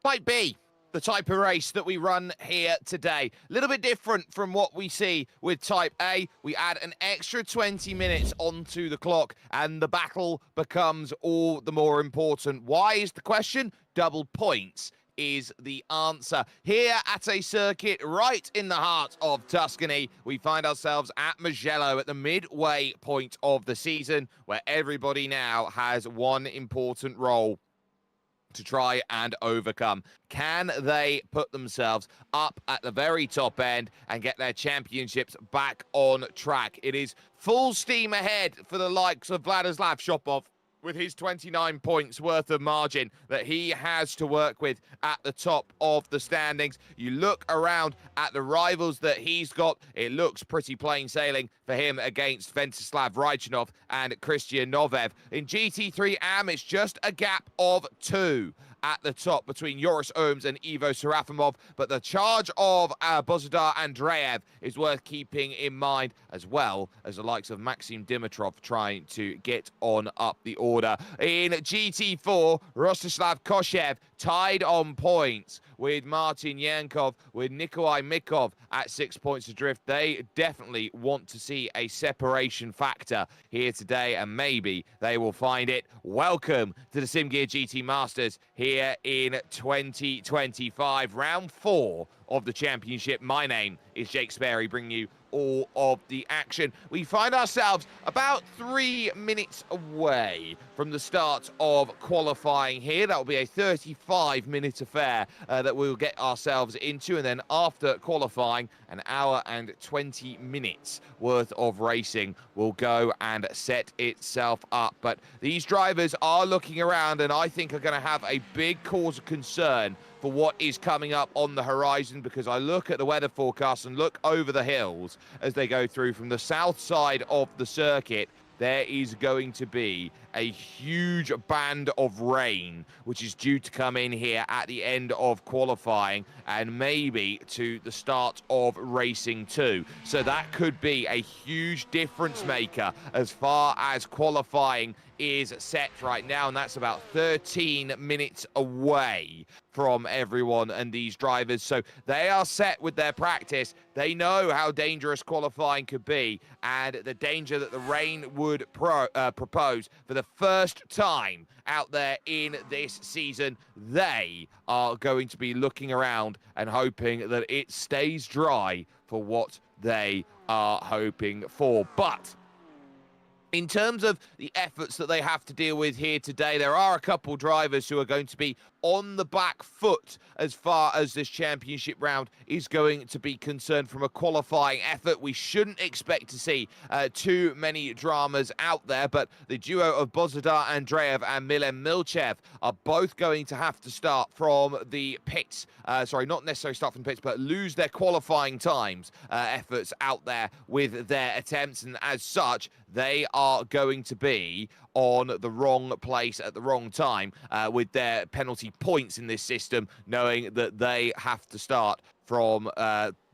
Might be the type of race that we run here today. A little bit different from what we see with Type A. We add an extra 20 minutes onto the clock, and the battle becomes all the more important. Why is the question? Double points is the answer. Here at a circuit right in the heart of Tuscany, we find ourselves at Mugello at the midway point of the season, where everybody now has one important role to try and overcome. Can they put themselves up at the very top end and get their championships back on track? It is full steam ahead for the likes of Vladislav Shopov, with his 29 points worth of margin that he has to work with at the top of the standings. You look around at the rivals that he's got, it looks pretty plain sailing for him against Venceslav Raichanov and Christian Novev. In GT3 AM, it's just a gap of 2 at the top between Joris Ohms and Ivo Serafimov, but the charge of Bozidar Andreev is worth keeping in mind, as well as the likes of Maxim Dimitrov trying to get on up the order. In GT4, Rostislav Koshev tied on points with Martin Yankov, with Nikolai Mikov at 6 points adrift. They definitely want to see a separation factor here today, and maybe they will find it. Welcome to the SimGear GT Masters here in 2025, round 4 of the championship. My name is Jake Sperry, bringing you all of the action. We find ourselves about 3 minutes away from the start of qualifying here. That will be a 35-minute affair that we'll get ourselves into, and then after qualifying, an hour and 20 minutes worth of racing will go and set itself up. But these drivers are looking around, and I think are going to have a big cause of concern for what is coming up on the horizon, because I look at the weather forecast and look over the hills as they go through from the south side of the circuit. There is going to be a huge band of rain, which is due to come in here at the end of qualifying and maybe to the start of racing too. So that could be a huge difference maker as far as qualifying is set right now, and that's about 13 minutes away from everyone and these drivers. So they are set with their practice. They know how dangerous qualifying could be and the danger that the rain would propose for the first time out there in this season. They are going to be looking around and hoping that it stays dry for what they are hoping for. But in terms of the efforts that they have to deal with here today, there are a couple drivers who are going to be on the back foot as far as this championship round is going to be concerned from a qualifying effort. We shouldn't expect to see too many dramas out there, but the duo of Bozidar Andreev and Milen Milchev are both going to have to start from the pits. Sorry, not necessarily start from the pits, but lose their qualifying times efforts out there with their attempts, and as such, they are going to be on the wrong place at the wrong time with their penalty points in this system, knowing that they have to start from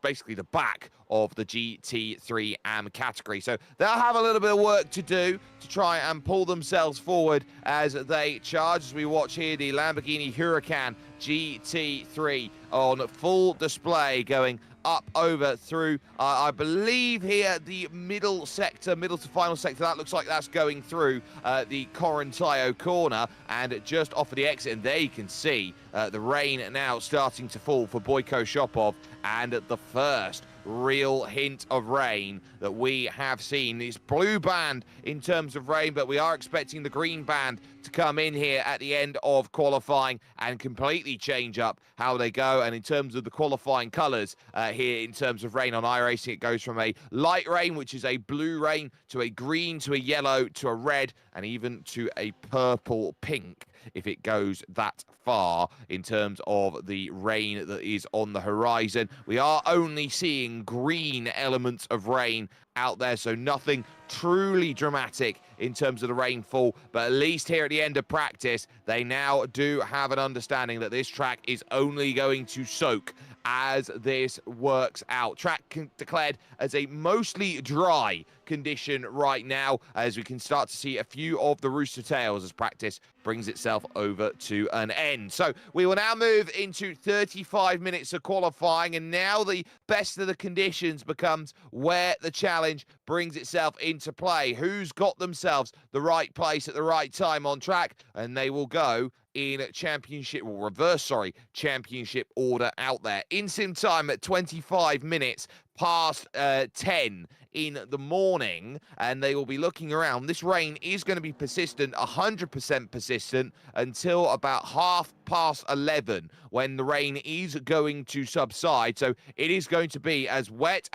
basically the back of the GT3 AM category. So they'll have a little bit of work to do to try and pull themselves forward as they charge. As we watch here, the Lamborghini Huracan GT3 on full display, going up over through, I believe here, the middle sector, middle to final sector. That looks like that's going through the Corintaio corner and just off of the exit. And there you can see the rain now starting to fall for Boyko Shopov, and the first real hint of rain that we have seen. This blue band in terms of rain, but we are expecting the green band to come in here at the end of qualifying and completely change up how they go. And in terms of the qualifying colours here in terms of rain on iracing, it goes from a light rain, which is a blue rain, to a green, to a yellow, to a red, and even to a purple pink if it goes that far in terms of the rain that is on the horizon. We are only seeing green elements of rain out there, so nothing truly dramatic in terms of the rainfall, but at least here at the end of practice, they now do have an understanding that this track is only going to soak as this works out. Track declared as a mostly dry condition right now, as we can start to see a few of the rooster tails as practice brings itself over to an end. So we will now move into 35 minutes of qualifying, and now the best of the conditions becomes where the challenge brings itself into play. Who's got themselves the right place at the right time on track, and they will go in championship, or reverse, sorry, championship order out there. In sim time at 25 minutes past 10 in the morning, and they will be looking around. This rain is going to be persistent, 100% persistent, until about 11:30, when the rain is going to subside. So it is going to be as wet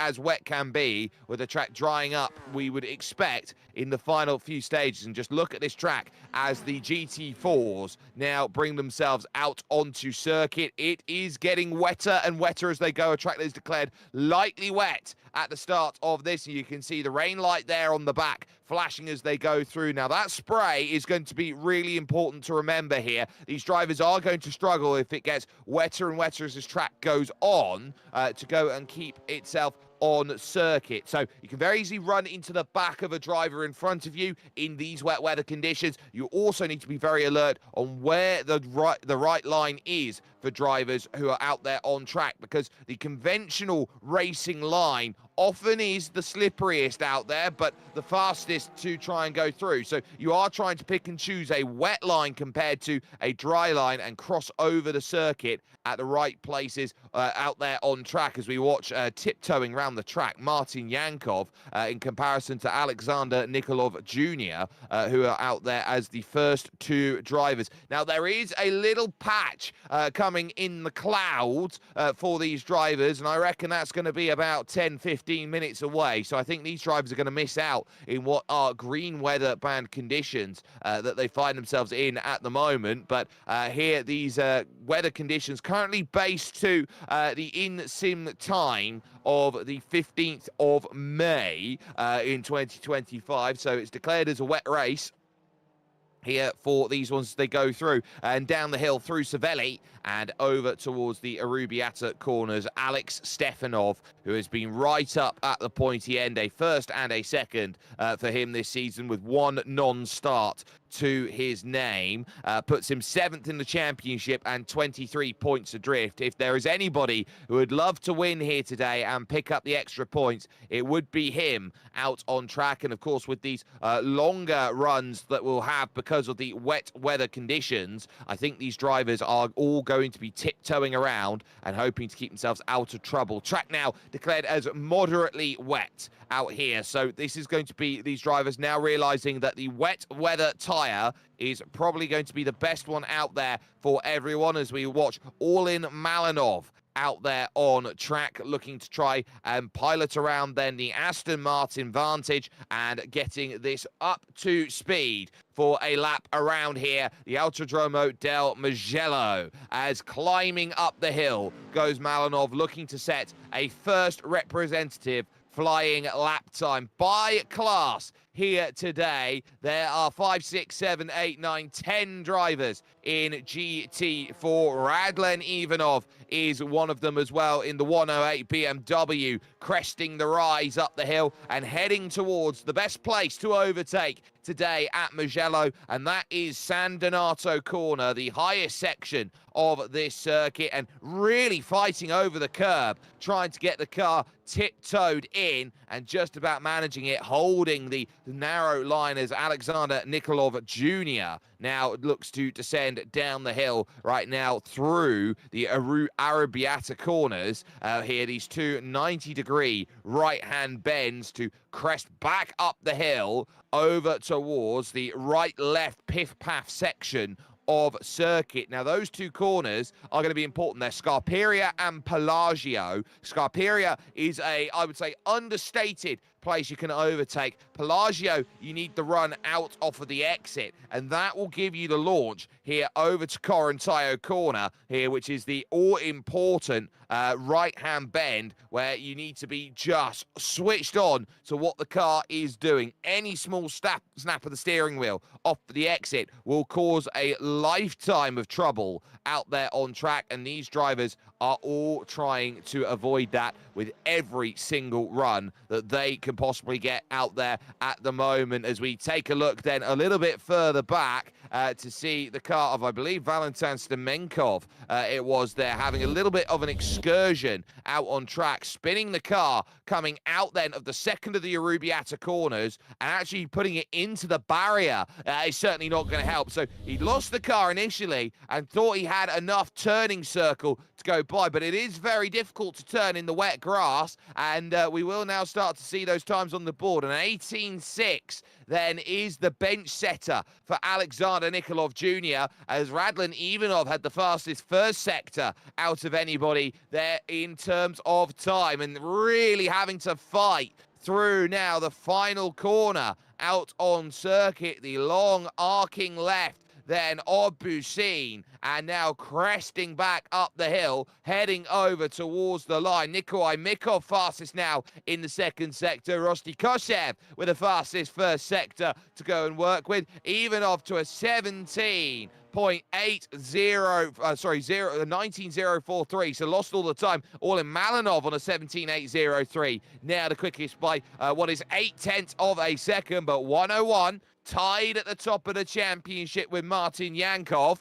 can be, with the track drying up, we would expect, in the final few stages. And just look at this track as the GT4s now bring themselves out onto circuit. It is getting wetter and wetter as they go. A track that is declared lightly wet at the start of this. You can see the rain light there on the back flashing as they go through. Now, that spray is going to be really important to remember here. These drivers are going to struggle if it gets wetter and wetter as this track goes on to go and keep itself on circuit. So you can very easily run into the back of a driver in front of you in these wet weather conditions. You also need to be very alert on where the right line is for drivers who are out there on track, because the conventional racing line often is the slipperiest out there, but the fastest to try and go through. So you are trying to pick and choose a wet line compared to a dry line and cross over the circuit at the right places out there on track. As we watch tiptoeing around the track, Martin Yankov in comparison to Alexander Nikolov Jr., who are out there as the first two drivers. Now, there is a little patch coming in the clouds for these drivers, and I reckon that's going to be about 10-15 minutes away. So I think these drivers are going to miss out in what are green weather band conditions that they find themselves in at the moment. But here, these weather conditions currently based to the in-sim time of the 15th of May in 2025. So it's declared as a wet race here for these ones as they go through and down the hill through Savelli and over towards the Arrabbiata corners. Alex Stefanov, who has been right up at the pointy end, a first and a second for him this season with one non-start to his name, puts him 7th in the championship and 23 points adrift. If there is anybody who would love to win here today and pick up the extra points, it would be him out on track. And of course, with these longer runs that we'll have because of the wet weather conditions, I think these drivers are all going to be tiptoeing around and hoping to keep themselves out of trouble. Track now declared as moderately wet out here. So this is going to be these drivers now realizing that the wet weather tyre is probably going to be the best one out there for everyone, as we watch Orlin Malinov out there on track looking to try and pilot around then the Aston Martin Vantage and getting this up to speed for a lap around here. The Autodromo del Mugello, as climbing up the hill goes Malinov, looking to set a first representative flying lap time by class here today. There are 5, 6, 7, 8, 9, 10 drivers in GT4. Radlen Ivanov is one of them as well in the 108 BMW, cresting the rise up the hill and heading towards the best place to overtake today at Mugello, and that is San Donato Corner, the highest section of this circuit, and really fighting over the curb, trying to get the car tiptoed in and just about managing it, holding the narrow line as Alexander Nikolov Jr. now looks to descend down the hill right now through the Arrabbiata corners. Here, these two 90-degree right-hand bends to crest back up the hill over towards the right-left piff-paff section of circuit. Now, those two corners are going to be important. They're Scarperia and Pelagio. Scarperia is a, I would say, understated place you can overtake. Pelagio, you need the run out off of the exit, and that will give you the launch here over to Corontayo Corner here, which is the all-important right-hand bend where you need to be just switched on to what the car is doing. Any small snap of the steering wheel off the exit will cause a lifetime of trouble out there on track, and these drivers are all trying to avoid that with every single run that they can possibly get out there at the moment. As we take a look then a little bit further back to see the car of, I believe, Valentin Stemenkov, it was there, having a little bit of an excursion out on track, spinning the car, coming out then of the second of the Arrabbiata corners, and actually putting it into the barrier is certainly not going to help. So he lost the car initially and thought he had enough turning circle to go by, but it is very difficult to turn in the wet grass, and we will now start to see those times on the board. An 18.6 then is the bench setter for Alexander Nikolov Jr., as Radlin Ivanov had the fastest first sector out of anybody there in terms of time, and really having to fight through now the final corner out on circuit, the long arcing left then of Busin, and now cresting back up the hill, heading over towards the line. Nikolai Mikov fastest now in the second sector. Rosti Koshev with the fastest first sector to go and work with. Ivanov to a 19.043, so lost all the time. All in Malinov on a 17.803. Now the quickest by what is 0.8 of a second, but 101. Tied at the top of the championship with Martin Yankov.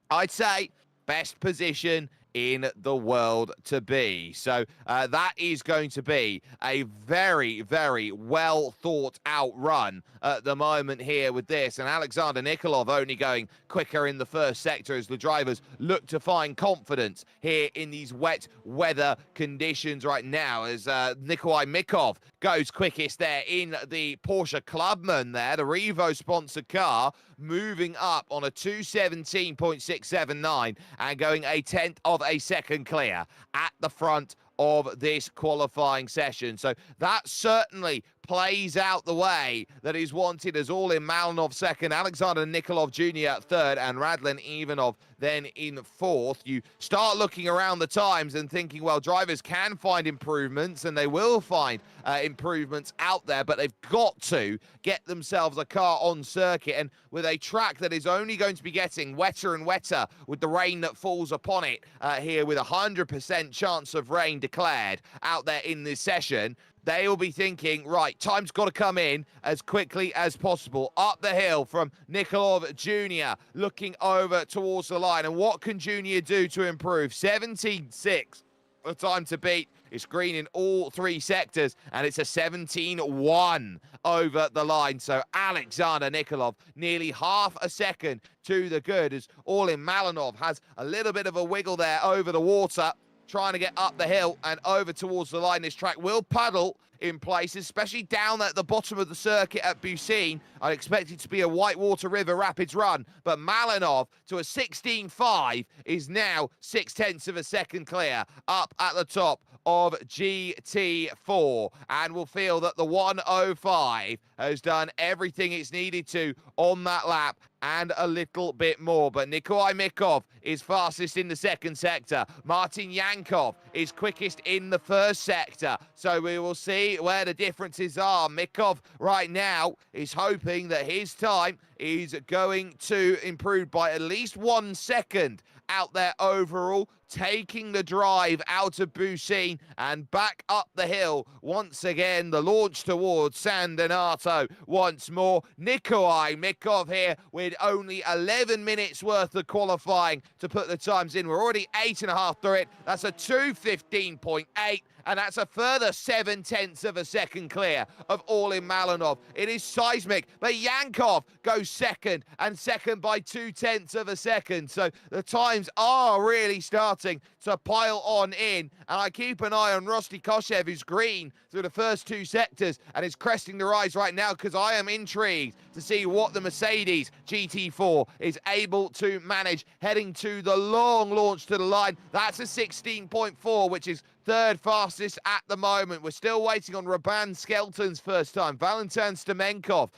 I'd say best position in the world to be. So that is going to be a very, very well thought out run at the moment here with this. And Alexander Nikolov only going quicker in the first sector as the drivers look to find confidence here in these wet weather conditions right now, as Nikolai Mikov goes quickest there in the Porsche Clubman there, the Revo sponsored car, moving up on a 2:17.679 and going a tenth of a second clear at the front of this qualifying session. So that certainly plays out the way that is wanted, as all in Malinov second, Alexander Nikolov Jr. third, and Radlin Ivanov then in fourth. You start looking around the times and thinking, well, drivers can find improvements, and they will find improvements out there, but they've got to get themselves a car on circuit. And with a track that is only going to be getting wetter and wetter with the rain that falls upon it here, with 100% chance of rain declared out there in this session, they will be thinking, right, time's got to come in as quickly as possible. Up the hill from Nikolov Jr., looking over towards the line. And what can Junior do to improve? 17.6, the time to beat. It's green in all three sectors, and it's a 17.1 over the line. So Alexander Nikolov, nearly half a second to the good, as all in Malinov has a little bit of a wiggle there over the water, trying to get up the hill and over towards the line. This track will puddle in places, especially down at the bottom of the circuit at Busin. I'd expect it to be a Whitewater River Rapids run, but Malinov to a 16.5 is now 0.6 of a second clear up at the top of GT4, and will feel that the 105 has done everything it's needed to on that lap and a little bit more. But Nikolai Mikov is fastest in the second sector. Martin Yankov is quickest in the first sector. So we will see where the differences are. Mikov right now is hoping that his time is going to improve by at least 1 second out there overall, taking the drive out of Busin and back up the hill once again. The launch towards San Donato once more. Nikolai Mikov here with only 11 minutes worth of qualifying to put the times in. We're already 8.5 through it. That's a 2:15.8. And that's a further 0.7 of a second clear of all in Malinov. It is seismic, but Yankov goes second, and second by 0.2 of a second. So the times are really starting to pile on in. And I keep an eye on Rosti Koshev, who's green through the first two sectors and is cresting the rise right now, because I am intrigued to see what the Mercedes GT4 is able to manage heading to the long launch to the line. That's a 16.4, which is third fastest at the moment. We're still waiting on Raban Skelton's first time. Valentin Stemenkov,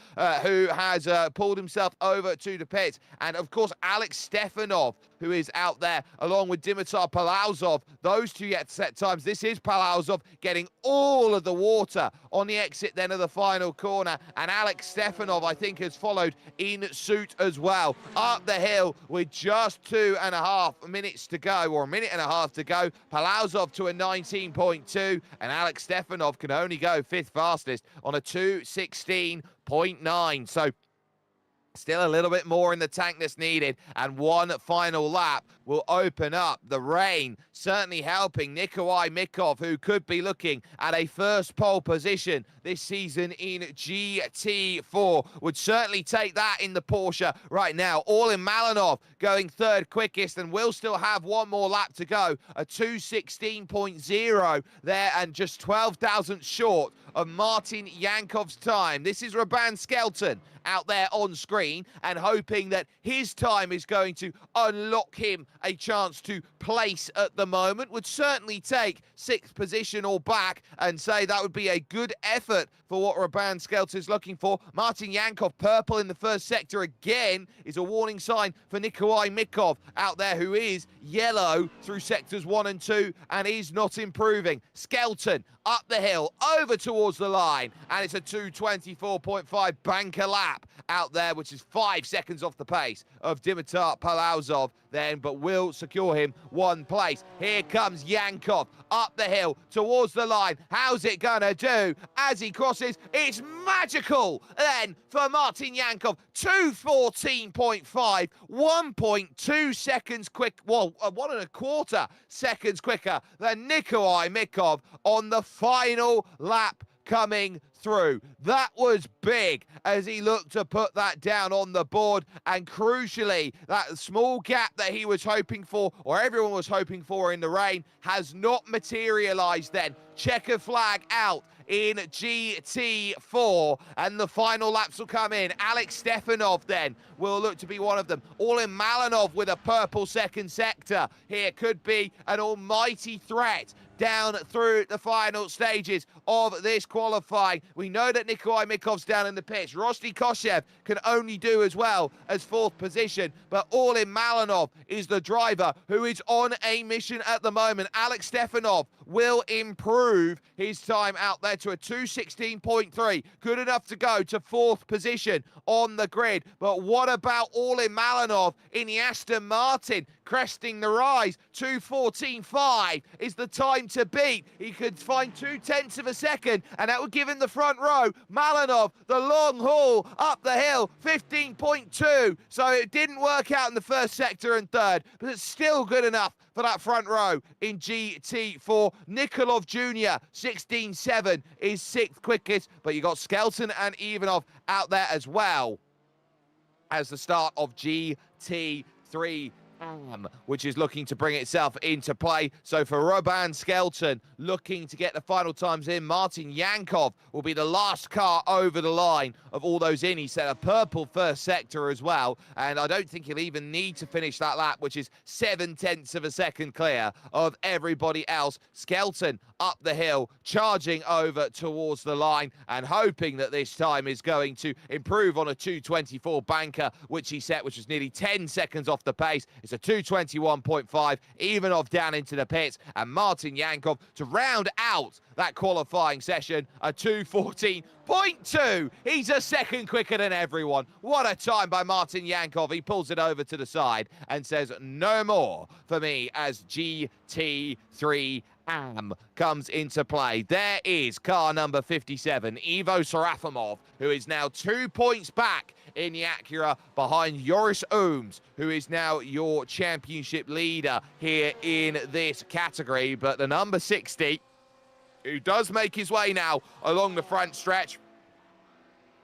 who has pulled himself over to the pits. And, of course, Alex Stefanov who is out there, along with Dimitar Palauzov. Those two get set times. This is Palauzov getting all of the water on the exit then of the final corner, and Alex Stefanov, I think, has followed in suit as well. Up the hill with just 2.5 minutes to go, or a minute and a half to go. Palauzov to a 19.2, and Alex Stefanov can only go 5th fastest on a 2:16.9. So still a little bit more in the tank that's needed, and one final lap will open up. The rain certainly helping Nikolai Mikov, who could be looking at a first pole position this season in GT4. Would certainly take that in the Porsche right now. Orlin Malinov going 3rd quickest, and will still have one more lap to go. A 2:16.0 there, and just 12 thousandths short of Martin Yankov's time. This is Raban Skelton out there on screen, and hoping that his time is going to unlock him a chance to place at the moment. Would certainly take 6th position or back, and say that would be a good effort for what Raban Skelton is looking for. Martin Yankov, purple in the first sector again, is a warning sign for Nikolai Mikov out there, who is yellow through sectors 1 and 2 and is not improving. Skelton up the hill, over towards the line, and it's a 2:24.5 banker lap out there, which is 5 seconds off the pace of Dimitar Palauzov then, but will secure him 1 place. Here comes Yankov up the hill towards the line. How's it gonna do as he crosses? It's magical then for Martin Yankov. 2:14.5, 1.2 seconds quick, well, 1.25 seconds quicker than Nikolai Mikov on the final lap coming through. That was big as he looked to put that down on the board, and crucially, that small gap that he was hoping for, or everyone was hoping for in the rain, has not materialized then. Checker flag out in GT4, and the final laps will come in. Alex Stefanov then will look to be one of them. Orlin Malinov with a purple 2nd sector here could be an almighty threat down through the final stages of this qualifying. We know that Nikolai Mikov's down in the pits. Rosty Koshev can only do as well as 4th position, but Orlin Malinov is the driver who is on a mission at the moment. Alex Stefanov will improve his time out there to a 2:16.3. Good enough to go to 4th position on the grid. But what about Orlin Malinov in the Aston Martin? Cresting the rise, 2:14.5 is the time to beat. He could find 0.2 of a second, and that would give him the front row. Malinov, the long haul up the hill, 15.2. So it didn't work out in the first sector and 3rd, but it's still good enough for that front row in GT4. Nikolov Jr., 16.7 is 6th quickest, but you got Skelton and Ivanov out there as well as the start of GT3. Which is looking to bring itself into play. So for Raban Skelton, looking to get the final times in. Martin Yankov will be the last car over the line of all those in. He set a purple 1st sector as well, and I don't think he'll even need to finish that lap, which is 0.7 of a second clear of everybody else. Skelton up the hill, charging over towards the line, and hoping that this time is going to improve on a 2:24 banker, which he set, which was nearly 10 seconds off the pace. It's a 2:21.5, Ivanov down into the pits, and Martin Yankov to round out that qualifying session, a 2:14.2. He's a second quicker than everyone. What a time by Martin Yankov. He pulls it over to the side and says, no more for me, as GT3 comes into play. There is car number 57, Ivo Serafimov, who is now 2 points back in the Acura behind Joris Ooms, who is now your championship leader here in this category. But the number 60, who does make his way now along the front stretch,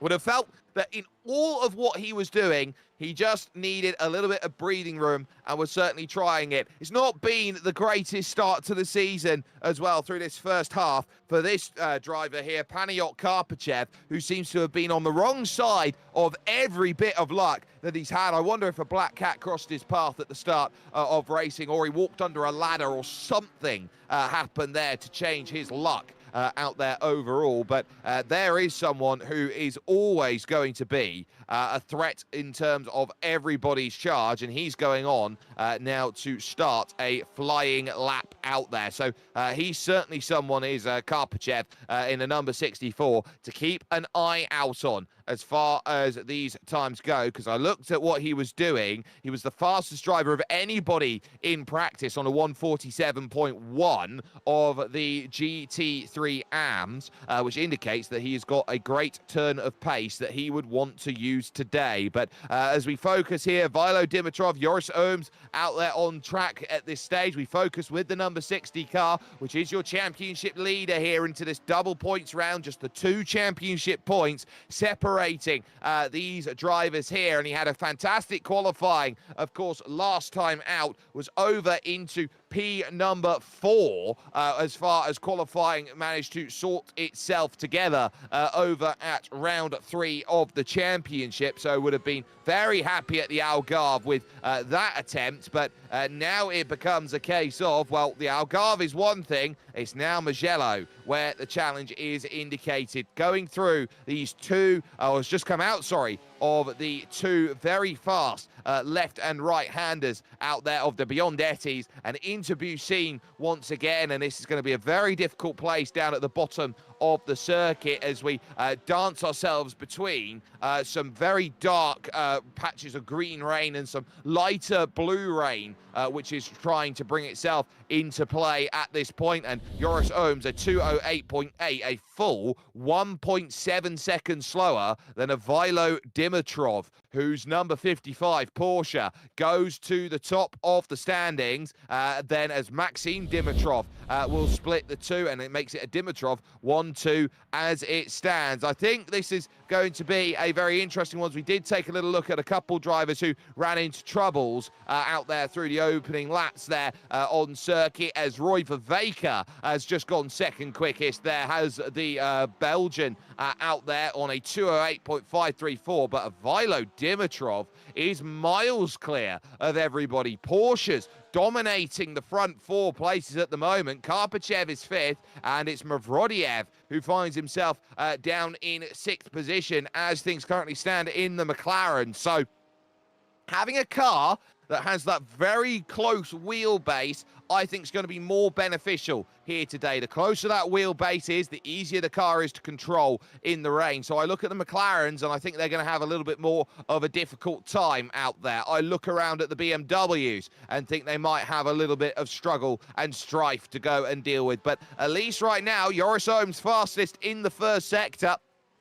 would have felt that in all of what he was doing, he just needed a little bit of breathing room, and was certainly trying it. It's not been the greatest start to the season as well through this first half for this driver here, Panayot Karpachev, who seems to have been on the wrong side of every bit of luck that he's had. I wonder if a black cat crossed his path at the start of racing, or he walked under a ladder, or something happened there to change his luck out there overall, but there is someone who is always going to be a threat in terms of everybody's charge, and he's going on now to start a flying lap out there. So he's certainly someone, is Karpachev in the number 64, to keep an eye out on as far as these times go, because I looked at what he was doing. He was the fastest driver of anybody in practice on a 147.1 of the GT3 AMs, which indicates that he's got a great turn of pace that he would want to use today. But as we focus here, Vilo Dimitrov, Joris Ohms out there on track at this stage. We focus with the number 60 car, which is your championship leader here into this double points round, just the 2 championship points separating these drivers here. And he had a fantastic qualifying, of course. Last time out was over into P number 4 as far as qualifying managed to sort itself together over at round 3 of the championship. So would have been very happy at the Algarve with that attempt, but now it becomes a case of, well, the Algarve is one thing, it's now Mugello where the challenge is indicated. Going through these two, has just come out, sorry, of the 2 very fast left and right handers out there of the Biondettis, and into Bucine once again. And this is going to be a very difficult place down at the bottom of the circuit as we dance ourselves between some very dark patches of green rain and some lighter blue rain, which is trying to bring itself into play at this point. And Joris Ohms, a 2:08.8, a full 1.7 seconds slower than a Vilo Dimitrov, whose number 55 Porsche goes to the top of the standings. Then as Maxime Dimitrov will split the 2, and it makes it a Dimitrov 1-2 as it stands. I think this is going to be a very interesting one. We did take a little look at a couple drivers who ran into troubles out there through the opening laps there on circuit, as Roy Vervaeke has just gone second quickest there, has the Belgian out there on a 2:08.534, but a Vilo Dimitrov is miles clear of everybody. Porsche's dominating the front 4 places at the moment. Karpachev is 5th, and it's Mavrodiev who finds himself down in 6th position as things currently stand in the McLaren. So having a car that has that very close wheelbase, I think is going to be more beneficial here today. The closer that wheelbase is, the easier the car is to control in the rain. So I look at the McLarens, and I think they're going to have a little bit more of a difficult time out there. I look around at the BMWs and think they might have a little bit of struggle and strife to go and deal with. But at least right now, Joris Ohms fastest in the first sector.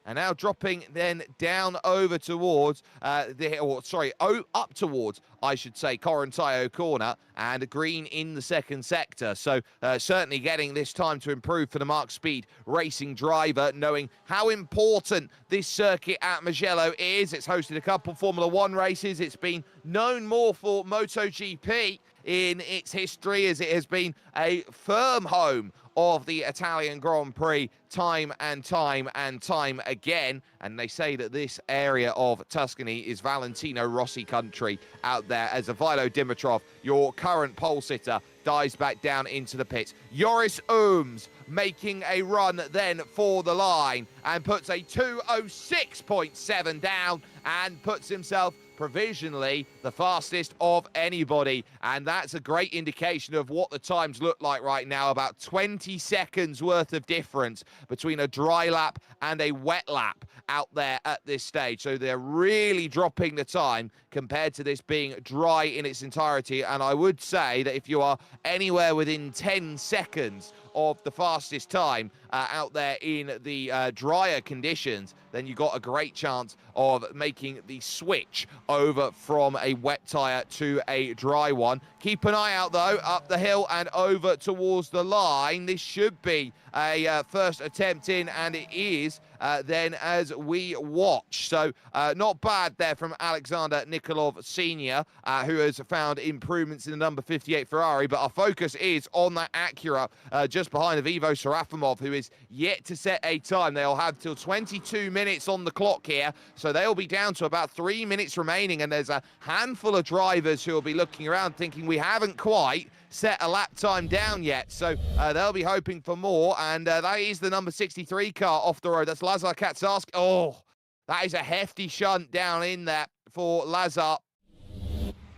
And now dropping then down over towards, up towards, I should say, Corontayo corner, and green in the second sector. So certainly getting this time to improve for the Mark Speed Racing driver, knowing how important this circuit at Mugello is. It's hosted a couple Formula 1 races. It's been known more for MotoGP in its history, as it has been a firm home of the Italian Grand Prix time and time and time again. And they say that this area of Tuscany is Valentino Rossi country out there, as a Vilo Dimitrov, your current pole sitter, dives back down into the pits. Joris Ohms making a run then for the line and puts a 2:06.7 down and puts himself provisionally the fastest of anybody. And that's a great indication of what the times look like right now. About 20 seconds worth of difference between a dry lap and a wet lap out there at this stage. So they're really dropping the time compared to this being dry in its entirety. And I would say that if you are anywhere within 10 seconds of the fastest time out there in the drier conditions, then you got a great chance of making the switch over from a wet tyre to a dry one. Keep an eye out, though, up the hill and over towards the line. This should be a first attempt in, and it is then as we watch. So not bad there from Alexander Nikolov Sr., who has found improvements in the number 58 Ferrari, but our focus is on that Acura just behind of Ivo Serafimov, who is yet to set a time. They'll have till 22 minutes on the clock here, so they'll be down to about 3 minutes remaining, and there's a handful of drivers who will be looking around thinking we haven't quite set a lap time down yet. So they'll be hoping for more. And that is the number 63 car off the road. That's Lazar Kaczarski. Oh, that is a hefty shunt down in there for Lazar.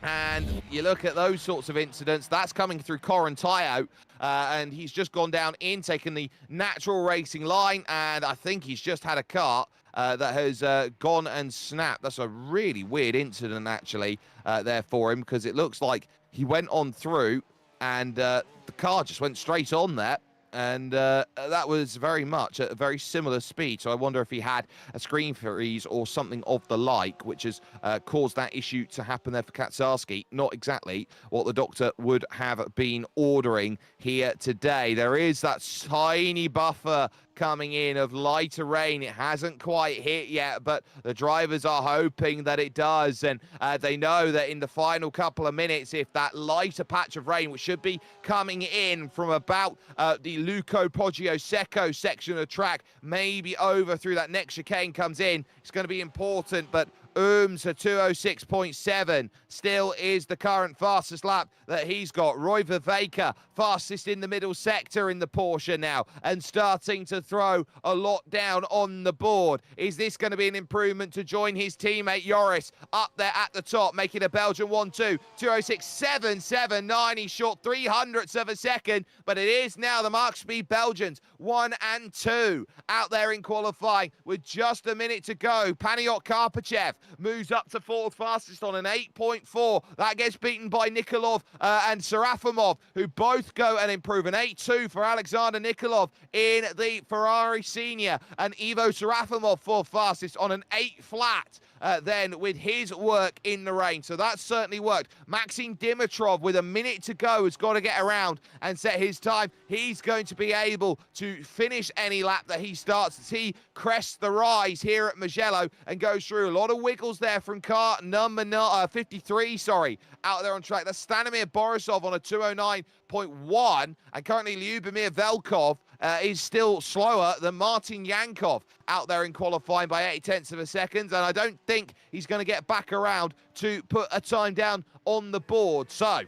And you look at those sorts of incidents, that's coming through Correntio, and he's just gone down in, taking the natural racing line, and I think he's just had a car that has gone and snapped. That's a really weird incident, actually, there for him, because it looks like he went on through, and the car just went straight on there. And that was very much at a very similar speed. So I wonder if he had a screen freeze or something of the like, which has caused that issue to happen there for Kaczarski. Not exactly what the doctor would have been ordering here today. There is that tiny buffer coming in of lighter rain. It hasn't quite hit yet, but the drivers are hoping that it does, and they know that in the final couple of minutes, if that lighter patch of rain, which should be coming in from about the Luco Poggio Secco section of track, maybe over through that next chicane comes in, it's going to be important. But Ooms at 206.7 still is the current fastest lap that he's got. Roy Vervaeke fastest in the middle sector in the Porsche now, and starting to throw a lot down on the board. Is this going to be an improvement to join his teammate Joris up there at the top, making a Belgian 1-2, 206.779. He's short 300ths of a second, but it is now the Mark Speed Belgians 1 and 2 out there in qualifying with just a minute to go. Paniot Karpachev moves up to fourth fastest on an 8.4. That gets beaten by Nikolov and Serafimov, who both go and improve. An 8.2 for Alexander Nikolov in the Ferrari Senior, and Ivo Serafimov fourth fastest on an 8 flat. Then with his work in the rain. So that certainly worked. Maxim Dimitrov, with a minute to go, has got to get around and set his time. He's going to be able to finish any lap that he starts as he crests the rise here at Mugello and goes through. A lot of wiggles there from car number 53, out there on track. That's Stanimir Borisov on a 209.1, and currently Lyubomir Velkov is still slower than Martin Yankov out there in qualifying by 0.8 of a second, and I don't think he's going to get back around to put a time down on the board. So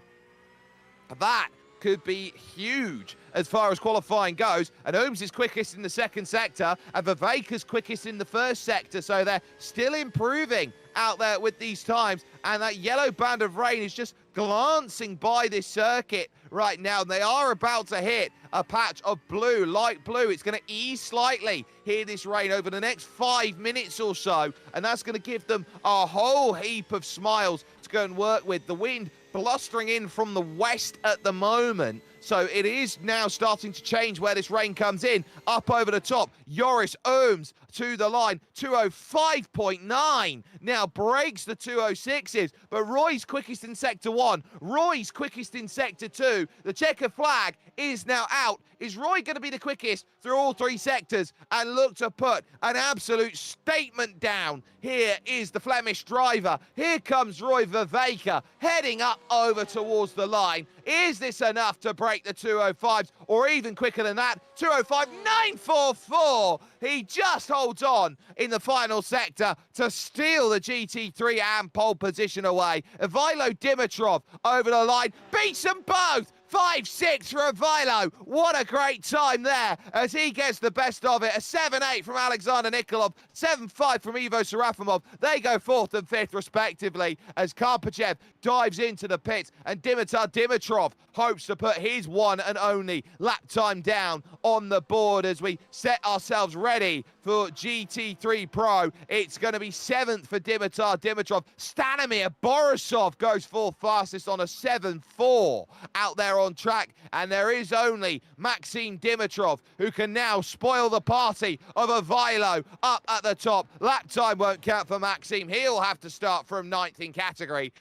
that could be huge as far as qualifying goes. And Ooms is quickest in the second sector, and Vervaeke's quickest in the first sector, so they're still improving out there with these times. And that yellow band of rain is just glancing by this circuit right now. They are about to hit a patch of blue, light blue. It's going to ease slightly here, this rain, over the next 5 minutes or so, and that's going to give them a whole heap of smiles to go and work with. The wind blustering in from the west at the moment, so it is now starting to change where this rain comes in. Up over the top, Joris Ooms to the line, 205.9. Now breaks the 206s, but Roy's quickest in Sector 1. Roy's quickest in Sector 2. The checker flag is now out. Is Roy going to be the quickest through all three sectors and look to put an absolute statement down? Here is the Flemish driver. Here comes Roy Vervaeke heading up over towards the line. Is this enough to break the 205s, or even quicker than that? 205.944. He just holds on in the final sector to steal the GT3 and pole position away. Ivilo Dimitrov over the line, beats them both. 5.6 for Ivilo. What a great time there as he gets the best of it. A 7.8 from Alexander Nikolov, 7.5 from Ivo Serafimov. They go fourth and fifth respectively as Karpachev dives into the pits, and Dimitar Dimitrov hopes to put his one and only lap time down on the board as we set ourselves ready for GT3 Pro. It's going to be 7th for Dimitar Dimitrov. Stanimir Borisov goes fourth fastest on a 7.4 out there on track, and there is only Maxim Dimitrov who can now spoil the party of Ivilo up at the top. Lap time won't count for Maxim. He'll have to start from 9th in category.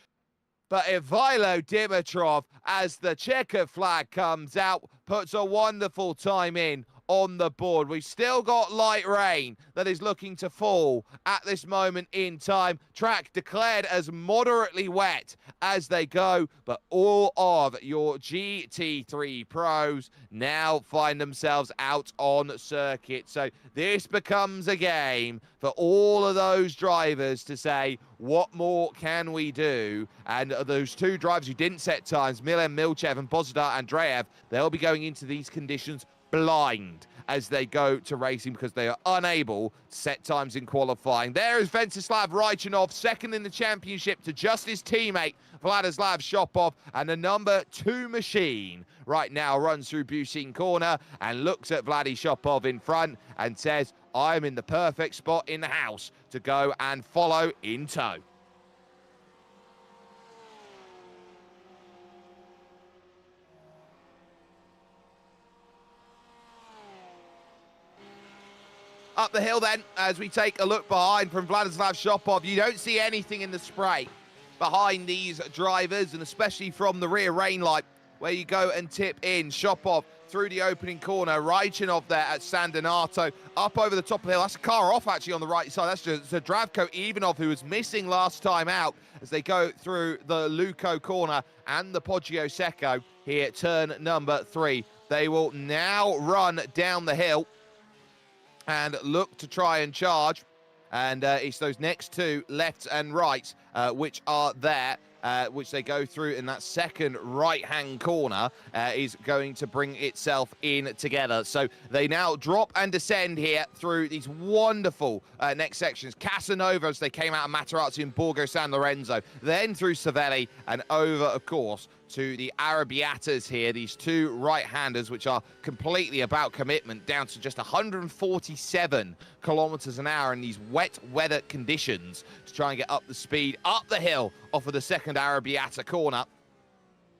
But Ivilo Dimitrov, as the checkered flag comes out, puts a wonderful time in on the board. We've still got light rain that is looking to fall at this moment in time. Track declared as moderately wet as they go, but all of your GT3 pros now find themselves out on circuit. So this becomes a game for all of those drivers to say, what more can we do? And those two drivers who didn't set times, Milan Milchev and Bozidar Andreev, they'll be going into these conditions blind as they go to racing because they are unable to set times in qualifying. There is Venceslav Raichanov, second in the championship to just his teammate Vladislav Shopov, and the number 2 machine right now runs through Bucine corner and looks at Vladi Shopov in front and says, I'm in the perfect spot in the house to go and follow in tow. Up the hill then, as we take a look behind from Vladislav Shopov, you don't see anything in the spray behind these drivers, and especially from the rear rain light where you go and tip in. Shopov through the opening corner, Raichanov there at San Donato, up over the top of the hill. That's a car off actually on the right side. That's just Zdravko Ivanov, who was missing last time out, as they go through the Luco corner and the Poggio Secco here, turn number 3. They will now run down the hill and look to try and charge. And it's those next two, left and right, which are there, which they go through in that second right-hand corner, is going to bring itself in together. So they now drop and descend here through these wonderful next sections. Casanova, as they came out of Materazzi and Borgo San Lorenzo, then through Savelli and over, of course, to the Arrabbiatas here, these two right-handers, which are completely about commitment, down to just 147 kilometers an hour in these wet weather conditions to try and get up the speed, up the hill off of the second Arrabbiata corner,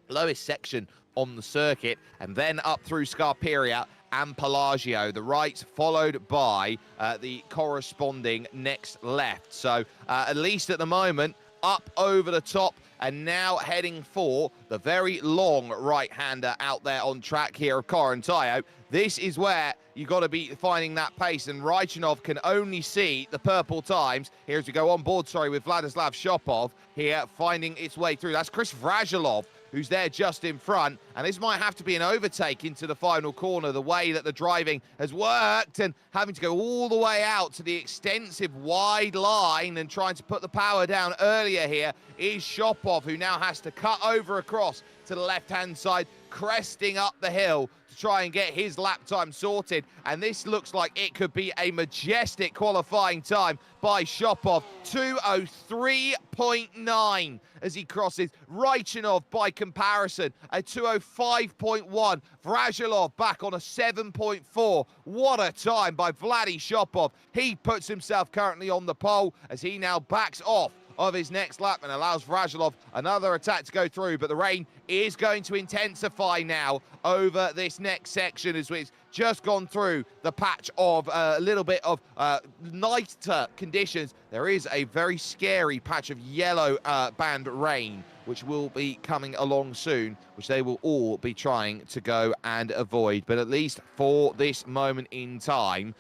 lowest section on the circuit, and then up through Scarperia and Pelagio, the right followed by the corresponding next left. So at least at the moment, up over the top, and now heading for the very long right-hander out there on track here of Corantayo. This is where you got to be finding that pace, and Raichanov can only see the purple times here as we go on board, with Vladislav Shopov here finding its way through. That's Chris Vrajilov, who's there just in front, and this might have to be an overtake into the final corner, the way that the driving has worked, and having to go all the way out to the extensive wide line and trying to put the power down earlier here is Shopov, who now has to cut over across to the left-hand side, cresting up the hill to try and get his lap time sorted. And this looks like it could be a majestic qualifying time by Shopov, 2:03.9 as he crosses. Raichanov, by comparison, a 2:05.1. Vrajilov back on a 7.4. What a time by Vladi Shopov. He puts himself currently on the pole as he now backs off of his next lap and allows Vrajilov another attack to go through, but the rain is going to intensify now over this next section as it's just gone through the patch of a little bit of lighter conditions. There is a very scary patch of yellow band rain which will be coming along soon, which they will all be trying to go and avoid. But at least for this moment in time,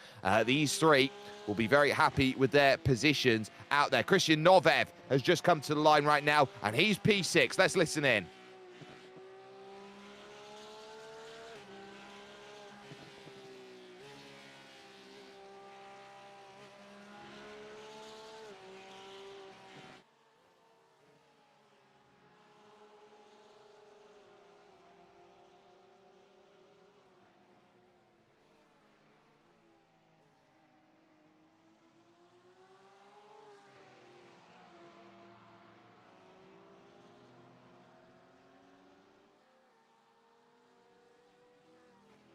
these three will be very happy with their positions out there. Christian Novev has just come to the line right now, and he's P6. Let's listen in.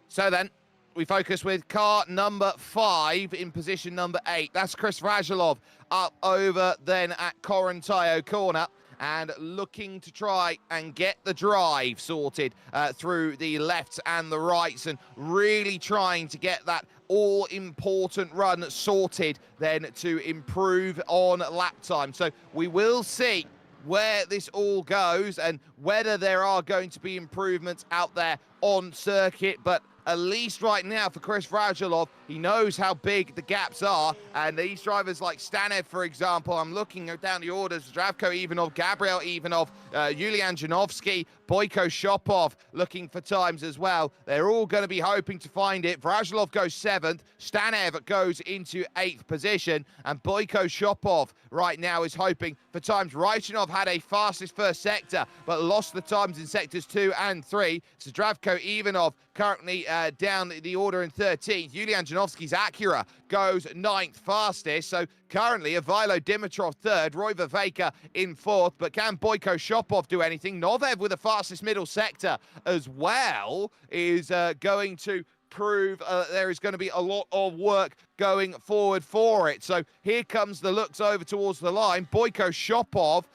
So then, we focus with car number 5 in position number 8. That's Chris Vrajilov up over then at Corantayo corner and looking to try and get the drive sorted through the lefts and the rights, and really trying to get that all-important run sorted then to improve on lap time. So we will see where this all goes and whether there are going to be improvements out there on circuit, but at least right now for Chris Vrajilov. He knows how big the gaps are, and these drivers like Stanev, for example, I'm looking down the orders, Zdravko Ivanov, Gabriel Ivanov, Yulian Janovsky, Boyko Shopov looking for times as well. They're all going to be hoping to find it. Vrajilov goes 7th, Stanev goes into 8th position, and Boyko Shopov right now is hoping for times. Raichunov had a fastest first sector, but lost the times in sectors 2 and 3. Zdravko Ivanov currently down the order in 13th. Yulian Janovsky's Acura goes 9th fastest. So currently, Ivaylo Dimitrov 3rd, Roy Viveka in 4th. But can Boyko Shopov do anything? Novev with the fastest middle sector as well is going to prove there is going to be a lot of work going forward for it. So here comes the looks over towards the line. Boyko Shopov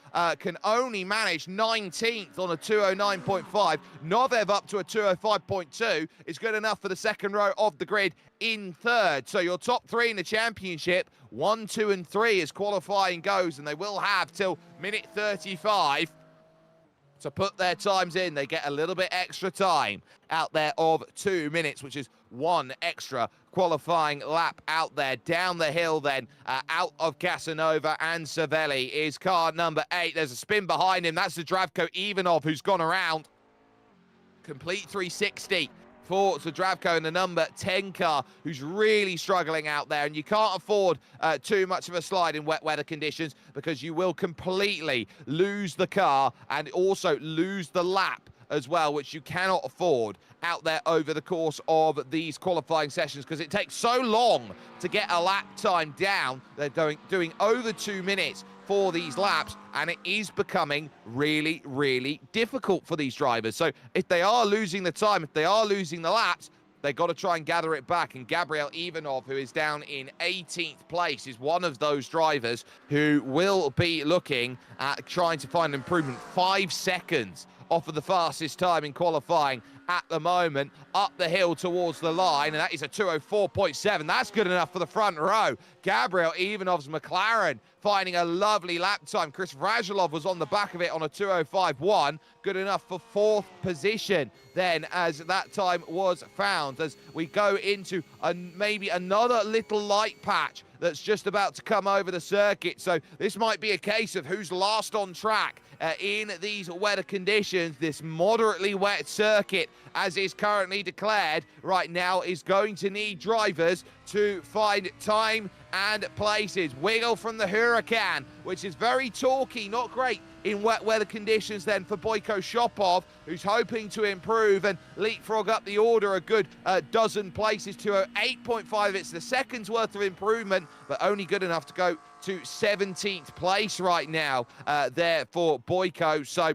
can only manage 19th on a 209.5. Novev up to a 205.2 is good enough for the second row of the grid in 3rd. So your top 3 in the championship, 1, 2, and 3 as qualifying goes, and they will have till minute 35 to put their times in. They get a little bit extra time out there of 2 minutes, which is 1 extra qualifying lap out there. Down the hill then, out of Casanova and Savelli is car number 8. There's a spin behind him. That's the Zdravko Ivanov who's gone around. Complete 360 for Zdravko in the number 10 car, who's really struggling out there. And you can't afford too much of a slide in wet weather conditions, because you will completely lose the car and also lose the lap as well, which you cannot afford out there over the course of these qualifying sessions, because it takes so long to get a lap time down. They're doing over 2 minutes for these laps, and it is becoming really, really difficult for these drivers. So if they are losing the time, if they are losing the laps, they've got to try and gather it back. And Gabriel Ivanov, who is down in 18th place, is one of those drivers who will be looking at trying to find improvement. 5 seconds off of the fastest time in qualifying at the moment, up the hill towards the line, and that is a 204.7. That's good enough for the front row. Gabriel Ivanov's McLaren finding a lovely lap time. Chris Vrajilov was on the back of it on a 205.1. Good enough for 4th position then, as that time was found, as we go into maybe another little light patch that's just about to come over the circuit. So this might be a case of who's last on track in these weather conditions. This moderately wet circuit, as is currently declared right now, is going to need drivers to find time and places. Wiggle from the Huracan, which is very talky, not great in wet weather conditions then for Boyko Shopov, who's hoping to improve and leapfrog up the order a good dozen places to 8.5. It's the second's worth of improvement, but only good enough to go to 17th place right now there for Boyko. So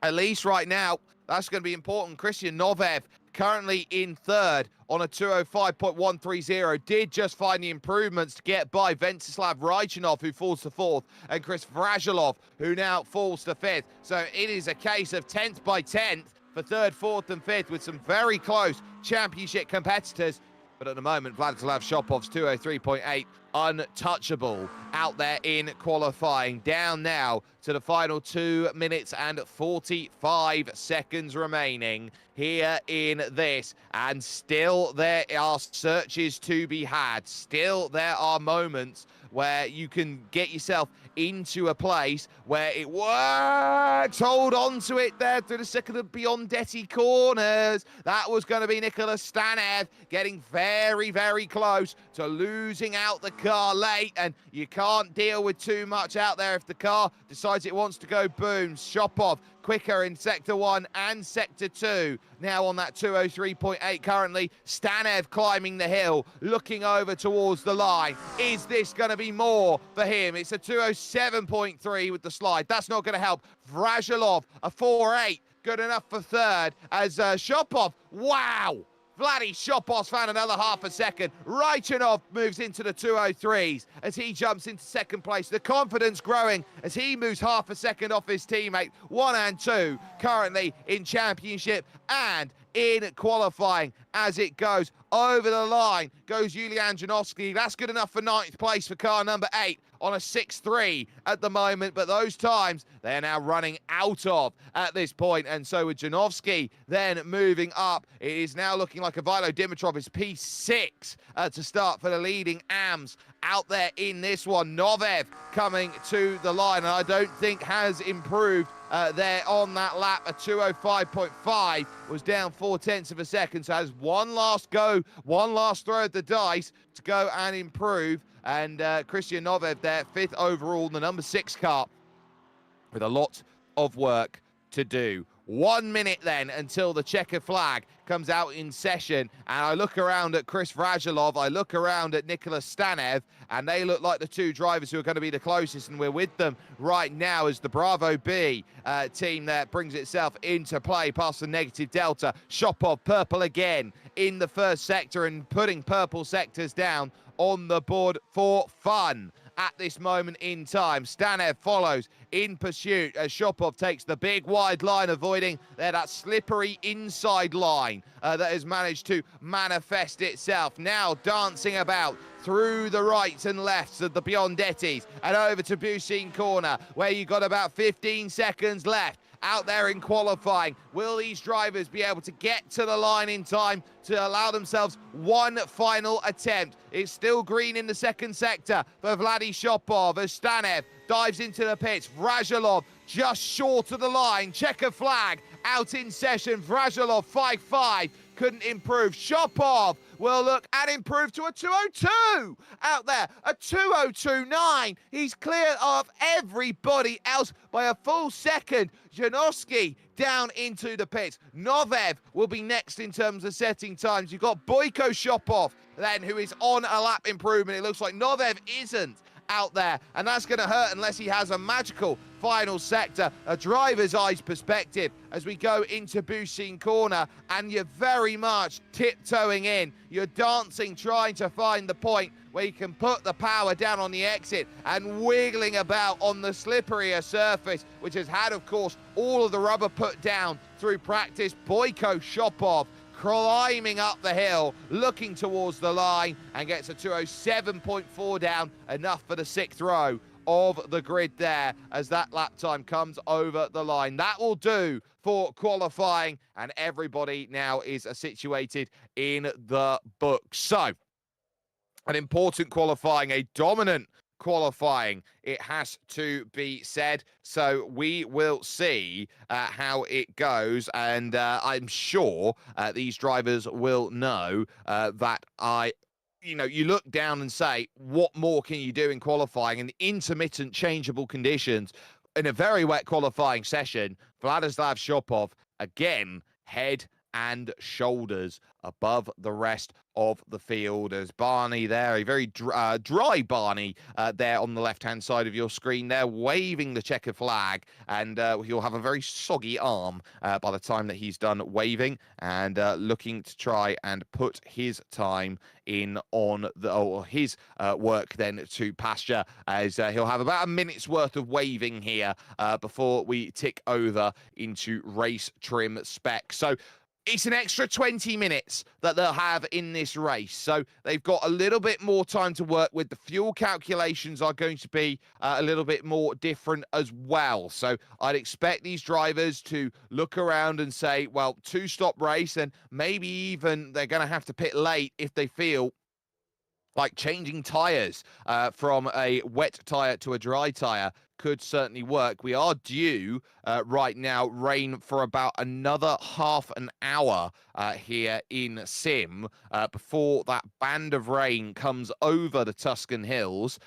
at least right now, that's going to be important. Christian Novev currently in 3rd on a 205.130. Did just find the improvements to get by Ventsislav Raichunov, who falls to 4th, and Chris Vrajilov, who now falls to 5th. So it is a case of 10th by 10th for 3rd, 4th, and 5th, with some very close championship competitors. But at the moment, Vladislav Shopov's 203.8 untouchable out there in qualifying. Down now to the final 2 minutes and 45 seconds remaining here in this. And still there are searches to be had. Still there are moments where you can get yourself into a place where it works. Hold on to it there through the second of Biondetti corners. That was going to be Nicholas Stanev getting very, very close to losing out the car late, and you can't deal with too much out there if the car decides it wants to go boom. Shopov quicker in Sector 1 and Sector 2. Now on that 203.8 currently. Stanev climbing the hill, looking over towards the line. Is this going to be more for him? It's a 207.3 with the slide. That's not going to help. Vrajilov, a 4.8. Good enough for 3rd, as Shopov, wow! Vladi Shopov's found another half a second. Raichunov moves into the 203s as he jumps into 2nd place. The confidence growing as he moves half a second off his teammate. 1 and 2 currently in championship and in qualifying as it goes over the line. Goes Julian Janowski. That's good enough for 9th place for car number 8 on a 6.3 at the moment, but those times they are now running out of at this point. And so with Janowski then moving up, it is now looking like Ivilo Dimitrov is P6 to start for the leading AMs out there in this one. Novev coming to the line, and I don't think has improved there on that lap. A 2:05.5 was down 0.4 of a second, so has one last go, one last throw of the dice to go and improve. And Christian Novev there, 5th overall, the number 6 car, with a lot of work to do. 1 minute then until the checkered flag comes out in session, and I look around at Chris Vrajilov, I look around at Nicholas Stanev, and they look like the 2 drivers who are going to be the closest, and we're with them right now as the Bravo B team there brings itself into play past the negative delta. Shopov purple again in the first sector and putting purple sectors down on the board for fun at this moment in time. Stanev follows in pursuit as Shopov takes the big wide line, avoiding that slippery inside line that has managed to manifest itself. Now dancing about through the rights and lefts of the Biondettis and over to Bucine Corner, where you've got about 15 seconds left out there in qualifying. Will these drivers be able to get to the line in time to allow themselves one final attempt? It's still green in the second sector for Vladi Shopov as Stanev dives into the pits. Vrajilov just short of the line. Checker flag out in session. Vrajilov 5.5 couldn't improve. Shopov will look and improve to a 2:02 out there, a 2:02.9. He's clear of everybody else by a full second. Janowski down into the pits. Novev will be next in terms of setting times. You've got Boyko Shopov then, who is on a lap improvement. It looks like Novev isn't out there, and that's going to hurt unless he has a magical final sector, a driver's eyes perspective as we go into Bucine Corner, and you're very much tiptoeing in. You're dancing, trying to find the point where you can put the power down on the exit and wiggling about on the slipperier surface, which has had, of course, all of the rubber put down through practice. Boyko Shopov climbing up the hill, looking towards the line, and gets a 2:07.4 down, enough for the 6th row of the grid there as that lap time comes over the line. That will do for qualifying, and everybody now is situated in the books. So, an important qualifying, a dominant qualifying, it has to be said. So we will see how it goes, and I'm sure these drivers will know that you look down and say, what more can you do in qualifying in intermittent changeable conditions in a very wet qualifying session? Vladislav Shopov, again, head and shoulders above the rest of the field as Barney there, a very dry Barney there on the left-hand side of your screen there, waving the checkered flag, and he'll have a very soggy arm by the time that he's done waving, and looking to try and put his time in on his work then to pasture, as he'll have about a minute's worth of waving here before we tick over into race trim specs. So it's an extra 20 minutes that they'll have in this race. So they've got a little bit more time to work with. The fuel calculations are going to be a little bit more different as well. So I'd expect these drivers to look around and say, well, 2-stop race, and maybe even they're going to have to pit late if they feel like changing tyres from a wet tyre to a dry tyre could certainly work. We are due right now rain for about another half an hour here in Sim before that band of rain comes over the Tuscan Hills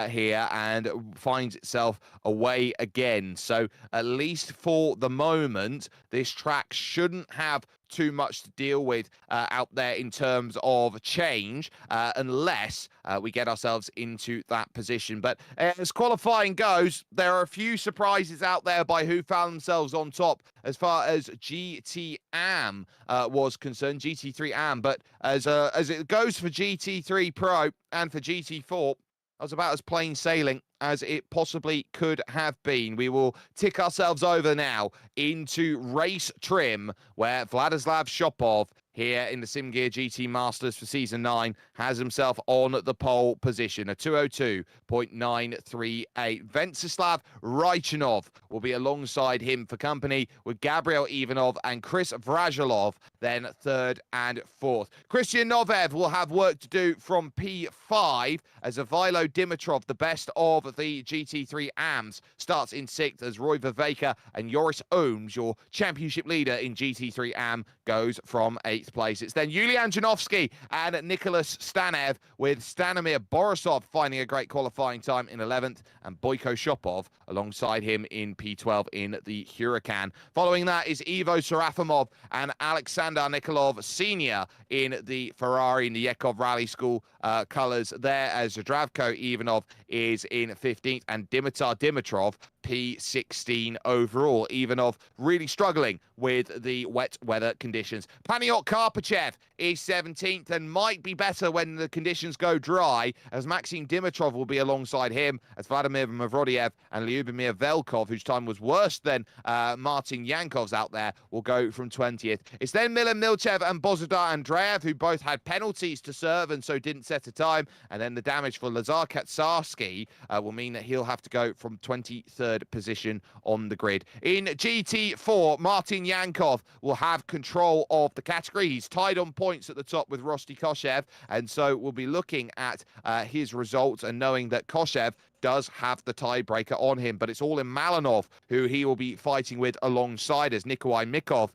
here and finds itself away again. So at least for the moment, this track shouldn't have too much to deal with out there in terms of change unless we get ourselves into that position. But as qualifying goes, there are a few surprises out there by who found themselves on top as far as GT AM was concerned, GT3 AM. But as it goes for GT3 Pro and for GT4, That was about as plain sailing as it possibly could have been. We will tick ourselves over now into race trim, where Vladislav Shopov here in the SimGear GT Masters for Season 9 has himself on the pole position, a 202.938. Venceslav Raychanov will be alongside him for company, with Gabriel Ivanov and Chris Vrajolov then third and fourth. Christian Novev will have work to do from P5 as Ivilo Dimitrov, the best of the GT3 AMs, starts in sixth as Roy Viveka and Joris Ohms, your championship leader in GT3 AM, goes from eighth place. It's then Yulian Janovsky and Nicholas Stanev, with Stanimir Borisov finding a great qualifying time in 11th and Boyko Shopov alongside him in P12 in the Huracan. Following that is Ivo Serafimov and Alexander Nikolov Sr. in the Ferrari in the Yekov Rally School colours there, as Zdravko Ivanov is in 15th and Dimitar Dimitrov P16 overall. Ivanov really struggling with the wet weather conditions. Paniot Karpachev is 17th and might be better when the conditions go dry, as Maxim Dimitrov will be alongside him, as Vladimir Mavrodiev and Lyubimir Velkov, whose time was worse than Martin Yankov's out there, will go from 20th. It's then Milan Milchev and Bozidar Andreev, who both had penalties to serve and so didn't set a time. And then the damage for Lazar Katsarski will mean that he'll have to go from 23rd position on the grid. In GT4, Martin Yankov will have control of the category. He's tied on points at the top with Rosti Koshev, and so we'll be looking at his results and knowing that Koshev does have the tiebreaker on him, but it's all in Malinov, who he will be fighting with alongside, as Nikolai Mikov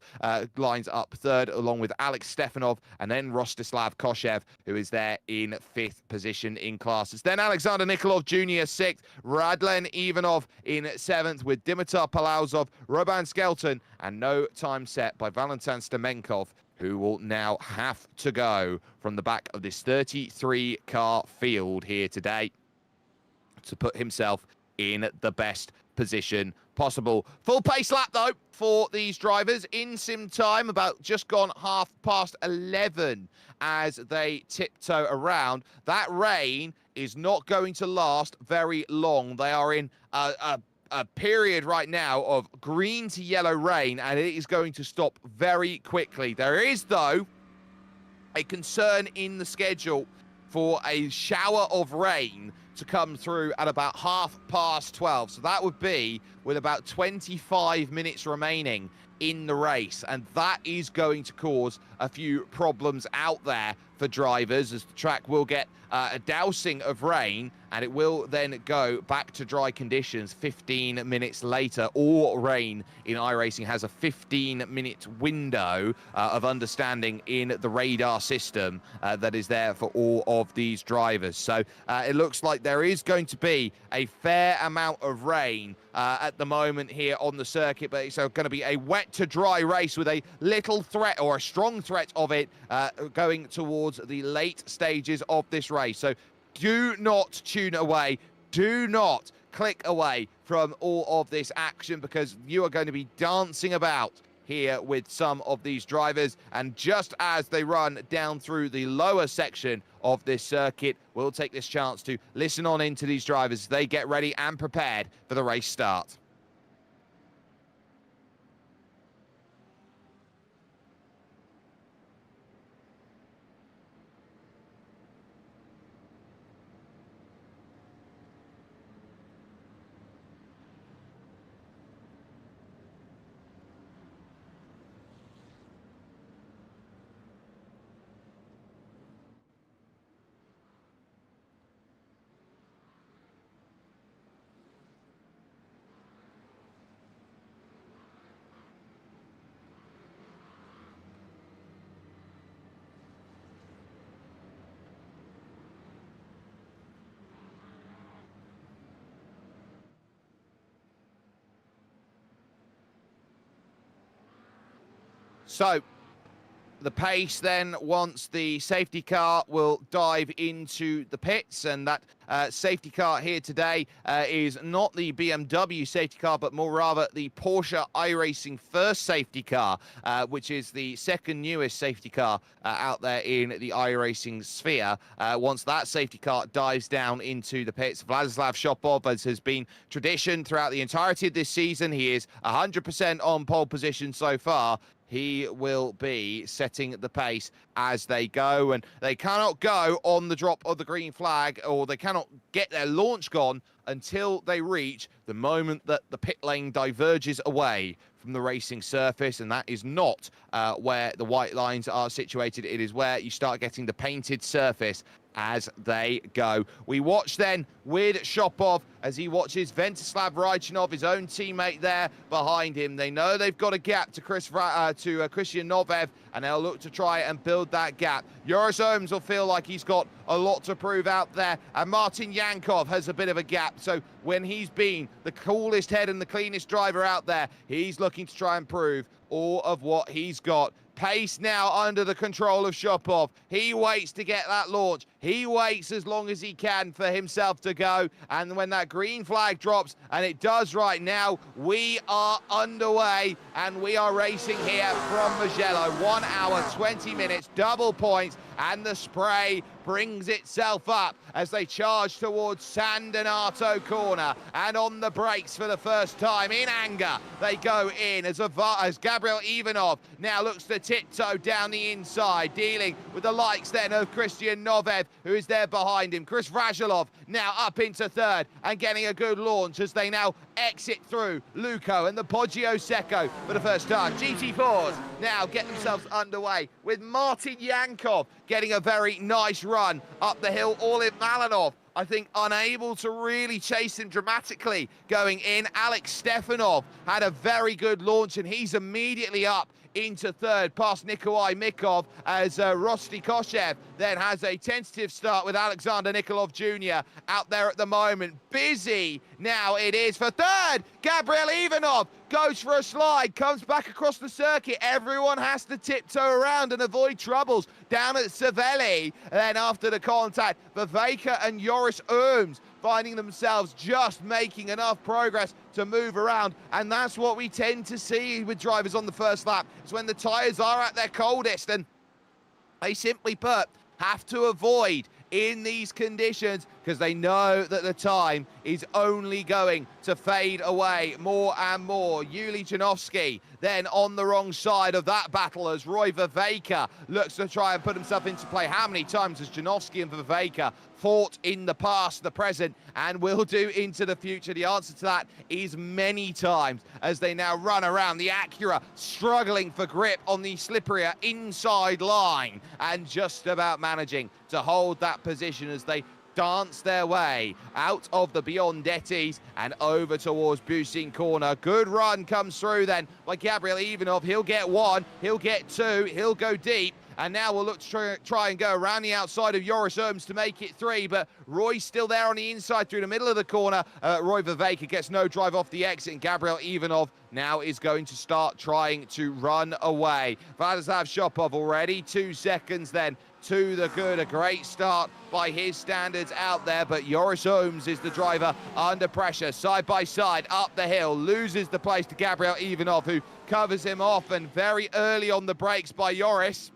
lines up third, along with Alex Stefanov, and then Rostislav Koshev, who is there in fifth position in classes. Then Alexander Nikolov Jr. sixth, Radlen Ivanov in seventh, with Dimitar Palauzov, Roban Skelton, and no time set by Valentin Stemenkov, who will now have to go from the back of this 33-car field here today to put himself in the best position possible. Full pace lap, though, for these drivers in sim time, about just gone 11:30 as they tiptoe around. That rain is not going to last very long. They are in a period right now of green to yellow rain, and it is going to stop very quickly. There is, though, a concern in the schedule for a shower of rain to come through at about 12:30. So that would be with about 25 minutes remaining in the race, and that is going to cause a few problems out there for drivers, as the track will get a dousing of rain, and it will then go back to dry conditions 15 minutes later. All rain in iRacing has a 15-minute window of understanding in the radar system that is there for all of these drivers. So it looks like there is going to be a fair amount of rain at the moment here on the circuit, but it's going to be a wet to dry race with a little threat, or a strong threat of it, going towards the late stages of this race. So do not tune away. Do not click away from all of this action, because you are going to be dancing about here with some of these drivers. And just as they run down through the lower section of this circuit, we'll take this chance to listen on into these drivers as they get ready and prepared for the race start. So the pace then once the safety car will dive into the pits, and that safety car here today is not the BMW safety car, but more rather the Porsche iRacing first safety car, which is the second newest safety car out there in the iRacing sphere. Once that safety car dives down into the pits, Vladislav Shopov, as has been tradition throughout the entirety of this season, he is 100% on pole position so far. He will be setting the pace as they go, and they cannot go on the drop of the green flag, or they cannot get their launch gone until they reach the moment that the pit lane diverges away from the racing surface, and that is not where the white lines are situated. It is where you start getting the painted surface as they go. We watch then with Shopov as he watches Ventislav Rajchanov, his own teammate, there behind him. They know they've got a gap to Christian Novev, and they'll look to try and build that gap. Joris Ohms will feel like he's got a lot to prove out there, and Martin Yankov has a bit of a gap. So when he's been the coolest head and the cleanest driver out there, he's looking to try and prove all of what he's got. Pace now under the control of Shopov. He waits to get that launch. He waits as long as he can for himself to go. And when that green flag drops, and it does right now, we are underway and we are racing here from Mugello. 1 hour, 20 minutes, double points, and the spray brings itself up as they charge towards San Donato corner, and on the brakes for the first time in anger they go in as Gabriel Ivanov now looks to tiptoe down the inside, dealing with the likes then of Christian Novev, who is there behind him. Chris Vrajilov now up into third and getting a good launch as they now exit through Luco and the Poggio Secco for the first time. GT4s now get themselves underway with Martin Yankov getting a very nice run up the hill. Orlin Malinov, I think, unable to really chase him dramatically going in. Alex Stefanov had a very good launch, and he's immediately up into third past Nikolai Mikov as Rosti Koshev then has a tentative start with Alexander Nikolov Jr. out there at the moment. Busy now it is for third. Gabriel Ivanov goes for a slide, comes back across the circuit. Everyone has to tiptoe around and avoid troubles down at Savelli. Then after the contact, Viveka and Joris Ohms finding themselves just making enough progress to move around, and that's what we tend to see with drivers on the first lap. It's when the tyres are at their coldest, and they simply put have to avoid in these conditions because they know that the time is only going to fade away more and more. Yuli Janovsky then on the wrong side of that battle as Roy Viveka looks to try and put himself into play. How many times has Janovsky and Viveka fought in the past, the present, and will do into the future? The answer to that is many times as they now run around the Acura, struggling for grip on the slipperier inside line and just about managing to hold that position as they dance their way out of the Biondettis and over towards Busin corner. Good run comes through then by Gabriel Ivanov. He'll get one, he'll get two, he'll go deep. And now we'll look to try and go around the outside of Joris Ohms to make it three, but Roy's still there on the inside through the middle of the corner. Roy Viveka gets no drive off the exit, and Gabriel Ivanov now is going to start trying to run away. Vladislav Shopov already 2 seconds then to the good. A great start by his standards out there, but Joris Ohms is the driver under pressure. Side by side, up the hill, loses the place to Gabriel Ivanov, who covers him off, and very early on the brakes by Joris.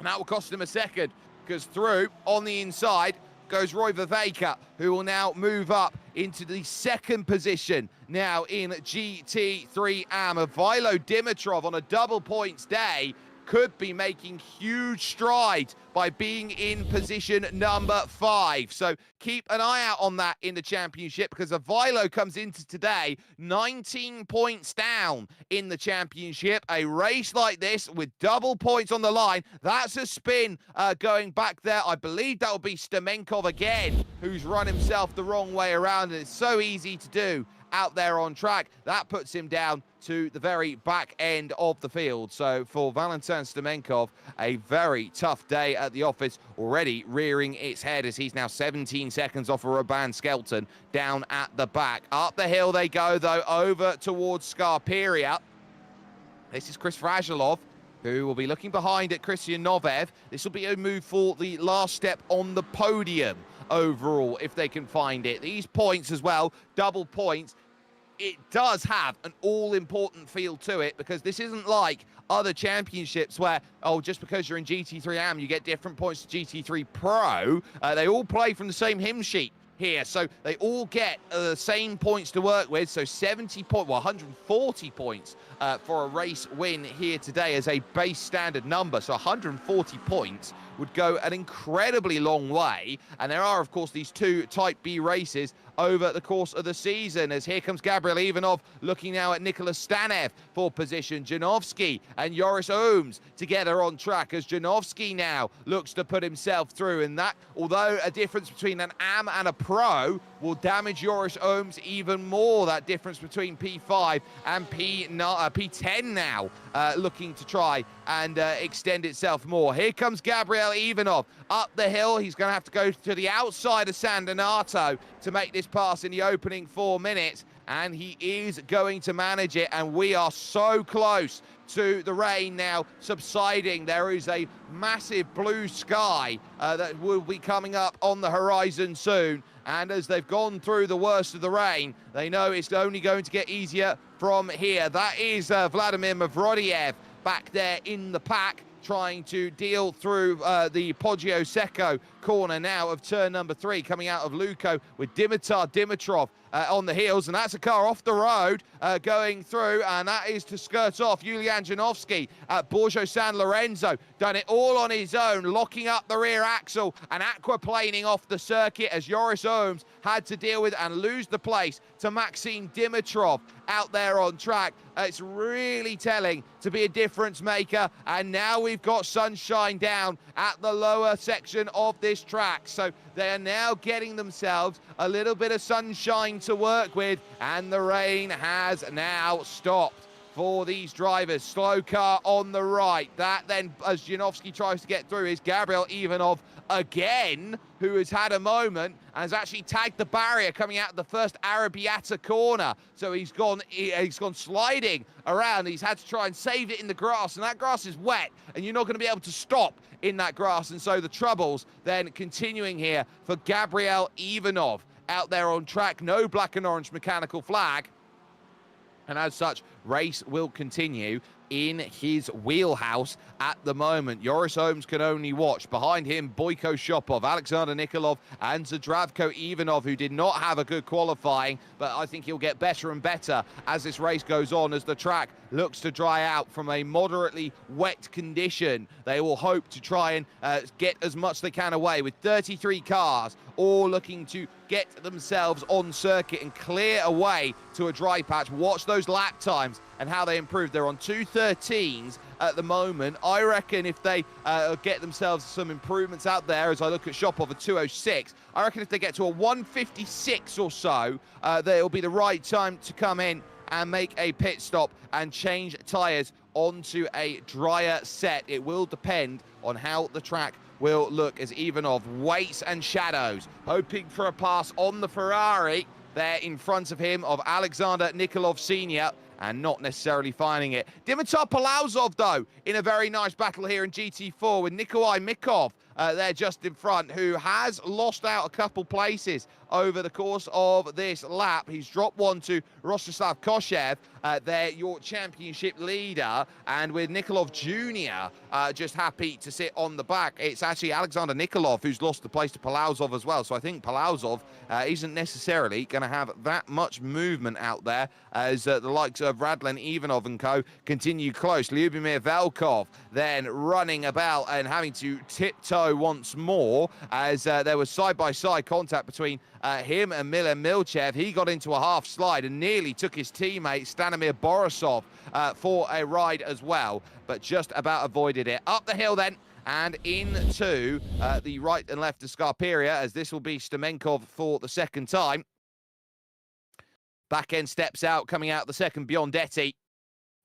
And that will cost him a second, because through on the inside goes Roy Viveka, who will now move up into the second position now in GT3 AM. Vilo Dimitrov on a double points day could be making huge strides by being in position number 5. So keep an eye out on that in the championship, because Vilo comes into today 19 points down in the championship. A race like this with double points on the line, that's a spin going back there. I believe that will be Stamenkov again, who's run himself the wrong way around, and it's so easy to do out there on track. That puts him down to the very back end of the field. So for Valentin Stamenkov, a very tough day at the office, already rearing its head as he's now 17 seconds off of Robin Skelton down at the back. Up the hill they go, though, over towards Scarperia. This is Chris Vrajilov, who will be looking behind at Christian Novev. This will be a move for the last step on the podium overall, if they can find it. These points as well, double points, it does have an all-important feel to it, because this isn't like other championships where, oh, just because you're in GT3 AM, you get different points to GT3 Pro. They all play from the same hymn sheet here, so they all get the same points to work with. So 140 points for a race win here today as a base standard number. So 140 points would go an incredibly long way. And there are, of course, these two Type B races over the course of the season, as here comes Gabriel Ivanov looking now at Nicholas Stanev for position. Janowski and Joris Ohms together on track, as Janowski now looks to put himself through. And that, although a difference between an AM and a Pro will damage Joris Ohms even more, that difference between P5 and P10 now looking to try and extend itself more. Here comes Gabriel Ivanov up the hill. He's going to have to go to the outside of San Donato to make this pass in the opening 4 minutes, and he is going to manage it. And we are so close to the rain now subsiding. There is a massive blue sky that will be coming up on the horizon soon, and as they've gone through the worst of the rain, they know it's only going to get easier from here. That is Vladimir Mavrodiev back there in the pack, trying to deal through the Poggio Secco corner now of turn number 3, coming out of Luco with Dimitar Dimitrov on the heels, and that's a car off the road going through, and that is to skirt off Julian Janowski at Borgo San Lorenzo. Done it all on his own, locking up the rear axle and aquaplaning off the circuit, as Joris Ohms had to deal with and lose the place to Maxim Dimitrov out there on track. It's really telling to be a difference maker, and now we've got sunshine down at the lower section of this track, so they are now getting themselves a little bit of sunshine to work with, and the rain has now stopped for these drivers. Slow car on the right. That then, as Janowski tries to get through, is Gabriel Ivanov again, who has had a moment and has actually tagged the barrier coming out of the first Arrabbiata corner. So he's gone sliding around. He's had to try and save it in the grass, and that grass is wet, and you're not going to be able to stop in that grass. And so the troubles then continuing here for Gabriel Ivanov out there on track. No black and orange mechanical flag, and as such, race will continue in his wheelhouse at the moment. Joris Ohms can only watch. Behind him, Boyko Shopov, Alexander Nikolov, and Zdravko Ivanov, who did not have a good qualifying, but I think he'll get better and better as this race goes on, as the track looks to dry out from a moderately wet condition. They will hope to try and get as much they can away, with 33 cars all looking to get themselves on circuit and clear away to a dry patch. Watch those lap times and how they improve. They're on 2:13s at the moment. I reckon if they get themselves some improvements out there, as I look at Shopov at 2:06, I reckon if they get to a 1:56 or so, it'll be the right time to come in and make a pit stop and change tyres onto a drier set. It will depend on how the track will look, as Ivanov waits and shadows, hoping for a pass on the Ferrari there in front of him of Alexander Nikolov Sr., and not necessarily finding it. Dimitar Palauzov, though, in a very nice battle here in GT4 with Nikolai Mikov there just in front, who has lost out a couple places over the course of this lap. He's dropped one to Rostislav Koshev, your championship leader, and with Nikolov Jr. Just happy to sit on the back. It's actually Alexander Nikolov who's lost the place to Palauzov as well, so I think Palauzov isn't necessarily going to have that much movement out there, as the likes of Radlen Ivanov and co continue close. Lyubimir Velkov then running about and having to tiptoe once more, as there was side-by-side contact between him and Milan Milchev. He got into a half slide and nearly took his teammate Stanimir Borisov for a ride as well, but just about avoided it. Up the hill then, and into the right and left of Scarperia, as this will be Stamenkov for the second time. Back end steps out, coming out the second, Biondetti.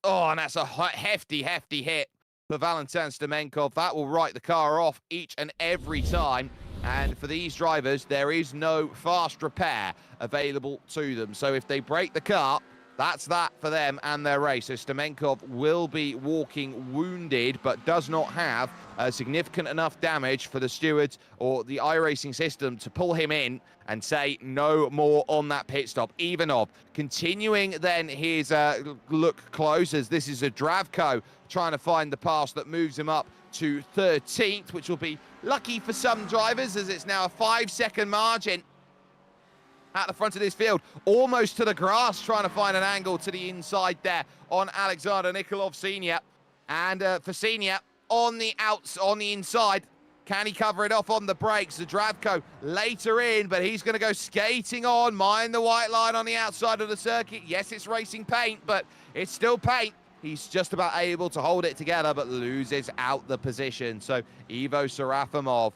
Oh, and that's a hefty hit for Valentin Stamenkov. That will write the car off each and every time. And for these drivers, there is no fast repair available to them. So if they break the car, That's that for them and their race. So Stamenkov will be walking wounded, but does not have significant enough damage for the stewards or the iracing system to pull him in and say no more on that pit stop. Ivanov continuing then his look close, as this is a Zdravko trying to find the pass that moves him up to 13th, which will be lucky for some drivers, as it's now a 5-second margin at the front of this field, almost to the grass, trying to find an angle to the inside there on Alexander Nikolov Senior. And for Senior on the inside, can he cover it off on the brakes? Zdravko later in, but he's going to go skating on, mind the white line on the outside of the circuit. Yes, it's racing paint, but it's still paint. He's just about able to hold it together, but loses out the position. So Ivo Serafimov,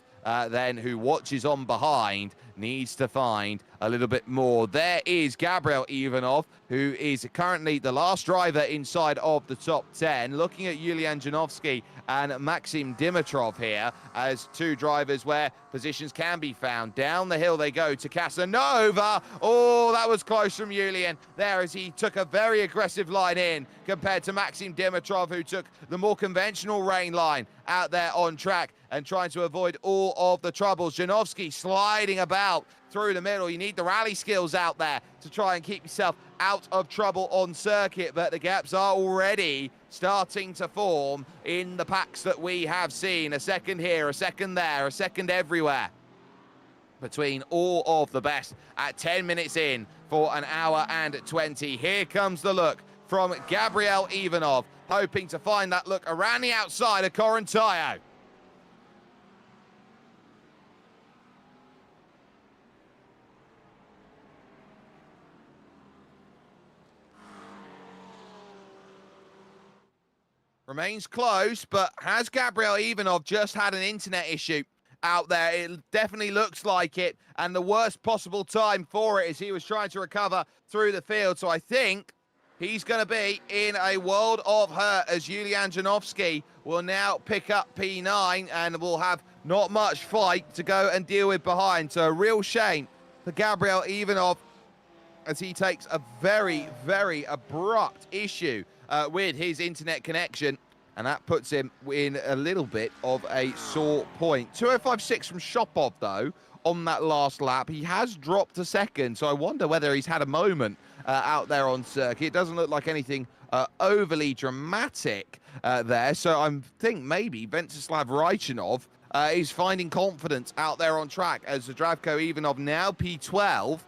then, who watches on behind, needs to find a little bit more. There is Gabriel Ivanov, who is currently the last driver inside of the top 10. Looking at Yulian Janovsky and Maxim Dimitrov here as two drivers where positions can be found. Down the hill they go to Casanova. Oh, that was close from Yulian there, as he took a very aggressive line in compared to Maxim Dimitrov, who took the more conventional rain line out there on track and trying to avoid all of the troubles. Janovsky sliding about through the middle. You need the rally skills out there to try and keep yourself out of trouble on circuit, but the gaps are already starting to form in the packs that we have seen. A second here, a second there, a second everywhere between all of the best at 10 minutes in for an hour and 20. Here comes the look from Gabriel Ivanov, hoping to find that look around the outside of Corantayo. Remains close, but has Gabriel Ivanov just had an internet issue out there? It definitely looks like it, and the worst possible time for it as he was trying to recover through the field. So I think he's going to be in a world of hurt, as Yulian Janovsky will now pick up P9 and will have not much fight to go and deal with behind. So a real shame for Gabriel Ivanov, as he takes a very, very abrupt issue with his internet connection, and that puts him in a little bit of a sore point. 2:05.6 from Shopov, though, on that last lap. He has dropped a second, so I wonder whether he's had a moment out there on circuit. It doesn't look like anything overly dramatic there, so I think maybe Venceslav Raichanov is finding confidence out there on track, as Zdravko Ivanov, now P12,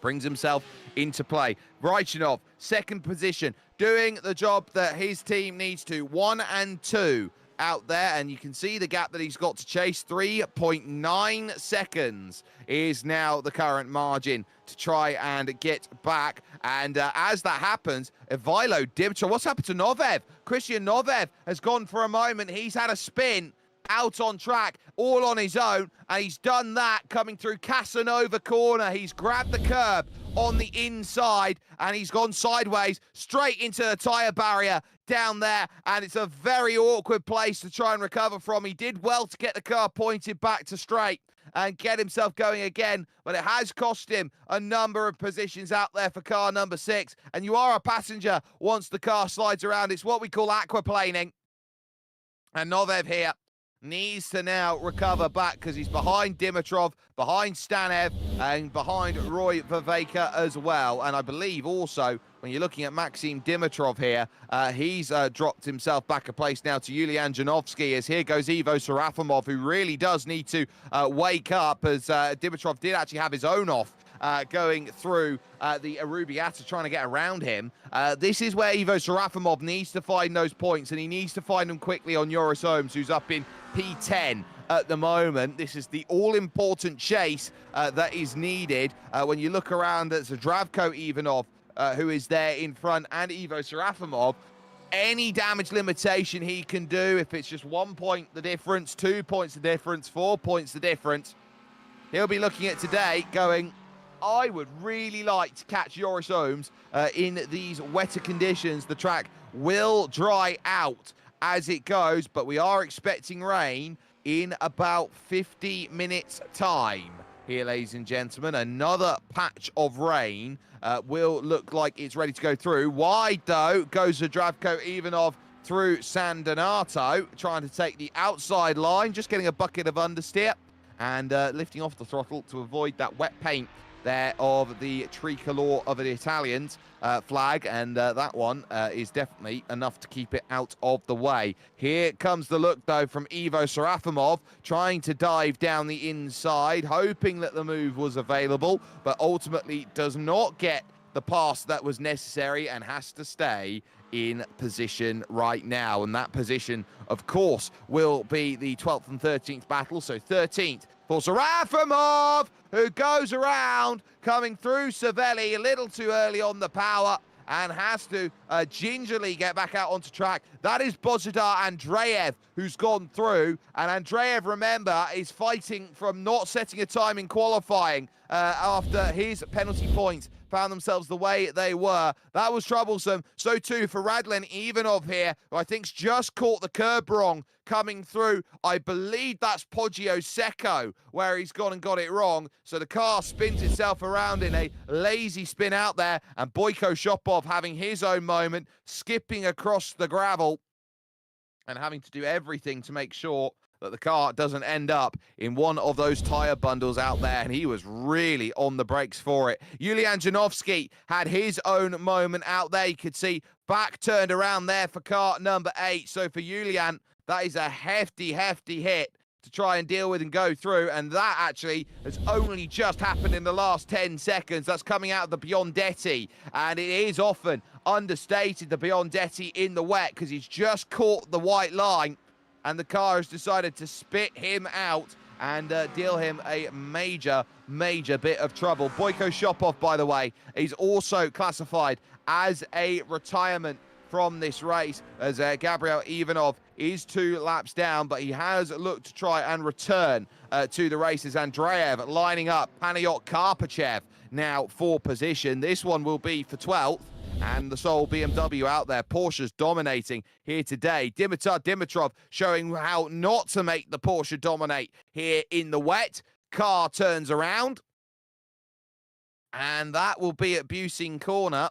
brings himself into play. Raichanov, second position, doing the job that his team needs to. 1 and 2 out there, and you can see the gap that he's got to chase. 3.9 seconds is now the current margin to try and get back. And as that happens, Ivilo Dimitrov, what's happened to Novev? Christian Novev has gone for a moment. He's had a spin out on track all on his own, and he's done that coming through Casanova corner. He's grabbed the curb on the inside and he's gone sideways straight into the tyre barrier down there, and it's a very awkward place to try and recover from. He did well to get the car pointed back to straight and get himself going again, but it has cost him a number of positions out there for car number 6. And you are a passenger once the car slides around. It's what we call aquaplaning, and Novev here needs to now recover back, because he's behind Dimitrov, behind Stanev, and behind Roy Viveka as well. And I believe also, when you're looking at Maxim Dimitrov here, he's dropped himself back a place now to Yulian Janovsky, as here goes Ivo Serafimov, who really does need to wake up, as Dimitrov did actually have his own off going through the Arubiata, trying to get around him. This is where Ivo Serafimov needs to find those points, and he needs to find them quickly on Joris Ohms, who's up in P10 at the moment. This is the all-important chase that is needed. When you look around at Zdravko Ivanov, who is there in front, and Ivo Serafimov, any damage limitation he can do, if it's just 1 point the difference, 2 points the difference, 4 points the difference, he'll be looking at today going, I would really like to catch Joris Ohms in these wetter conditions. The track will dry out as it goes, but we are expecting rain in about 50 minutes time. here, ladies and gentlemen. Another patch of rain will look like it's ready to go through. Wide, though, goes Zdravko Ivanov through San Donato, trying to take the outside line, just getting a bucket of understeer and lifting off the throttle to avoid that wet paint there of the tricolor of the Italians flag, and that one is definitely enough to keep it out of the way. Here comes the look, though, from Ivo Serafimov, trying to dive down the inside, hoping that the move was available, but ultimately does not get the pass that was necessary and has to stay in position right now. And that position, of course, will be the 12th and 13th battle. So 13th for Serafimov, who goes around, coming through Savelli a little too early on the power and has to gingerly get back out onto track. That is Bozidar Andreev who's gone through. And Andreev, remember, is fighting from not setting a time in qualifying after his penalty points found themselves the way they were. That was troublesome. So too for Radlin Ivanov here, who I think's just caught the curb wrong coming through. I believe that's Poggio Secco where he's gone and got it wrong. So the car spins itself around in a lazy spin out there, and Boyko Shopov having his own moment, skipping across the gravel and having to do everything to make sure that the car doesn't end up in one of those tire bundles out there, and he was really on the brakes for it. Yulian Janovsky had his own moment out there. You could see back turned around there for car number 8. So for Yulian, that is a hefty hit to try and deal with and go through, and that actually has only just happened in the last 10 seconds. That's coming out of the Biondetti, and it is often understated, the Biondetti in the wet, because he's just caught the white line and the car has decided to spit him out and deal him a major bit of trouble. Boyko Shopov, by the way, is also classified as a retirement from this race, as Gabriel Ivanov is 2 laps down, but he has looked to try and return to the races. Andreev lining up Panayot Karpachev now for position. This one will be for 12th. And the sole BMW out there. Porsche's dominating here today. Dimitar Dimitrov showing how not to make the Porsche dominate here in the wet. Car turns around. And that will be at Busing Corner.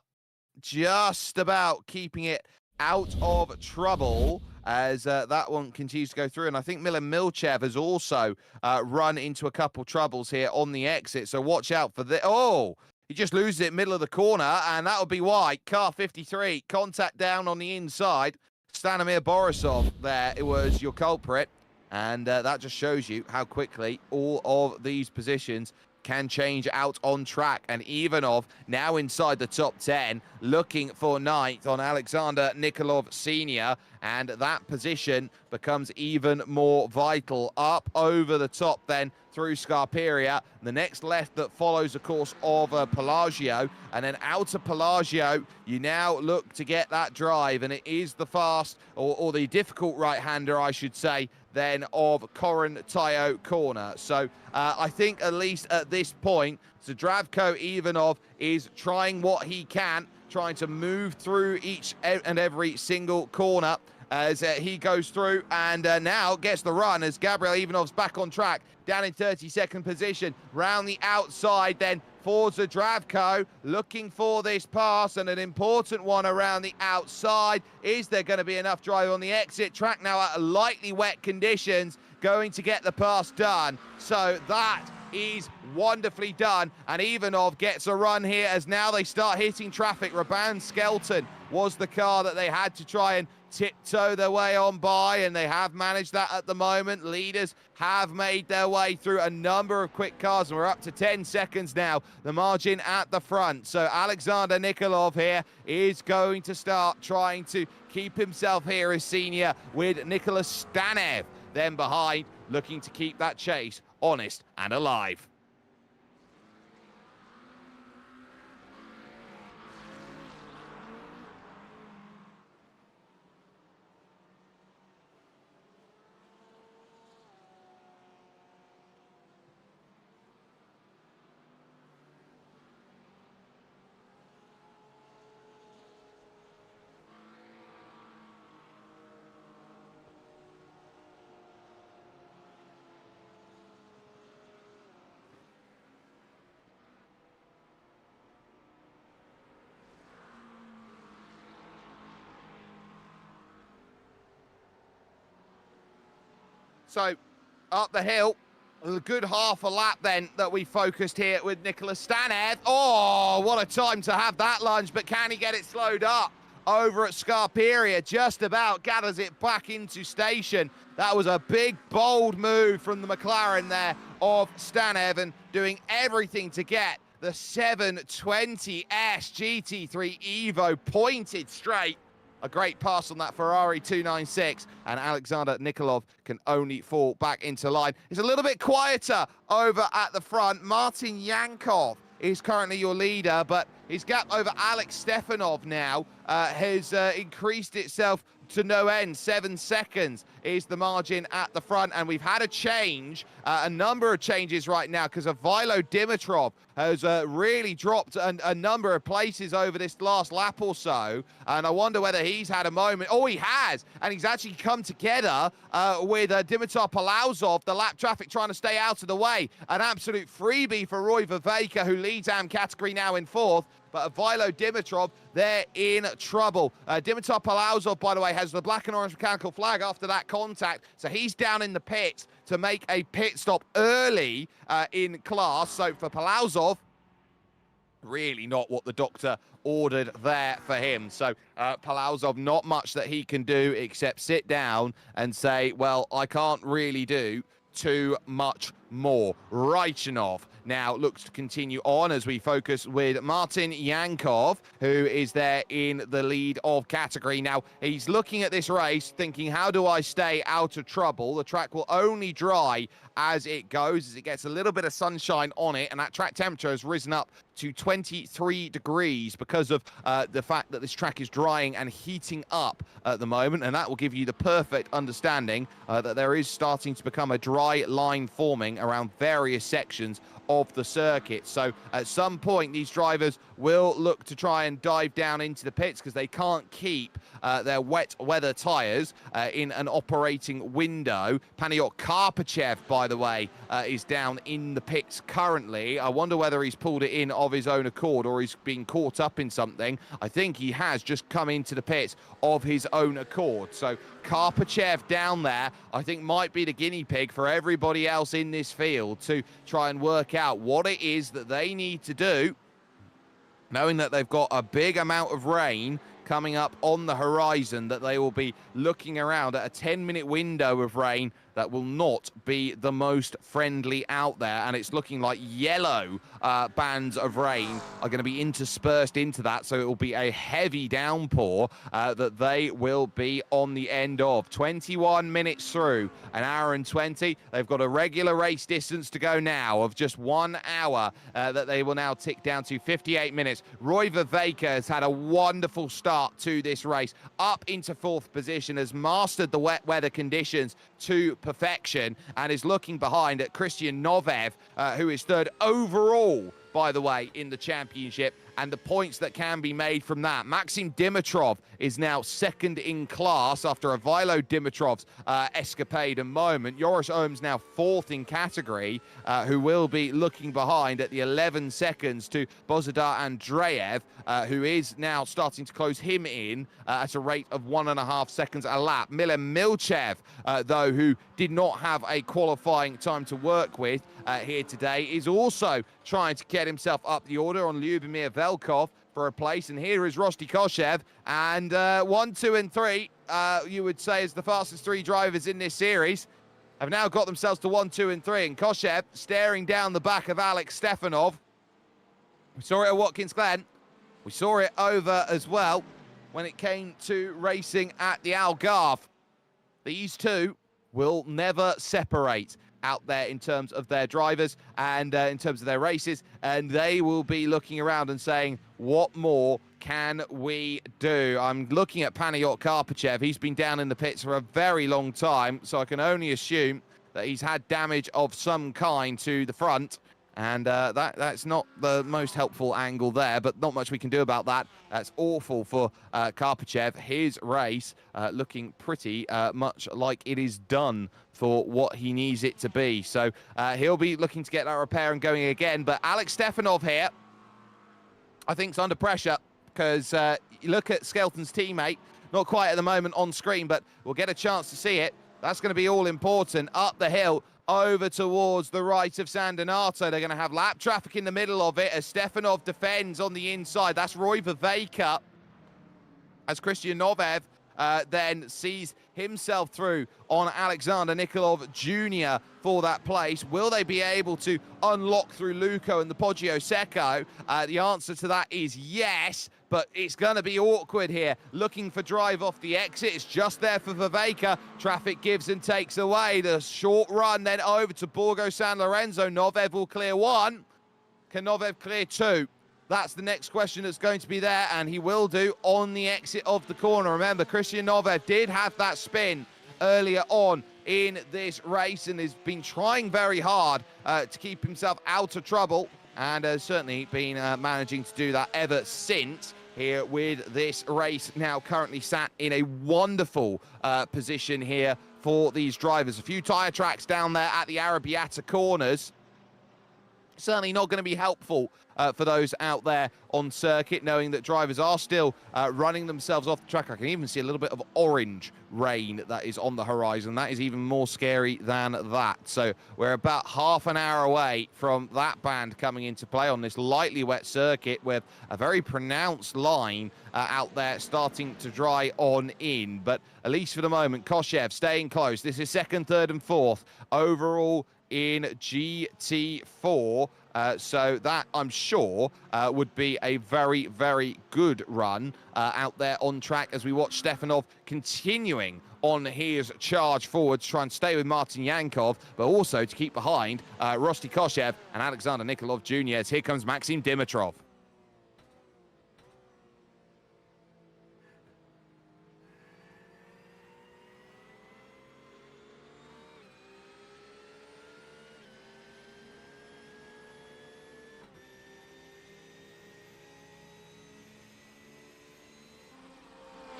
Just about keeping it out of trouble as that one continues to go through. And I think Milan Milchev has also run into a couple troubles here on the exit. So watch out for the... Oh! He just loses it middle of the corner, and that would be why. Car 53, contact down on the inside. Stanimir Borisov there, it was your culprit. And that just shows you how quickly all of these positions can change out on track. And Ivanov now inside the top 10, looking for 9th on Alexander Nikolov Sr. And that position becomes even more vital. Up over the top then through Scarperia. The next left that follows, of course, of Pelagio. And then out of Pelagio, you now look to get that drive. And it is the fast, or the difficult right-hander, I should say, then of Koren Tayo Corner. So I think at least at this point, Zdravko Ivanov is trying what he can, trying to move through each and every single corner as he goes through and now gets the run as Gabriel Ivanov's back on track, down in 32nd position, round the outside then for Zdravko, looking for this pass, and an important one around the outside. Is there going to be enough drive on the exit? Track now at lightly wet conditions, going to get the pass done. So that is wonderfully done, and Ivanov gets a run here as now they start hitting traffic. Raban Skelton was the car that they had to try and tiptoe their way on by, and they have managed that at the moment. Leaders have made their way through a number of quick cars, and we're up to 10 seconds now, the margin at the front. So Alexander Nikolov here is going to start trying to keep himself here as senior, with Nicholas Stanev then behind, looking to keep that chase honest and alive. So up the hill, a good half a lap then that we focused here with Nicholas Stanev. Oh, what a time to have that lunge, but can he get it slowed up? Over at Scarperia, just about gathers it back into station. That was a big, bold move from the McLaren there of Stanev, and doing everything to get the 720S GT3 Evo pointed straight. A great pass on that Ferrari 296, and Alexander Nikolov can only fall back into line. It's a little bit quieter over at the front. Martin Yankov is currently your leader, but his gap over Alex Stefanov now has increased itself to no end. 7 seconds is the margin at the front, and we've had a change, a number of changes right now, because of Vilo Dimitrov has really dropped a number of places over this last lap or so, and I wonder whether he's had a moment. Oh, he has, and he's actually come together with Dimitar Palauzov, the lap traffic trying to stay out of the way. An absolute freebie for Roy Viveka, who leads AM category now in 4th. But Vilo Dimitrov, they're in trouble. Dimitar Palauzov, by the way, has the black and orange mechanical flag after that contact. So he's down in the pits to make a pit stop early in class. So for Palauzov, really not what the doctor ordered there for him. So Palauzov, not much that he can do except sit down and say, well, I can't really do too much more. Reichenov now looks to continue on as we focus with Martin Yankov, who is there in the lead of category. Now, he's looking at this race thinking, how do I stay out of trouble? The track will only dry as it goes, as it gets a little bit of sunshine on it, and that track temperature has risen up to 23 degrees because of the fact that this track is drying and heating up at the moment, and that will give you the perfect understanding that there is starting to become a dry line forming around various sections of the circuit. So at some point, these drivers will look to try and dive down into the pits because they can't keep their wet weather tyres in an operating window. Paniot Karpachev, by the way, is down in the pits currently. I wonder whether he's pulled it in of his own accord or he's been caught up in something. I think he has just come into the pits of his own accord. So Karpachev down there, I think, might be the guinea pig for everybody else in this field to try and work out what it is that they need to do, knowing that they've got a big amount of rain coming up on the horizon, that they will be looking around at a 10-minute window of rain that will not be the most friendly out there, and it's looking like yellow bands of rain are going to be interspersed into that, so it will be a heavy downpour that they will be on the end of. 21 minutes through, an hour and 20. They've got a regular race distance to go now of just 1 hour that they will now tick down to 58 minutes. Roy Viveka has had a wonderful start to this race, up into 4th position, has mastered the wet weather conditions to perfection, and is looking behind at Christian Novev, who is 3rd overall, by the way, in the championship, and the points that can be made from that. Maxim Dimitrov is now 2nd in class after a Vilo Dimitrov's escapade a moment. Joris Ohm's now 4th in category, who will be looking behind at the 11 seconds to Bozidar Andreev, who is now starting to close him in at a rate of 1.5 seconds a lap. Milan Milchev, though, who did not have a qualifying time to work with here today, is also trying to get himself up the order on Lyubimir Velkov for a place. And here is Rosti Koshev, and 1, 2, and 3, you would say, is the fastest 3 drivers in this series, have now got themselves to 1, 2, and 3. And Koshev staring down the back of Alex Stefanov. We saw it at Watkins Glen. We saw it over as well when it came to racing at the Algarve. These two will never separate out there in terms of their drivers and in terms of their races, and they will be looking around and saying, what more can we do? I'm looking at Paniot Karpachev. He's been down in the pits for a very long time, so I can only assume that he's had damage of some kind to the front, and that's not the most helpful angle there, but not much we can do about that. That's awful for Karpachev. His race looking pretty much like it is done for what he needs it to be. So he'll be looking to get that repair and going again. But Alex Stefanov here, I think, is under pressure, because you look at Skelton's teammate, not quite at the moment on screen, but we'll get a chance to see it. That's going to be all important. Up the hill, over towards the right of San Donato. They're going to have lap traffic in the middle of it as Stefanov defends on the inside. That's Roy Viveka as Christian Novev then sees himself through on Alexander Nikolov Jr. for that place. Will they be able to unlock through Luco and the Poggio Secco? The answer to that is yes, but it's going to be awkward here. Looking for drive off the exit. It's just there for Viveka. Traffic gives and takes away. The short run then over to Borgo San Lorenzo. Novev will clear one. Can Novev clear two? That's the next question that's going to be there, and he will do on the exit of the corner. Remember, Christian Novev did have that spin earlier on in this race and has been trying very hard to keep himself out of trouble, and has certainly been managing to do that ever since here with this race now currently sat in a wonderful position here for these drivers. A few tyre tracks down there at the Arrabbiata corners. Certainly not going to be helpful for those out there on circuit, knowing that drivers are still running themselves off the track. I can even see a little bit of orange rain that is on the horizon. That is even more scary than that. So we're about half an hour away from that band coming into play on this lightly wet circuit with a very pronounced line out there starting to dry on in. But at least for the moment, Koshev staying close. This is second, third and fourth overall in GT4. So that, I'm sure, would be a very, very good run out there on track as we watch Stefanov continuing on his charge forward to try and stay with Martin Yankov, but also to keep behind Rosti Koshev and Alexander Nikolov Jr. As here comes Maxim Dimitrov.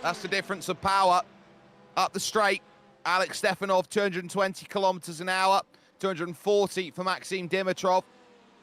That's the difference of power. Up the straight, Alex Stefanov, 220 kilometers an hour, 240 for Maxim Dimitrov.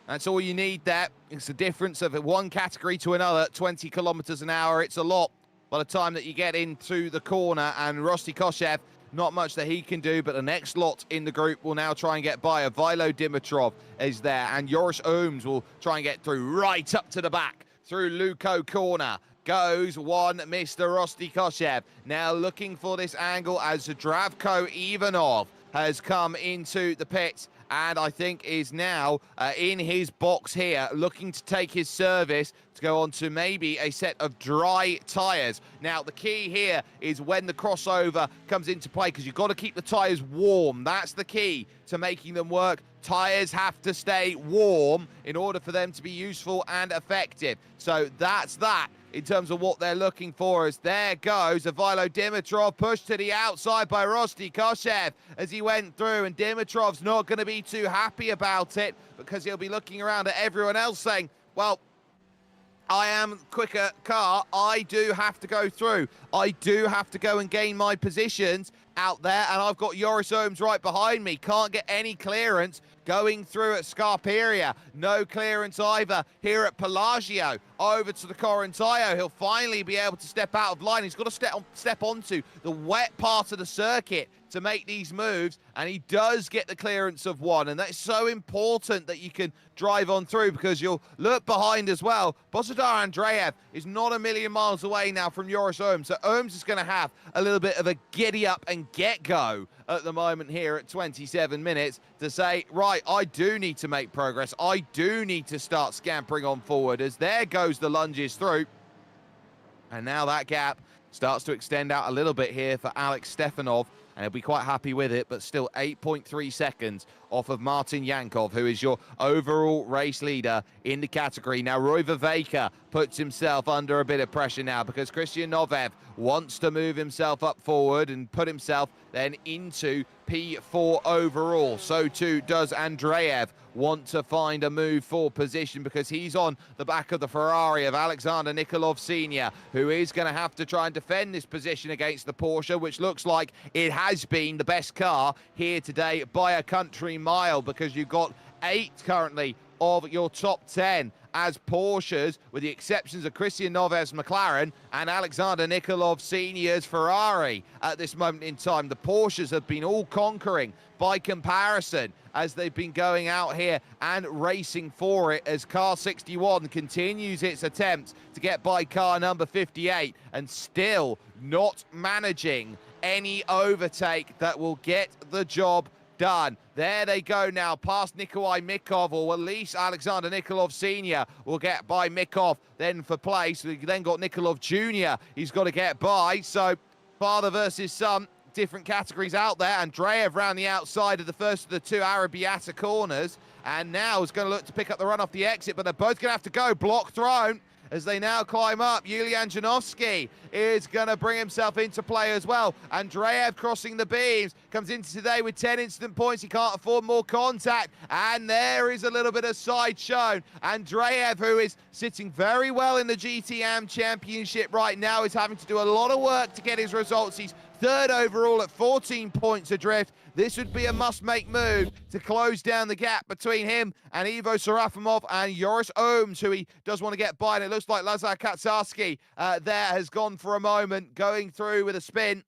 That's all you need there. It's the difference of one category to another, 20 kilometers an hour. It's a lot by the time that you get into the corner. And Rosti Koshev, not much that he can do, but the next lot in the group will now try and get by. Vilo Dimitrov is there, and Joris Ooms will try and get through right up to the back through Luco corner. Goes one Mr. Rosti Koshev. Now looking for this angle as Zdravko Ivanov has come into the pits and I think is now in his box here, looking to take his service to go on to maybe a set of dry tyres. Now, the key here is when the crossover comes into play, because you've got to keep the tyres warm. That's the key to making them work. Tyres have to stay warm in order for them to be useful and effective. So that's that in terms of what they're looking for. As there goes Vilo Dimitrov, pushed to the outside by Rosti Koshev as he went through, and Dimitrov's not going to be too happy about it because he'll be looking around at everyone else saying, well, I am quicker car, I do have to go through. I do have to go and gain my positions out there, and I've got Joris Ooms right behind me. Can't get any clearance going through at Scarperia. No clearance either here at Pelagio. Over to the Corintaio. He'll finally be able to step out of line. He's got to step onto the wet part of the circuit to make these moves, and he does get the clearance of one, and that's so important that you can drive on through, because you'll look behind as well. Bozidar Andreev is not a million miles away now from Joris Ooms, so Ooms is going to have a little bit of a giddy up and get go at the moment here at 27 minutes to say, right, I do need to make progress. I do need to start scampering on forward, as there goes the lunges through. And now that gap starts to extend out a little bit here for Alex Stefanov, and he'll be quite happy with it, but still 8.3 seconds off of Martin Yankov, who is your overall race leader in the category. Now, Roy Viveka puts himself under a bit of pressure now because Christian Novev wants to move himself up forward and put himself then into P4 overall. So too does Andreev want to find a move for position, because he's on the back of the Ferrari of Alexander Nikolov Sr., who is going to have to try and defend this position against the Porsche, which looks like it has been the best car here today by a country mile, because you've got 8 currently of your top 10 as Porsches, with the exceptions of Christian Noves McLaren and Alexander Nikolov Sr.'s Ferrari. At this moment in time, the Porsches have been all conquering by comparison as they've been going out here and racing for it, as car 61 continues its attempt to get by car number 58 and still not managing any overtake that will get the job done. There they go now, past Nikolai Mikov, or at least Alexander Nikolov Sr. will get by Mikov then for place. We then got Nikolov Jr. he's got to get by. So father versus son, different categories out there. Andreev round the outside of the first of the two Arabiata corners, and now is going to look to pick up the run off the exit, but they're both going to have to go. Block thrown as they now climb up. Yulian Janovsky is going to bring himself into play as well. Andreev crossing the beams, comes into today with 10 instant points. He can't afford more contact, and there is a little bit of side shown. Andreev, who is sitting very well in the GTM Championship right now, is having to do a lot of work to get his results. He's third overall at 14 points adrift. This would be a must-make move to close down the gap between him and Ivo Serafimov and Joris Ohms, who he does want to get by. And it looks like Lazar Katsarski there has gone for a moment, going through with a spin.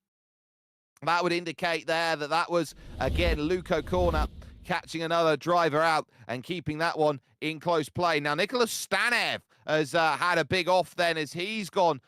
That would indicate there that that was, again, Luko Corner catching another driver out and keeping that one in close play. Now, Nicholas Stanev has had a big off then as he's gone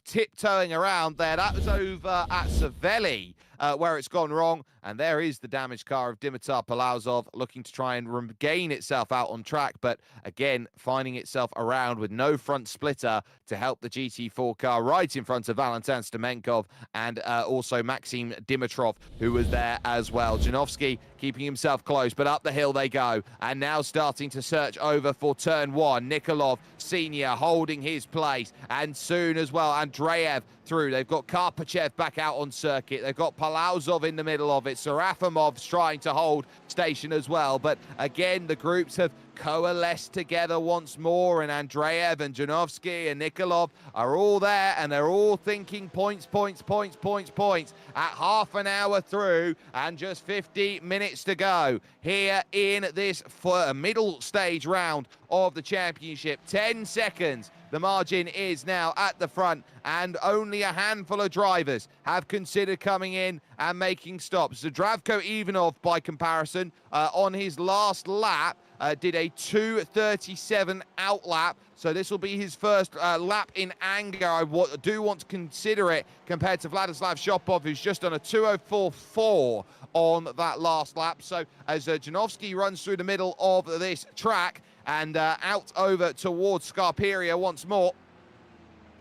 tiptoeing around there. That was over at Savelli where it's gone wrong. And there is the damaged car of Dimitar Palazov looking to try and regain itself out on track, but again, finding itself around with no front splitter to help the GT4 car right in front of Valentin Stemenkov and also Maxim Dimitrov, who was there as well. Janovsky keeping himself close, but up the hill they go. And now starting to search over for turn one. Nikolov Sr. holding his place. And soon as well, Andreev through. They've got Karpachev back out on circuit. They've got Palazov in the middle of it. Serafimov's trying to hold station as well. But again, the groups have coalesced together once more, and Andreev and Janovsky and Nikolov are all there, and they're all thinking points, points, points, points, points at half an hour through and just 50 minutes to go here in this middle stage round of the championship. 10 seconds. The margin is now at the front, and only a handful of drivers have considered coming in and making stops. Zdravko Ivanov, by comparison, on his last lap, did a 2:37 out lap. So this will be his first lap in anger. I do want to consider it compared to Vladislav Shopov, who's just done a 2:04.4 on that last lap. So as Janovsky runs through the middle of this track and out over towards Scarperia once more,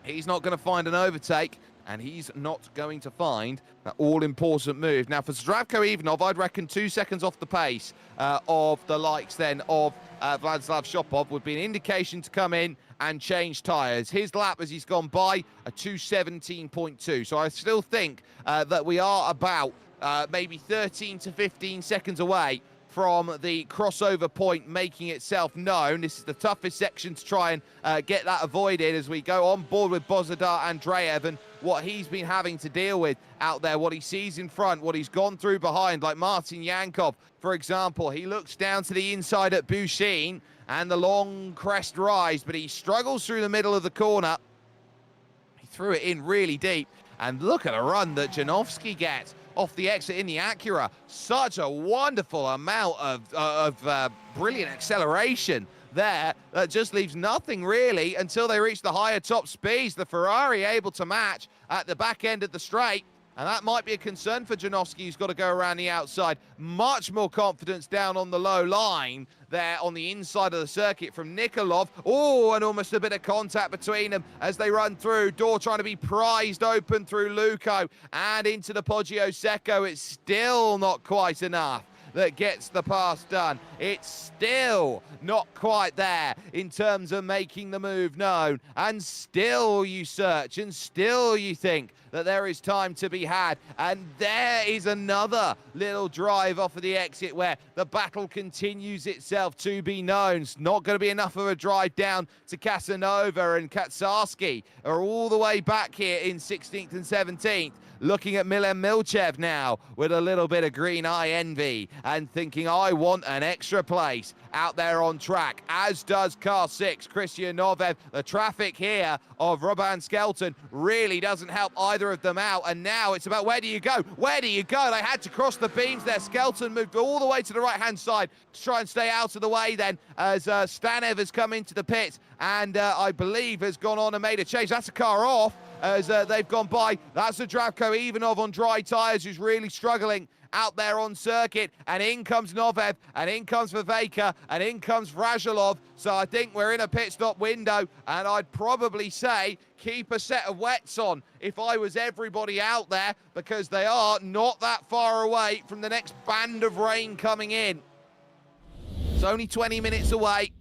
he's not going to find an overtake, and he's not going to find that all-important move. Now, for Zdravko Ivanov, I'd reckon 2 seconds off the pace of the likes then of Vladislav Shopov would be an indication to come in and change tyres. His lap, as he's gone by, a 2:17.2. So I still think that we are about maybe 13 to 15 seconds away from the crossover point making itself known. This is the toughest section to try and get that avoided as we go on board with Bozidar Andreev and what he's been having to deal with out there, what he sees in front, what he's gone through behind, like Martin Yankov, for example. He looks down to the inside at Bushin and the long crest rise, but he struggles through the middle of the corner. He threw it in really deep, and look at a run that Janovsky gets off the exit in the Acura. Such a wonderful amount of brilliant acceleration there that just leaves nothing really until they reach the higher top speeds. The Ferrari able to match at the back end of the straight, and that might be a concern for Janovsky, who's got to go around the outside. Much more confidence down on the low line there on the inside of the circuit from Nikolov. Oh, and almost a bit of contact between them as they run through. Door trying to be prized open through Luco and into the Poggio Secco. It's still not quite enough that gets the pass done. It's still not quite there in terms of making the move known. And still you search, and still you think that there is time to be had. And there is another little drive off of the exit where the battle continues itself to be known. It's not going to be enough of a drive down to Casanova, and Katsarski are all the way back here in 16th and 17th. looking at Milan Milchev now with a little bit of green eye envy and thinking, I want an extra place out there on track, as does car 6, Christian Novev. The traffic here of Robin Skelton really doesn't help either of them out, and now it's about where do you go? Where do you go? They had to cross the beams there. Skelton moved all the way to the right-hand side to try and stay out of the way then, as Stanev has come into the pit and I believe has gone on and made a change. That's a car off as they've gone by. That's a Zdravko Ivanov on dry tyres who's really struggling out there on circuit, and in comes Novev, and in comes Viveka, and in comes Vrajilov. So I think we're in a pit stop window, and I'd probably say keep a set of wets on if I was everybody out there, because they are not that far away from the next band of rain coming in. It's only 20 minutes away.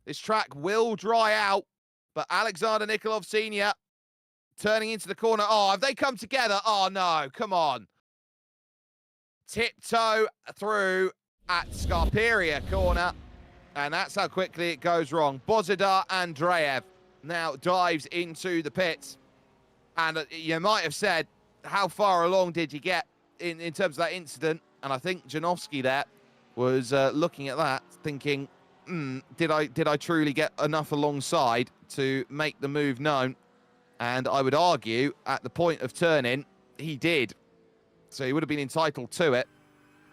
This track will dry out, but Alexander Nikolov Sr. turning into the corner. Oh, have they come together? Oh, no, come on. Tiptoe through at Scarperia corner, and that's how quickly it goes wrong. Bozidar Andreev now dives into the pits, and you might have said, how far along did you get in terms of that incident? And I think Janowski there was looking at that, thinking, did I truly get enough alongside to make the move known? And I would argue, at the point of turning, he did. So he would have been entitled to it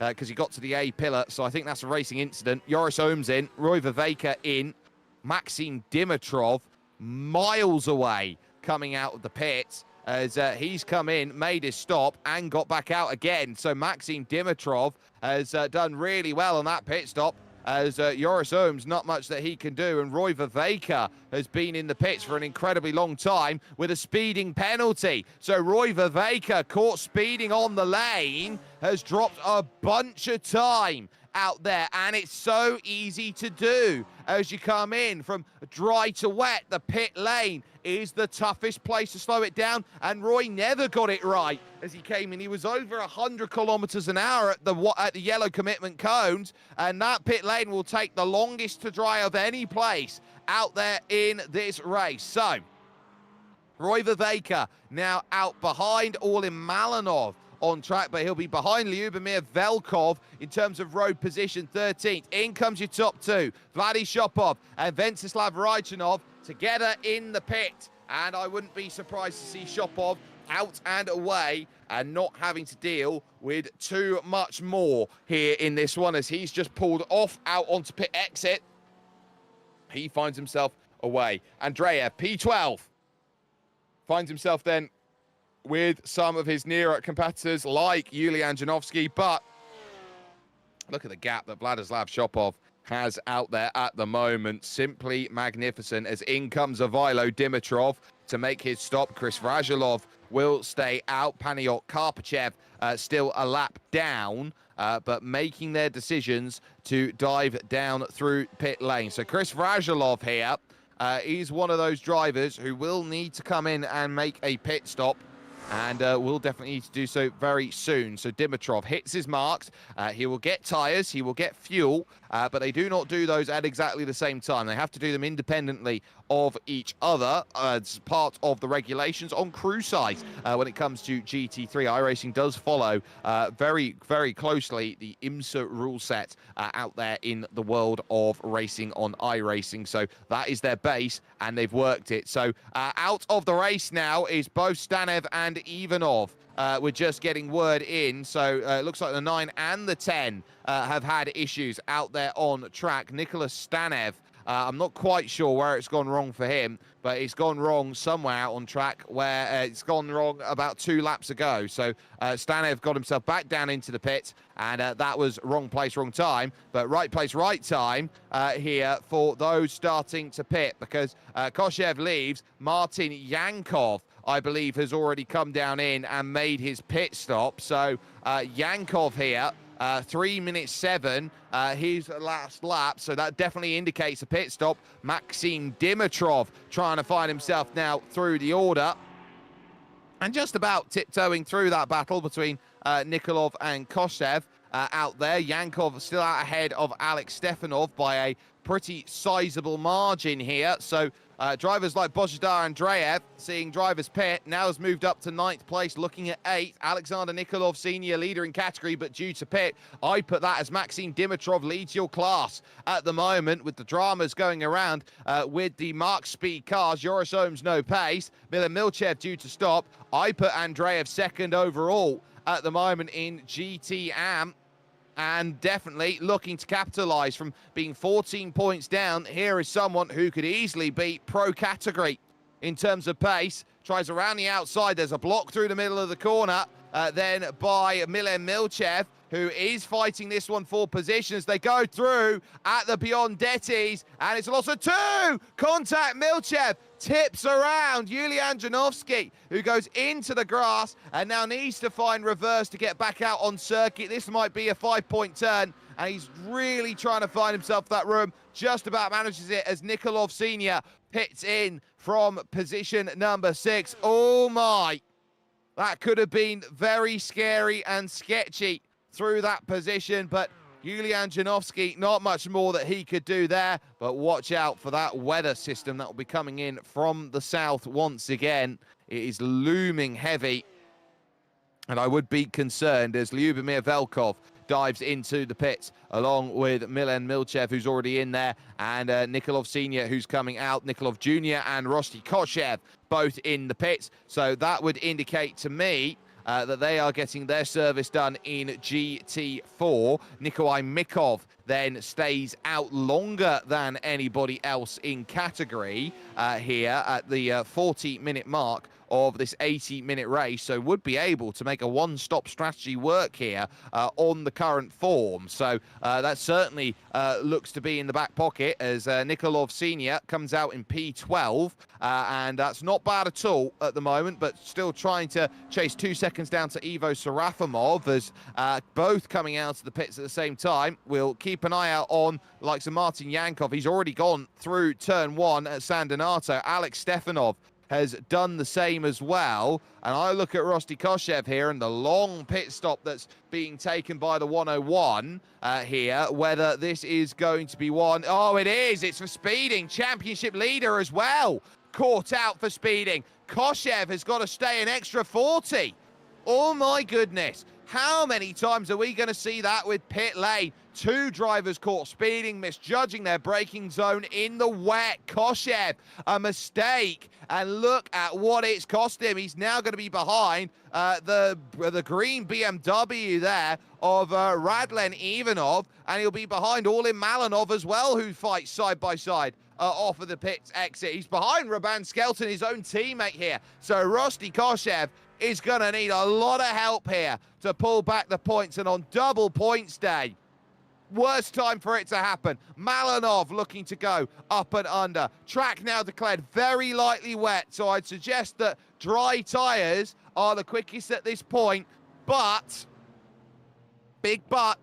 because he got to the A pillar. So I think that's a racing incident. Joris Ohms in, Roy Viveka in, Maxim Dimitrov miles away coming out of the pit as he's come in, made his stop, and got back out again. So Maxim Dimitrov has done really well on that pit stop, as Joris Ohms, not much that he can do, and Roy Viveka has been in the pits for an incredibly long time with a speeding penalty. So Roy Viveka, caught speeding on the lane, has dropped a bunch of time out there, and it's so easy to do as you come in from dry to wet. The pit lane is the toughest place to slow it down, and Roy never got it right as he came in. He was over 100 kilometers an hour at the yellow commitment cones, and that pit lane will take the longest to dry of any place out there in this race. So Roy Viveka now out behind Orlin Malinov on track, but he'll be behind Lyubomir Velkov in terms of road position, 13th. In comes your top two, Vladi Shopov and Venceslav Rajchanov together in the pit. And I wouldn't be surprised to see Shopov out and away and not having to deal with too much more here in this one, as he's just pulled off out onto pit exit. He finds himself away. Andreev, P12, finds himself then with some of his nearer competitors like Yulian Janowski, but look at the gap that Vladislav Shopov has out there at the moment. Simply magnificent, as in comes Ivaylo Dimitrov to make his stop. Chris Vrajilov will stay out. Paniot Karpachev still a lap down, but making their decisions to dive down through pit lane. So Chris Vrajilov here is one of those drivers who will need to come in and make a pit stop, and will definitely need to do so very soon. So Dimitrov hits his marks. He will get tyres, he will get fuel, but they do not do those at exactly the same time. They have to do them independently of each other as part of the regulations on crew side. When it comes to GT3, iRacing does follow very, very closely the IMSA rule set out there in the world of racing on iRacing. So that is their base, and they've worked it. So out of the race now is both Stanev and Ivanov. We're just getting word in, so it looks like the 9 and the 10 have had issues out there on track. Nicholas Stanev, I'm not quite sure where it's gone wrong for him, but it's gone wrong somewhere out on track where it's gone wrong about 2 laps ago. So Stanev got himself back down into the pit, and that was wrong place, wrong time, but right place, right time here for those starting to pit, because Koshev leaves. Martin Yankov, I believe, has already come down in and made his pit stop. So Yankov here, 3 minutes 7, his last lap, so that definitely indicates a pit stop. Maxim Dimitrov trying to find himself now through the order, and just about tiptoeing through that battle between Nikolov and Koshev out there. Yankov still out ahead of Alex Stefanov by a pretty sizable margin here. So drivers like Božidar Andreev seeing drivers pit, now has moved up to 9th place, looking at 8th. Alexander Nikolov, senior leader in category, but due to pit, I put that as Maxim Dimitrov leads your class at the moment, with the dramas going around with the Mark Speed cars. Joris Ohms no pace, Milan Milchev due to stop. I put Andreev second overall at the moment in GT Am, and definitely looking to capitalize from being 14 points down. Here is someone who could easily beat pro category in terms of pace. Tries around the outside. There's a block through the middle of the corner, then by Milan Milchev, who is fighting this one for position as they go through at the Biondettis, and it's a loss of 2. Contact. Milchev tips around Julian Janovsky, who goes into the grass and now needs to find reverse to get back out on circuit. This might be a 5-point turn, and he's really trying to find himself that room. Just about manages it as Nikolov Senior pits in from position number 6. Oh my, that could have been very scary and sketchy through that position, but Julian Janovsky, not much more that he could do there, but watch out for that weather system that will be coming in from the south once again. It is looming heavy, and I would be concerned as Lyubomir Velkov dives into the pits along with Milan Milchev, who's already in there, and Nikolov Senior, who's coming out, Nikolov Jr. and Rosti Koshev both in the pits. So that would indicate to me that they are getting their service done in GT4. Nikolai Mikov then stays out longer than anybody else in category here at the 40-minute mark of this 80-minute race, so would be able to make a one-stop strategy work here on the current form. So that certainly looks to be in the back pocket as Nikolov Senior comes out in P12, and that's not bad at all at the moment, but still trying to chase 2 seconds down to Ivo Serafimov as both coming out of the pits at the same time. We'll keep an eye out on likes of Martin Yankov. He's already gone through turn 1 at San Donato. Alex Stefanov has done the same as well. And I look at Rosti Koshev here and the long pit stop that's being taken by the 101 here, whether this is going to be one. Oh, it is. It's for speeding. Championship leader as well. Caught out for speeding. Koshev has got to stay an extra 40. Oh, my goodness. How many times are we going to see that with pit lane? 2 drivers caught speeding, misjudging their braking zone in the wet. Koshev, a mistake, and look at what it's cost him. He's now going to be behind the green BMW there of Radlen Ivanov, and he'll be behind Orlin Malinov as well, who fights side by side off of the pits exit. He's behind Raban Skelton, his own teammate here. So Rosti Koshev is going to need a lot of help here to pull back the points, and on double points day, worst time for it to happen. Malinov looking to go up and under. Track now declared very lightly wet, so I'd suggest that dry tyres are the quickest at this point, but, big but,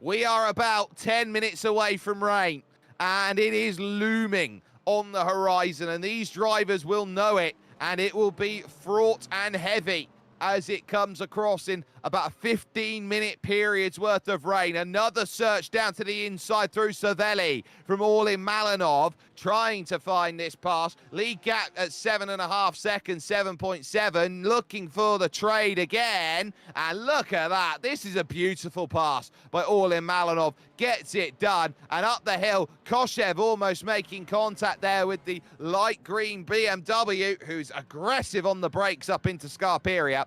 we are about 10 minutes away from rain, and it is looming on the horizon, and these drivers will know it, and it will be fraught and heavy as it comes across in about a 15-minute period's worth of rain. Another search down to the inside through Savelli from Orlin Malinov, trying to find this pass. Lead gap at 7.5 seconds, 7.7, looking for the trade again. And look at that. This is a beautiful pass by Orlin Malinov. Gets it done. And up the hill, Koshev almost making contact there with the light green BMW, who's aggressive on the brakes up into Scarperia.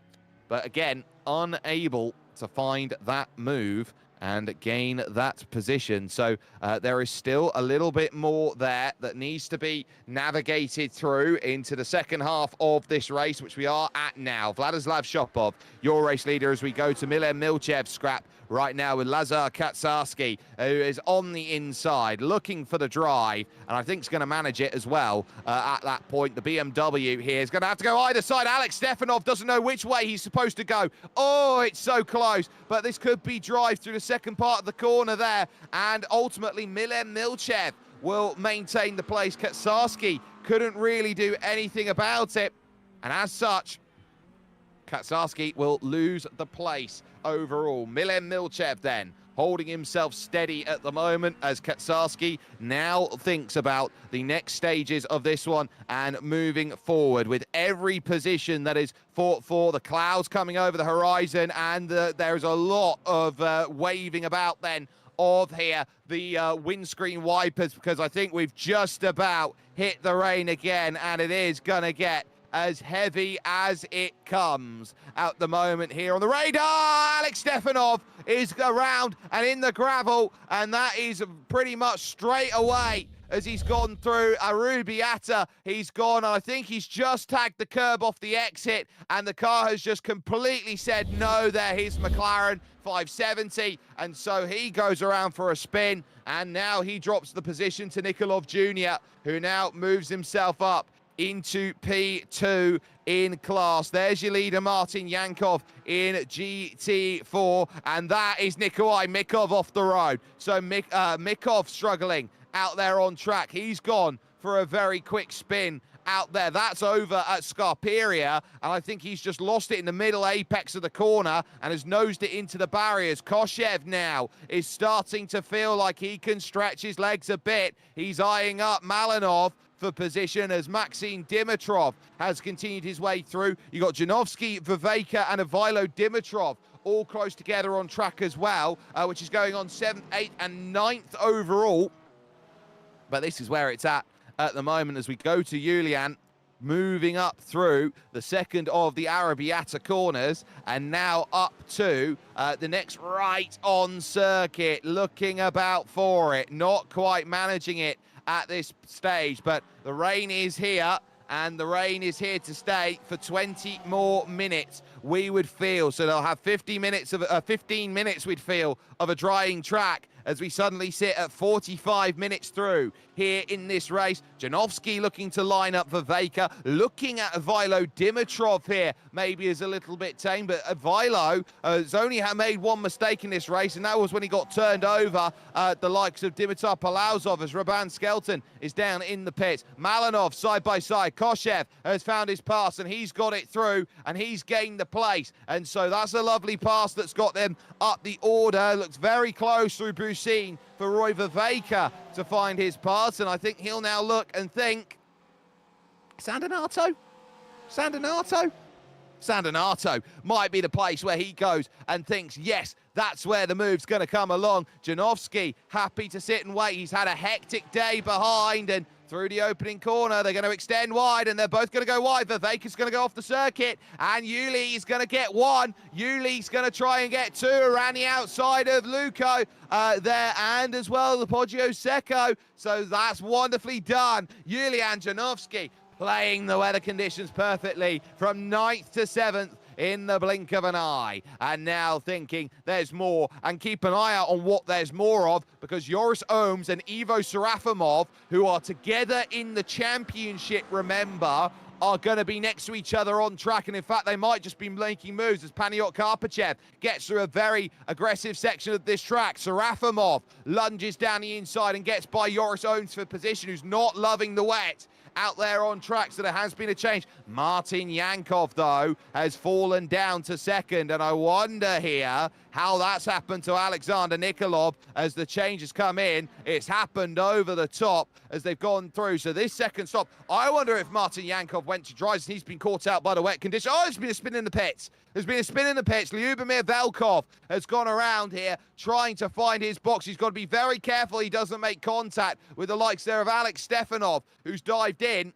But again, unable to find that move and gain that position. So there is still a little bit more there that needs to be navigated through into the second half of this race, which we are at now. Vladislav Shopov, your race leader, as we go to Milan Milchev's scrap right now with Lazar Katsarski, who is on the inside, looking for the drive, and I think is going to manage it as well at that point. The BMW here is going to have to go either side. Alex Stefanov doesn't know which way he's supposed to go. Oh, it's so close, but this could be drive through the second part of the corner there, and ultimately Milan Milchev will maintain the place. Katsarski couldn't really do anything about it, and as such, Katsarski will lose the place overall. Milan Milchev then holding himself steady at the moment as Katsarski now thinks about the next stages of this one and moving forward with every position that is fought for. The clouds coming over the horizon, and there's a lot of waving about then of here the windscreen wipers, because I think we've just about hit the rain again, and it is gonna get as heavy as it comes at the moment here on the radar. Alex Stefanov is around and in the gravel, and that is pretty much straight away as he's gone through Arrabbiata. He's gone, and I think he's just tagged the curb off the exit, and the car has just completely said no there. Here's McLaren 570, and so he goes around for a spin, and now he drops the position to Nikolov Jr., who now moves himself up into P2 in class. There's your leader, Martin Yankov, in GT4, and that is Nikolai Mikov off the road. So Mikov struggling out there on track. He's gone for a very quick spin out there. That's over at Scarperia, and I think he's just lost it in the middle apex of the corner and has nosed it into the barriers. Koshev now is starting to feel like he can stretch his legs a bit. He's eyeing up Malinov for position as Maxim Dimitrov has continued his way through. You got Janovsky, Viveka, and Ivilo Dimitrov all close together on track as well, which is going on 7th, 8th, and 9th overall. But this is where it's at the moment as we go to Julian, moving up through the second of the Arrabbiata corners, and now up to the next right on circuit, looking about for it, not quite managing it at this stage, but the rain is here, and the rain is here to stay for 20 more minutes, we would feel. So they'll have 15 minutes, we'd feel, of a drying track as we suddenly sit at 45 minutes through here in this race. Janovsky looking to line up Viveka, looking at Ivilo Dimitrov here, maybe is a little bit tame, but Ivilo has only made one mistake in this race, and that was when he got turned over the likes of Dimitar Palauzov as Raban Skelton is down in the pits. Malinov side by side. Koshev has found his pass, and he's got it through, and he's gained the place, and so that's a lovely pass that's got them up the order. Looks very close through Brucine for Roy Viveka to find his pass, and I think he'll now look and think, Sandinato? Sandinato might be the place where he goes and thinks, yes, that's where the move's going to come along. Janovsky happy to sit and wait. He's had a hectic day behind, and through the opening corner, they're going to extend wide, and they're both going to go wide. Viveka's going to go off the circuit, and Yuli is going to get one. Yuli's going to try and get two around the outside of Luco there, and as well the Poggio Secco. So that's wonderfully done. Julian Janovsky playing the weather conditions perfectly from 9th to 7th in the blink of an eye, and now thinking there's more, and keep an eye out on what there's more of, because Joris Ohms and Ivo Serafimov, who are together in the championship, remember, are going to be next to each other on track, and in fact they might just be making moves as Paniot Karpachev gets through a very aggressive section of this track. Serafimov lunges down the inside and gets by Joris Ohms for position, who's not loving the wet out there on track, so there has been a change. Martin Yankov, though, has fallen down to second, and I wonder here how that's happened to Alexander Nikolov as the change has come in. It's happened over the top as they've gone through. So this second stop, I wonder if Martin Yankov went to dries and he's been caught out by the wet condition. Oh, there's been a spin in the pits. There's been a spin in the pits. Lyubomir Velkov has gone around here trying to find his box. He's got to be very careful he doesn't make contact with the likes there of Alex Stefanov, who's dived in.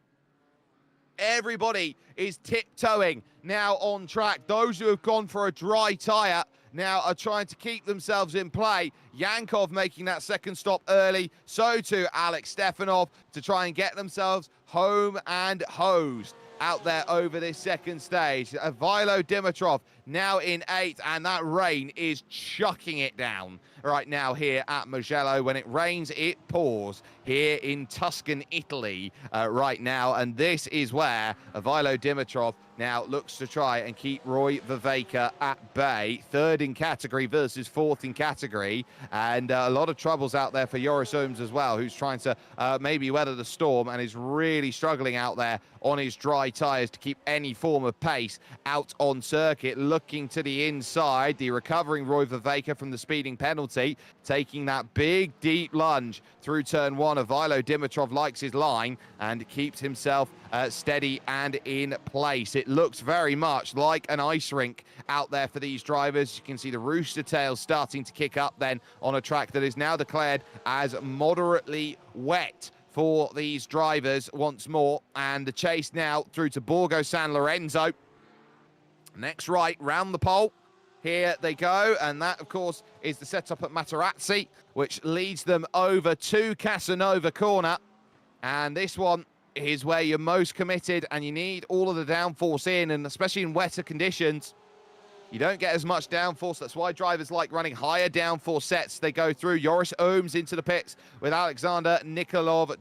Everybody is tiptoeing now on track. Those who have gone for a dry tyre now are trying to keep themselves in play. Yankov making that second stop early. So too Alex Stefanov to try and get themselves home and hosed out there over this second stage. Ivilo Dimitrov now in 8th, and that rain is chucking it down right now here at Mugello. When it rains, it pours here in Tuscan Italy right now, and this is where Ivilo Dimitrov now looks to try and keep Roy Viveka at bay. 3rd in category versus 4th in category, and a lot of troubles out there for Joris Ohms as well, who's trying to maybe weather the storm and is really struggling out there on his dry tyres to keep any form of pace out on circuit. Look looking to the inside. The recovering Roy Viveka from the speeding penalty, taking that big, deep lunge through turn one. Ivilo Dimitrov likes his line and keeps himself steady and in place. It looks very much like an ice rink out there for these drivers. You can see the rooster tail starting to kick up then on a track that is now declared as moderately wet for these drivers once more. And the chase now through to Borgo San Lorenzo. Next right, round the pole. Here they go, and that, of course, is the setup at Materazzi, which leads them over to Casanova Corner. And this one is where you're most committed, and you need all of the downforce in, and especially in wetter conditions, you don't get as much downforce. That's why drivers like running higher downforce sets. They go through. Joris Ohms into the pits with Alexander Nikolov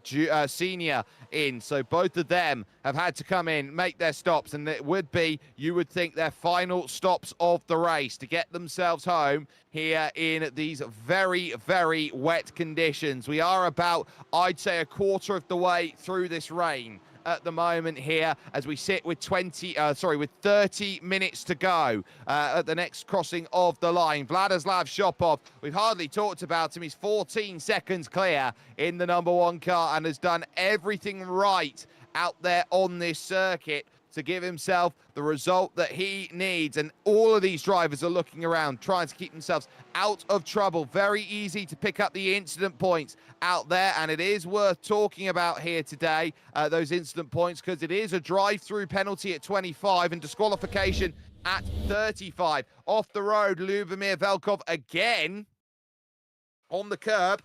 Sr. in. So both of them have had to come in, make their stops, and it would be, you would think, their final stops of the race to get themselves home here in these very, very wet conditions. We are about, I'd say, a quarter of the way through this rain at the moment here as we sit with 30 minutes to go at the next crossing of the line. Vladislav Shopov, we've hardly talked about him. He's 14 seconds clear in the number one car and has done everything right out there on this circuit to give himself the result that he needs. And all of these drivers are looking around, trying to keep themselves out of trouble. Very easy to pick up the incident points out there, and it is worth talking about here today, those incident points, because it is a drive-through penalty at 25 and disqualification at 35. Off the road, Lubomir Velkov again on the curb.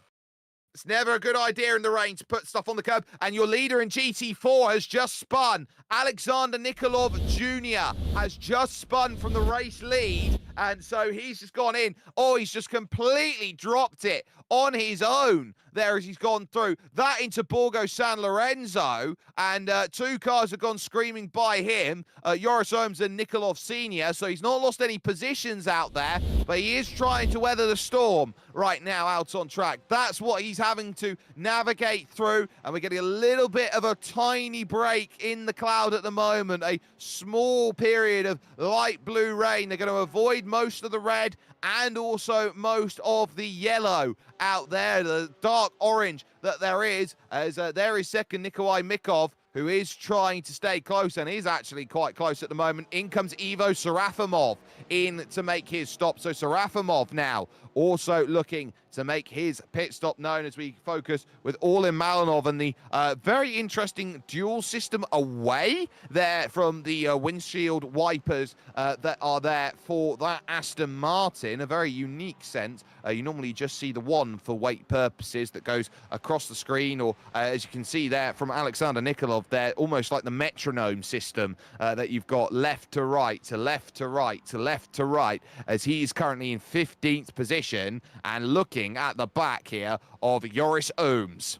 It's never a good idea in the rain to put stuff on the curb. And your leader in GT4 has just spun. Alexander Nikolov Jr. has just spun from the race lead. And so he's just gone in. Oh, he's just completely dropped it on his own there as he's gone through. That into Borgo San Lorenzo. And two cars have gone screaming by him. Joris Ohms and Nikolov Sr. So he's not lost any positions out there. But he is trying to weather the storm right now out on track. That's what he's having to navigate through. And we're getting a little bit of a tiny break in the cloud at the moment. A small period of light blue rain. They're going to avoid most of the red and also most of the yellow out there, the dark orange that there is, as there is second Nikolai Mikov, who is trying to stay close and is actually quite close at the moment. In comes Ivo Serafimov in to make his stop. So Serafimov now also looking to make his pit stop known as we focus with Orlin Malinov and the very interesting dual system away there from the windshield wipers that are there for that Aston Martin. A very unique sense. You normally just see the one for weight purposes that goes across the screen, or as you can see there from Alexander Nikolov there, almost like the metronome system that you've got left to right, to left to right, to left to right, as he is currently in 15th position and looking at the back here of Joris Ohms.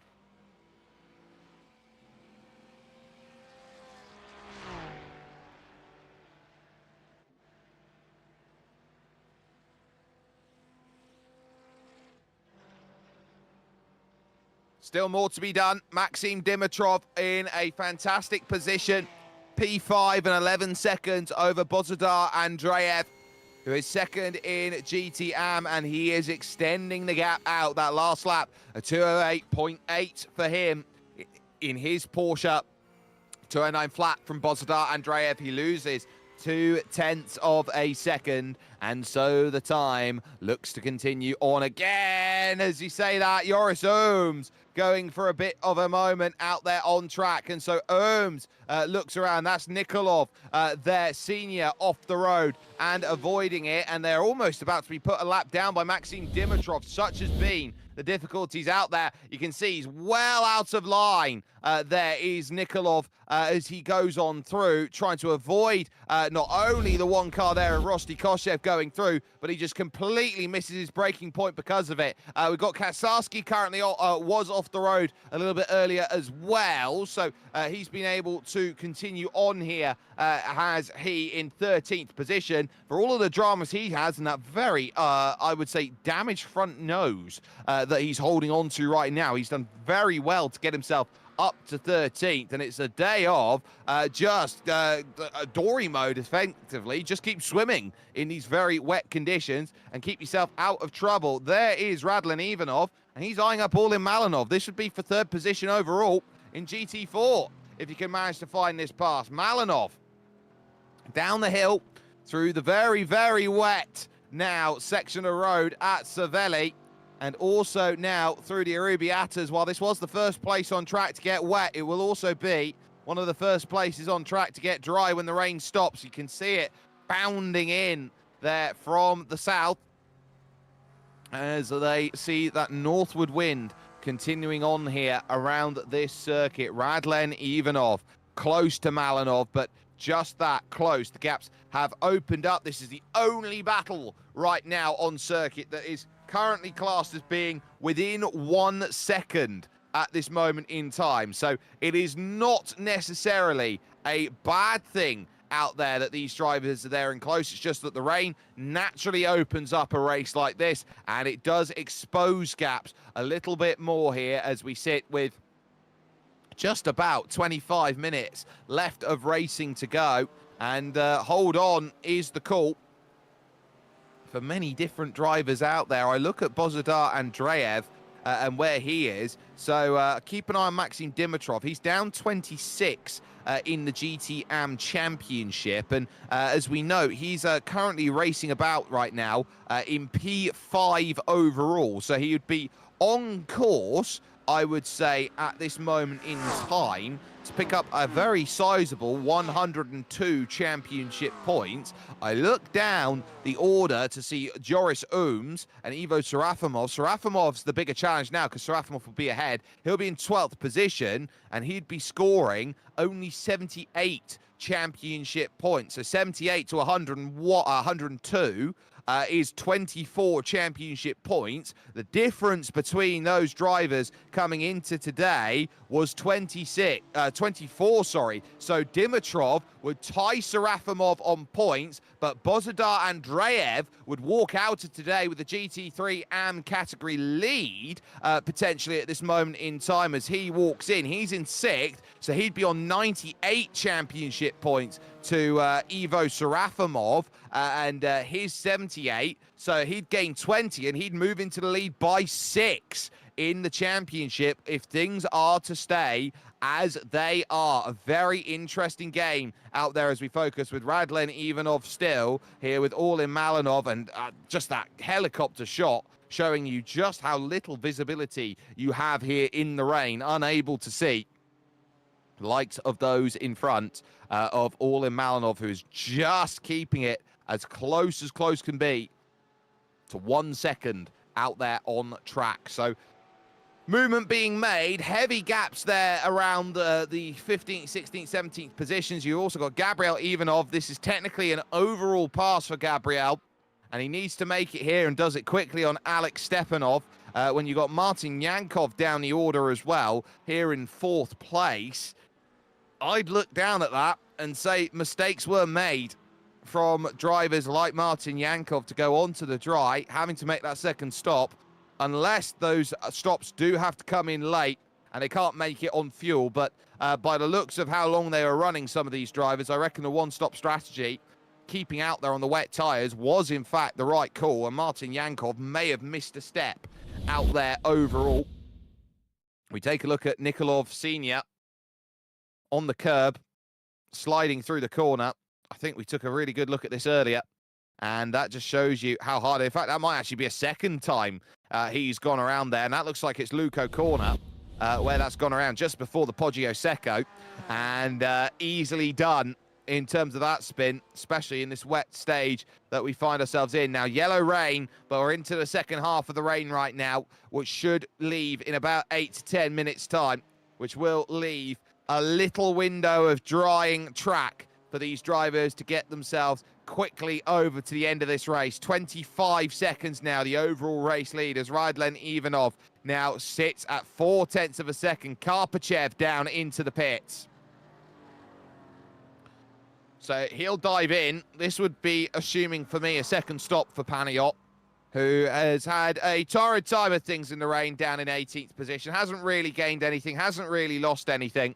Still more to be done. Maxim Dimitrov in a fantastic position. P5 and 11 seconds over Bozidar Andreev, who is second in GTM, and he is extending the gap out. That last lap, a 208.8 for him in his Porsche. 209 flat from Bozidar Andreev. He loses 0.2 of a second, and so the time looks to continue on again. As you say that, Joris Ohms going for a bit of a moment out there on track, and so Ohms looks around. That's Nikolov, their senior, off the road and avoiding it, and they're almost about to be put a lap down by Maxim Dimitrov. Such has been the difficulties out there. You can see he's well out of line. There is Nikolov as he goes on through, trying to avoid not only the one car there of Rosti Koshev going through, but he just completely misses his braking point because of it. We've got Kasarski currently was off the road a little bit earlier as well, so he's been able to continue on here, has he in 13th position. For all of the dramas he has and that very, I would say, damaged front nose that he's holding on to right now, he's done very well to get himself up to 13th, and it's a day of just dory mode, effectively. Just keep swimming in these very wet conditions and keep yourself out of trouble. There is Radlen Ivanov, and he's eyeing up All in Malinov. This would be for 3rd position overall in GT4, if you can manage to find this pass. Malinov down the hill through the very, very wet now section of road at Cervelli, and also now through the Arrabbiatas. While this was the first place on track to get wet, it will also be one of the first places on track to get dry when the rain stops. You can see it bounding in there from the south as they see that northward wind continuing on here around this circuit. Radlen Ivanov close to Malinov, but just that close. The gaps have opened up. This is the only battle right now on circuit that is currently classed as being within 1 second at this moment in time. So it is not necessarily a bad thing out there that these drivers are there and close. It's just that the rain naturally opens up a race like this, and it does expose gaps a little bit more here as we sit with just about 25 minutes left of racing to go. And hold on is the call for many different drivers out there. I look at Bozidar Andreev and where he is. So keep an eye on Maxim Dimitrov. He's down 26 in the GT-AM Championship. And as we know, he's currently racing about right now in P5 overall. So he would be on course, I would say, at this moment in time to pick up a very sizable 102 championship points. I look down the order to see Joris Ooms and Ivo Serafimov. Serafimov's the bigger challenge now because Serafimov will be ahead. He'll be in 12th position, and he'd be scoring only 78 championship points. So 78 to 102 is 24 championship points. The difference between those drivers coming into today was 24, sorry. So Dimitrov would tie Serafimov on points, but Bozidar Andreev would walk out of today with the GT3 AM category lead, potentially at this moment in time as he walks in. He's in 6th, so he'd be on 98 championship points to Ivo Serafimov, and his 78, so he'd gain 20, and he'd move into the lead by 6 in the championship if things are to stay as they are. A very interesting game out there as we focus with Radlen Ivanov still here with All in Malinov, and just that helicopter shot showing you just how little visibility you have here in the rain, unable to see the likes of those in front of All in Malinov, who's just keeping it as close can be to 1 second out there on track. So movement being made, heavy gaps there around the 15th, 16th, 17th positions. You also got Gabriel Ivanov. This is technically an overall pass for Gabriel, and he needs to make it here and does it quickly on Alex Stepanov. When you got Martin Yankov down the order as well, here in 4th place, I'd look down at that and say mistakes were made from drivers like Martin Yankov to go onto the dry, having to make that second stop, unless those stops do have to come in late and they can't make it on fuel. But by the looks of how long they are running, some of these drivers, I reckon the one-stop strategy, keeping out there on the wet tyres, was in fact the right call, and Martin Yankov may have missed a step out there overall. We take a look at Nikolov Senior on the curb, sliding through the corner. I think we took a really good look at this earlier, and that just shows you how hard. In fact, that might actually be a second time he's gone around there, and that looks like it's Luco Corner where that's gone around just before the Poggio Secco, and easily done in terms of that spin, especially in this wet stage that we find ourselves in. Now, yellow rain, but we're into the second half of the rain right now, which should leave in about 8 to 10 minutes' time, which will leave a little window of drying track for these drivers to get themselves quickly over to the end of this race. 25 seconds now, the overall race lead, as Radlen Ivanov now sits at 0.4 of a second. Karpachev down into the pits. So he'll dive in. This would be, assuming for me, a second stop for Paniot. who has had a torrid time of things in the rain, down in 18th position. Hasn't really gained anything, hasn't really lost anything.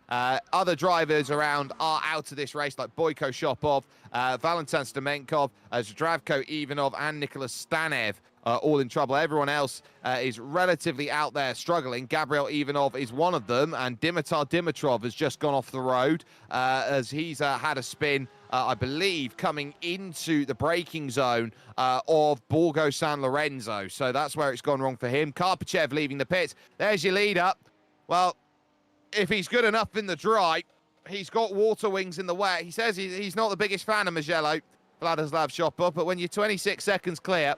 Other drivers around are out of this race, like Boyko Shopov, Valentin Stamenkov, Zdravko Ivanov, and Nicholas Stanev, all in trouble. Everyone else is relatively out there struggling. Gabriel Ivanov is one of them, and Dimitar Dimitrov has just gone off the road as he's had a spin, I believe, coming into the braking zone of Borgo San Lorenzo. So that's where it's gone wrong for him. Karpachev leaving the pits. There's your lead up. Well, if he's good enough in the dry, he's got water wings in the wet. He says he's not the biggest fan of Mugello, Vladislav Shopov, but when you're 26 seconds clear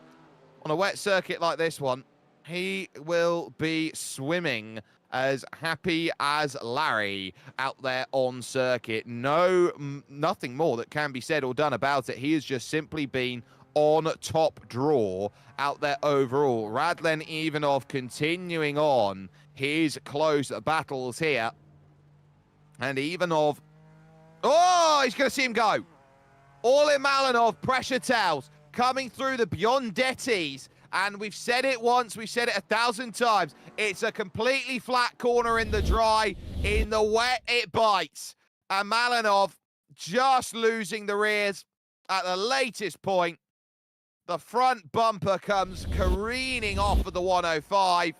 on a wet circuit like this one, he will be swimming as happy as Larry out there on circuit. Nothing more that can be said or done about it. He has just simply been on top draw out there overall. Radlen Ivanov continuing on his close battles here. And Ivanov, oh, he's going to see him go. Orlin Malinov, pressure towels, coming through the Biondetis. And we've said it once, we've said it 1,000 times. It's a completely flat corner in the dry. In the wet, it bites. And Malinov just losing the rears at the latest point. The front bumper comes careening off of the 105.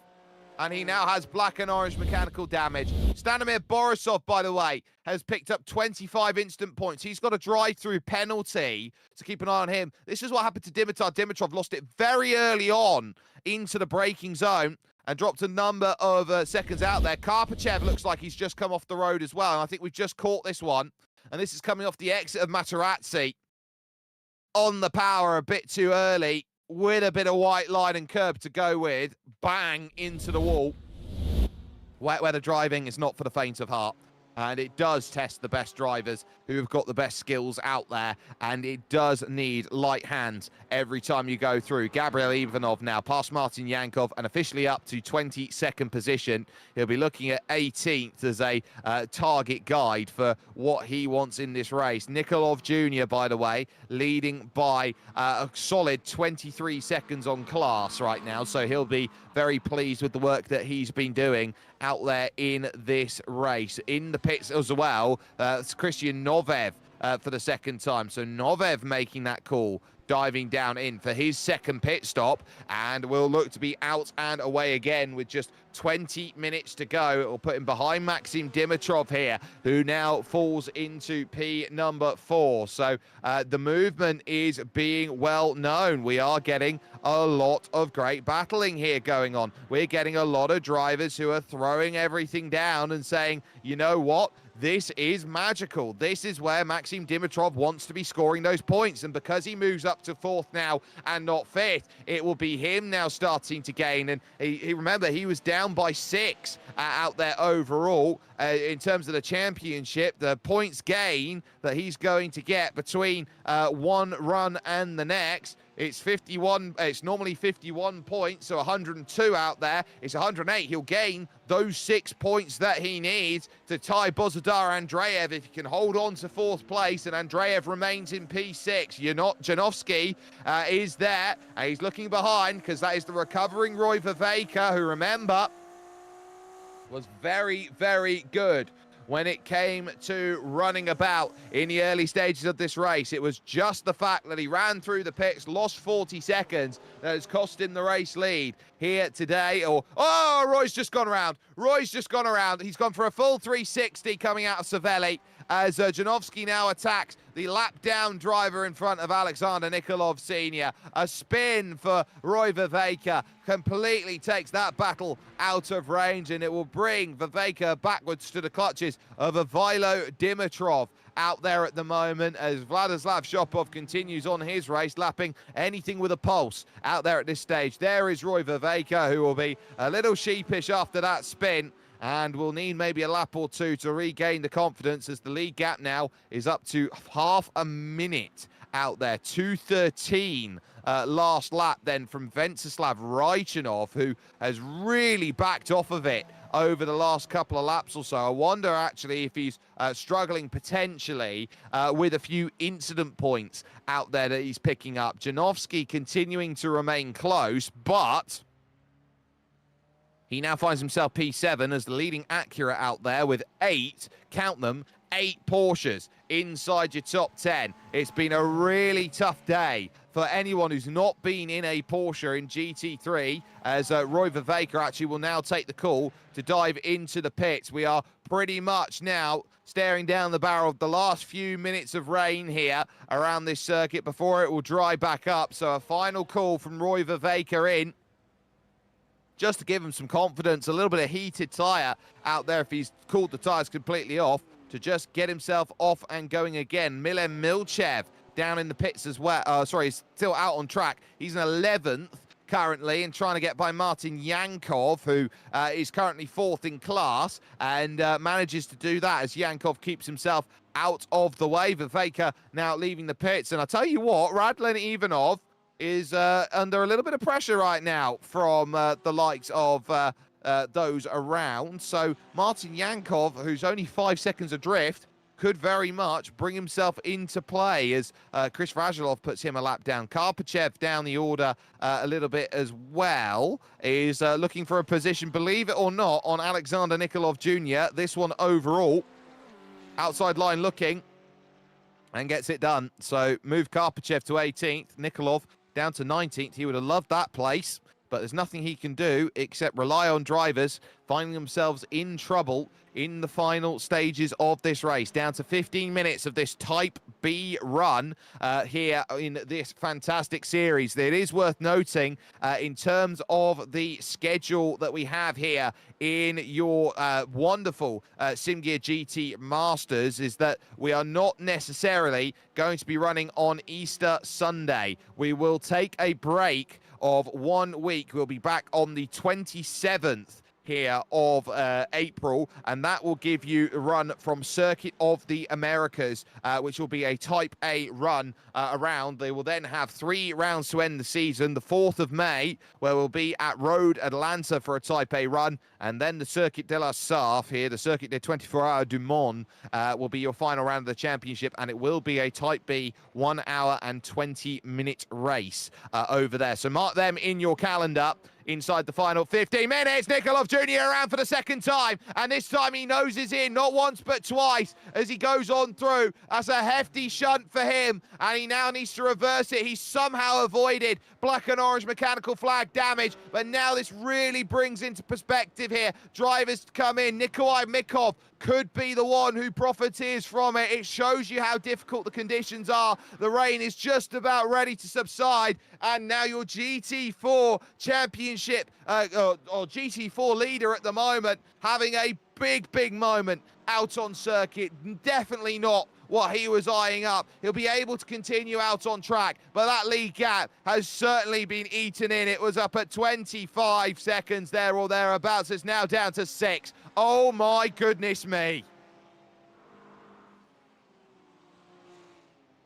And he now has black and orange mechanical damage. Stanimir Borisov, by the way, has picked up 25 instant points. He's got a drive-through penalty to keep an eye on him. This is what happened to Dimitar Dimitrov. Lost it very early on into the braking zone and dropped a number of seconds out there. Karpachev looks like he's just come off the road as well. And I think we've just caught this one. And this is coming off the exit of Materazzi. On the power a bit too early, with a bit of white line and curb to go with. Bang into the wall. Wet weather driving is not for the faint of heart. And it does test the best drivers who have got the best skills out there. And it does need light hands every time you go through. Gabriel Ivanov now past Martin Yankov and officially up to 22nd position. He'll be looking at 18th as a target guide for what he wants in this race. Nikolov Jr., by the way, leading by a solid 23 seconds on class right now. So he'll be very pleased with the work that he's been doing out there in this race. In the pits as well, it's Christian Novev for the second time. So Novev making that call, diving down in for his second pit stop, and will look to be out and away again with just 20 minutes to go. It will put him behind Maxim Dimitrov here, who now falls into P number 4. So the movement is being well known. We are getting a lot of great battling here going on. We're getting a lot of drivers who are throwing everything down and saying, you know what? This is magical. This is where Maxim Dimitrov wants to be scoring those points. And because he moves up to 4th now and not 5th, it will be him now starting to gain. And remember, he was down by 6 out there overall in terms of the championship. The points gain that he's going to get between one run and the next, it's 51. It's normally 51 points, so 102 out there. It's 108. He'll gain those 6 points that he needs to tie Bozidar Andreev if he can hold on to 4th place, and Andreev remains in P6. Janovsky is there, and he's looking behind because that is the recovering Roy Viveka, who, remember, was very, very good when it came to running about in the early stages of this race. It was just the fact that he ran through the pits, lost 40 seconds, that has cost him the race lead here today. Oh, Roy's just gone around. Roy's just gone around. He's gone for a full 360 coming out of Savelli as Janovsky now attacks the lap-down driver in front of Alexander Nikolov Sr. A spin for Roy Viveka completely takes that battle out of range, and it will bring Viveka backwards to the clutches of Ivaylo Dimitrov out there at the moment as Vladislav Shopov continues on his race, lapping anything with a pulse out there at this stage. There is Roy Viveka, who will be a little sheepish after that spin, and will need maybe a lap or two to regain the confidence as the lead gap now is up to half a minute out there. 2:13 last lap then from Venceslav Raichanov, who has really backed off of it over the last couple of laps or so. I wonder actually if he's struggling potentially with a few incident points out there that he's picking up. Janowski continuing to remain close, but he now finds himself P7 as the leading Acura out there with 8, count them, 8 Porsches inside your top 10. It's been a really tough day for anyone who's not been in a Porsche in GT3, as Roy Vervaeke actually will now take the call to dive into the pits. We are pretty much now staring down the barrel of the last few minutes of rain here around this circuit before it will dry back up. So a final call from Roy Vervaeke in, just to give him some confidence, a little bit of heated tyre out there if he's cooled the tyres completely off, to just get himself off and going again. Milen Milchev down in the pits as well. He's still out on track. He's in 11th currently and trying to get by Martin Yankov, who is currently 4th in class, and manages to do that as Yankov keeps himself out of the way. Vervaeke now leaving the pits. And I tell you what, Radlen Ivanov is under a little bit of pressure right now from the likes of those around. So Martin Yankov, who's only 5 seconds adrift, could very much bring himself into play as Chris Vazilov puts him a lap down. Karpachev down the order a little bit as well, is looking for a position, believe it or not, on Alexander Nikolov Jr. This one overall, outside line looking, and gets it done. So move Karpachev to 18th, Nikolov down to 19th. He would have loved that place, but there's nothing he can do except rely on drivers finding themselves in trouble in the final stages of this race. Down to 15 minutes of this Type B run here in this fantastic series. It is worth noting in terms of the schedule that we have here in your wonderful SimGear GT Masters, is that we are not necessarily going to be running on Easter Sunday. We will take a break of 1 week. We'll be back on the 27th here of April, and that will give you a run from Circuit of the Americas, which will be a Type A run around. They will then have 3 rounds to end the season. The 4th of May, where we'll be at Road Atlanta for a Type A run, and then the Circuit de la Sarthe here, the Circuit de 24 Hours du Mans, will be your final round of the championship, and it will be a Type B 1 hour and 20-minute race over there. So mark them in your calendar. Inside the final 15 minutes, Nikolov Jr. around for the second time, and this time he noses in, not once but twice, as he goes on through. That's a hefty shunt for him, and he now needs to reverse it. He's somehow avoided black and orange mechanical flag damage, but now this really brings into perspective here. Drivers come in. Nikolai Mikov could be the one who profiteers from it. It shows you how difficult the conditions are. The rain is just about ready to subside, and now your GT4 championship, or GT4 leader at the moment, having a big moment out on circuit. Definitely not what he was eyeing up. He'll be able to continue out on track, but that lead gap has certainly been eaten in. It was up at 25 seconds there or thereabouts. It's now down to 6. Oh my goodness me.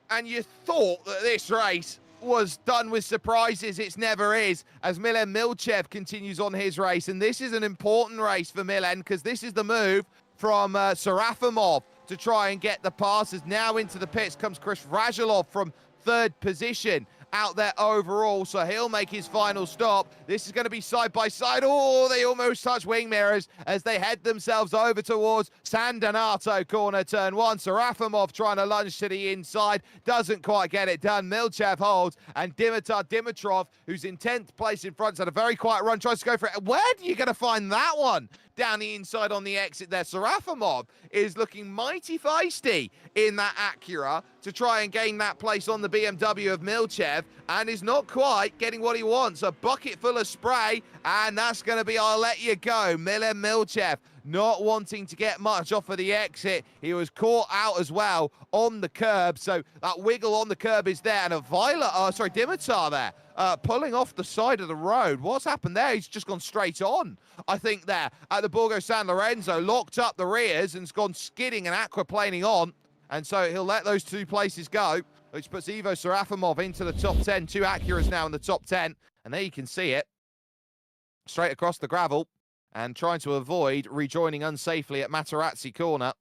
And you thought that this race was done with surprises. It never is, as Milen Milchev continues on his race. And this is an important race for Milen, because this is the move from Serafimov to try and get the passes. Now into the pits comes Chris Vazilov from 3rd position out there overall, so he'll make his final stop. This is going to be side by side. Oh, they almost touch wing mirrors as they head themselves over towards San Donato corner, turn 1. Serafimov trying to lunge to the inside, doesn't quite get it done. Milchev holds, and Dimitar Dimitrov, who's in 10th place in front, had a very quiet run, tries to go for it. Where are you going to find that one? Down the inside on the exit there. Serafimov is looking mighty feisty in that Acura to try and gain that place on the BMW of Milchev, and is not quite getting what he wants. A bucket full of spray, and that's going to be I'll let you go. Milen Milchev not wanting to get much off of the exit. He was caught out as well on the curb, so that wiggle on the curb is there, and a Dimitar there. Pulling off the side of the road. What's happened there? He's just gone straight on, I think, there at the Borgo San Lorenzo, locked up the rears and's gone skidding and aquaplaning on, and so he'll let those 2 places go, which puts Ivo Serafimov into the top 10. 2 Acuras now in the top 10, and there you can see it straight across the gravel and trying to avoid rejoining unsafely at Materazzi corner.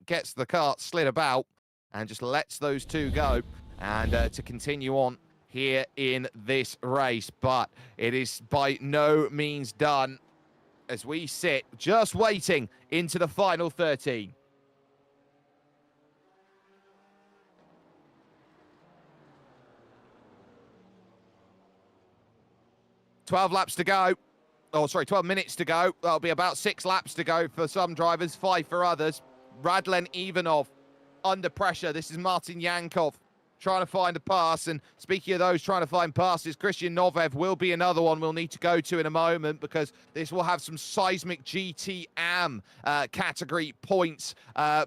Gets the kart slid about and just lets those two go and to continue on here in this race. But it is by no means done as we sit just waiting into the final 13. $12 laps to go. Oh, sorry, 12 minutes to go. That'll be about 6 laps to go for some drivers, 5 for others. Radlen Ivanov under pressure. This is Martin Yankov trying to find a pass. And speaking of those trying to find passes, Christian Novev will be another one we'll need to go to in a moment, because this will have some seismic GTM category points,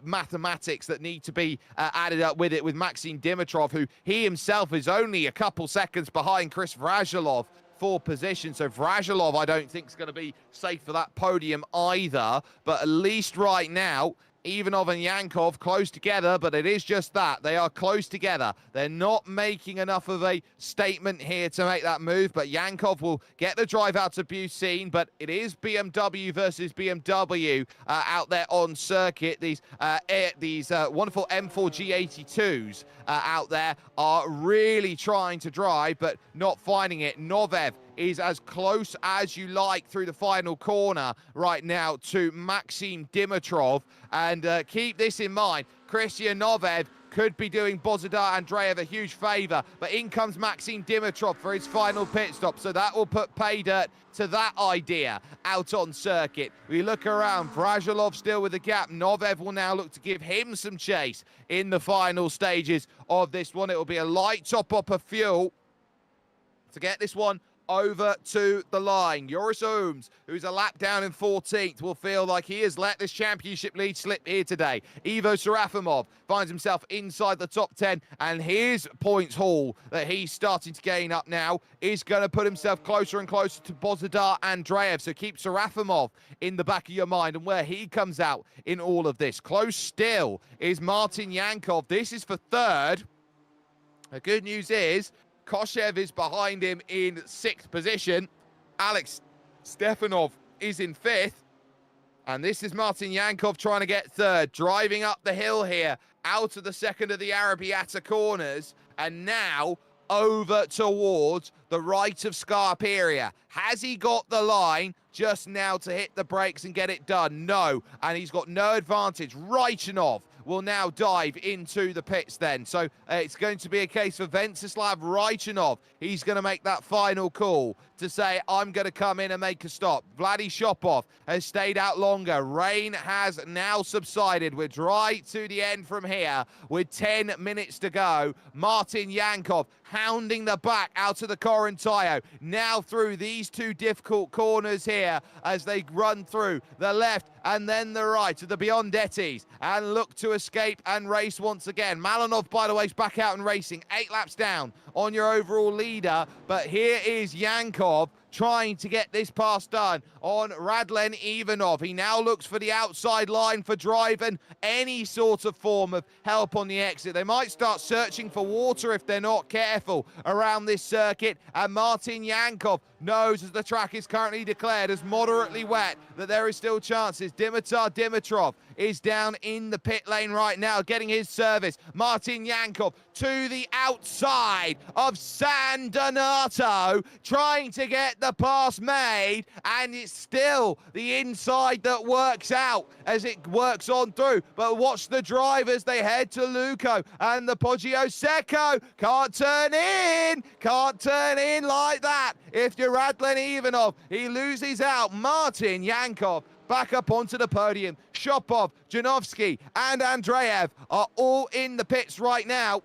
mathematics that need to be added up with it, with Maxim Dimitrov, who he himself is only a couple seconds behind Chris Vrajilov for position. So Vrajilov, I don't think is going to be safe for that podium either. But at least right now, Ivanov and Yankov close together, but it is just that. They are close together. They're not making enough of a statement here to make that move, but Yankov will get the drive out to Bucine, but it is BMW versus BMW out there on circuit. These wonderful M4 G82s out there are really trying to drive, but not finding it. Novev is as close as you like through the final corner right now to Maxim Dimitrov. And keep this in mind, Christian Novev could be doing Bozidar Andreev a huge favour, but in comes Maxim Dimitrov for his final pit stop, so that will put pay dirt to that idea out on circuit. We look around, Vrajilov still with the gap. Novev will now look to give him some chase in the final stages of this one. It will be a light top up of fuel to get this one over to the line. Joris Ooms, who's a lap down in 14th, will feel like he has let this championship lead slip here today. Ivo Serafimov finds himself inside the top 10, and his points haul that he's starting to gain up now is going to put himself closer and closer to Bozidar Andreev. So keep Serafimov in the back of your mind and where he comes out in all of this. Close still is Martin Yankov. This is for third. The good news is Koshev is behind him in 6th position. Alex Stefanov is in 5th. And this is Martin Yankov trying to get third, driving up the hill here, out of the second of the Arabiata corners, and now over towards the right of Scarperia. Has he got the line just now to hit the brakes and get it done? No, and he's got no advantage. Raichunov will now dive into the pits then. So it's going to be a case for Venceslav Raichunov. He's going to make that final call to say, I'm going to come in and make a stop. Vladi Shopov has stayed out longer. Rain has now subsided. We're dry to the end from here with 10 minutes to go. Martin Yankov hounding the back out of the Corintaio. Now through these two difficult corners here as they run through the left and then the right to the Biondettis and look to escape and race once again. Malinov, by the way, is back out and racing. 8 laps down on your overall leader. But here is Yankov trying to get this pass done on Radlen Ivanov. He now looks for the outside line for drive and any sort of form of help on the exit. They might start searching for water if they're not careful around this circuit. And Martin Yankov knows, as the track is currently declared as moderately wet, that there is still chances. Dimitar Dimitrov is down in the pit lane right now, getting his service. Martin Yankov to the outside of San Donato, trying to get the pass made, and it's still the inside that works out as it works on through. But watch the drivers, they head to Luco and the Poggio Secco. Can't turn in like that. If you're Radlen Ivanov, he loses out. Martin Yankov back up onto the podium. Shopov, Janovsky, and Andreev are all in the pits right now,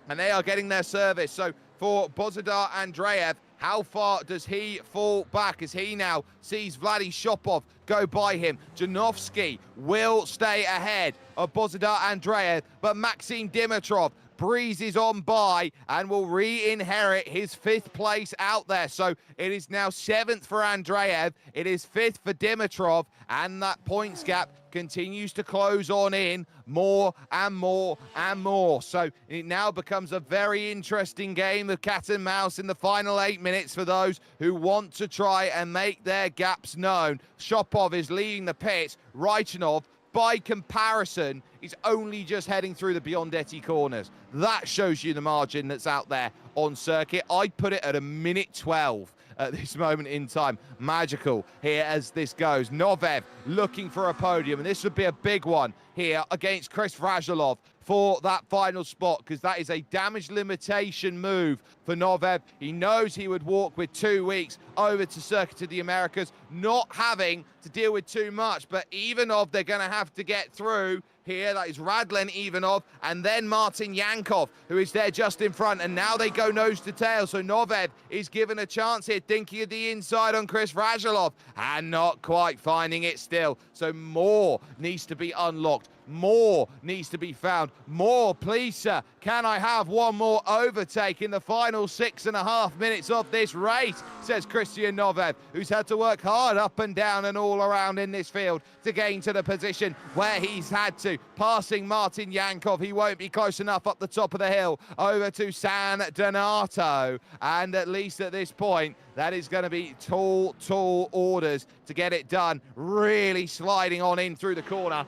and they are getting their service. So for Bozidar Andreev, how far does he fall back as he now sees Vladi Shopov go by him? Janovsky will stay ahead of Bozidar Andreev, but Maxim Dimitrov breezes on by and will re-inherit his 5th place out there. So it is now 7th for Andreev, it is 5th for Dimitrov, and that points gap continues to close on in more and more and more. So it now becomes a very interesting game of cat and mouse in the final 8 minutes for those who want to try and make their gaps known. Shopov is leading the pit. Raichanov, by comparison, is only just heading through the Biondetti corners. That shows you the margin that's out there on circuit. I'd put it at a minute 12 at this moment in time. Magical here as this goes. Novev looking for a podium, and this would be a big one here against Chris Vrajolov for that final spot, because that is a damage limitation move for Novev. He knows he would walk with 2 weeks over to Circuit of the Americas, not having to deal with too much, but Ivanov, they're going to have to get through here. That is Radlen Ivanov, and then Martin Yankov, who is there just in front, and now they go nose to tail. So Novev is given a chance here, thinking of the inside on Chris Vrajolov, and not quite finding it still. So more needs to be unlocked. More needs to be found. More, please, sir. Can I have one more overtake in the final 6.5 minutes of this race, says Christian Novev, who's had to work hard up and down and all around in this field to gain to the position where he's had to. Passing Martin Yankov, he won't be close enough up the top of the hill over to San Donato. And at least at this point, that is going to be tall orders to get it done. Really sliding on in through the corner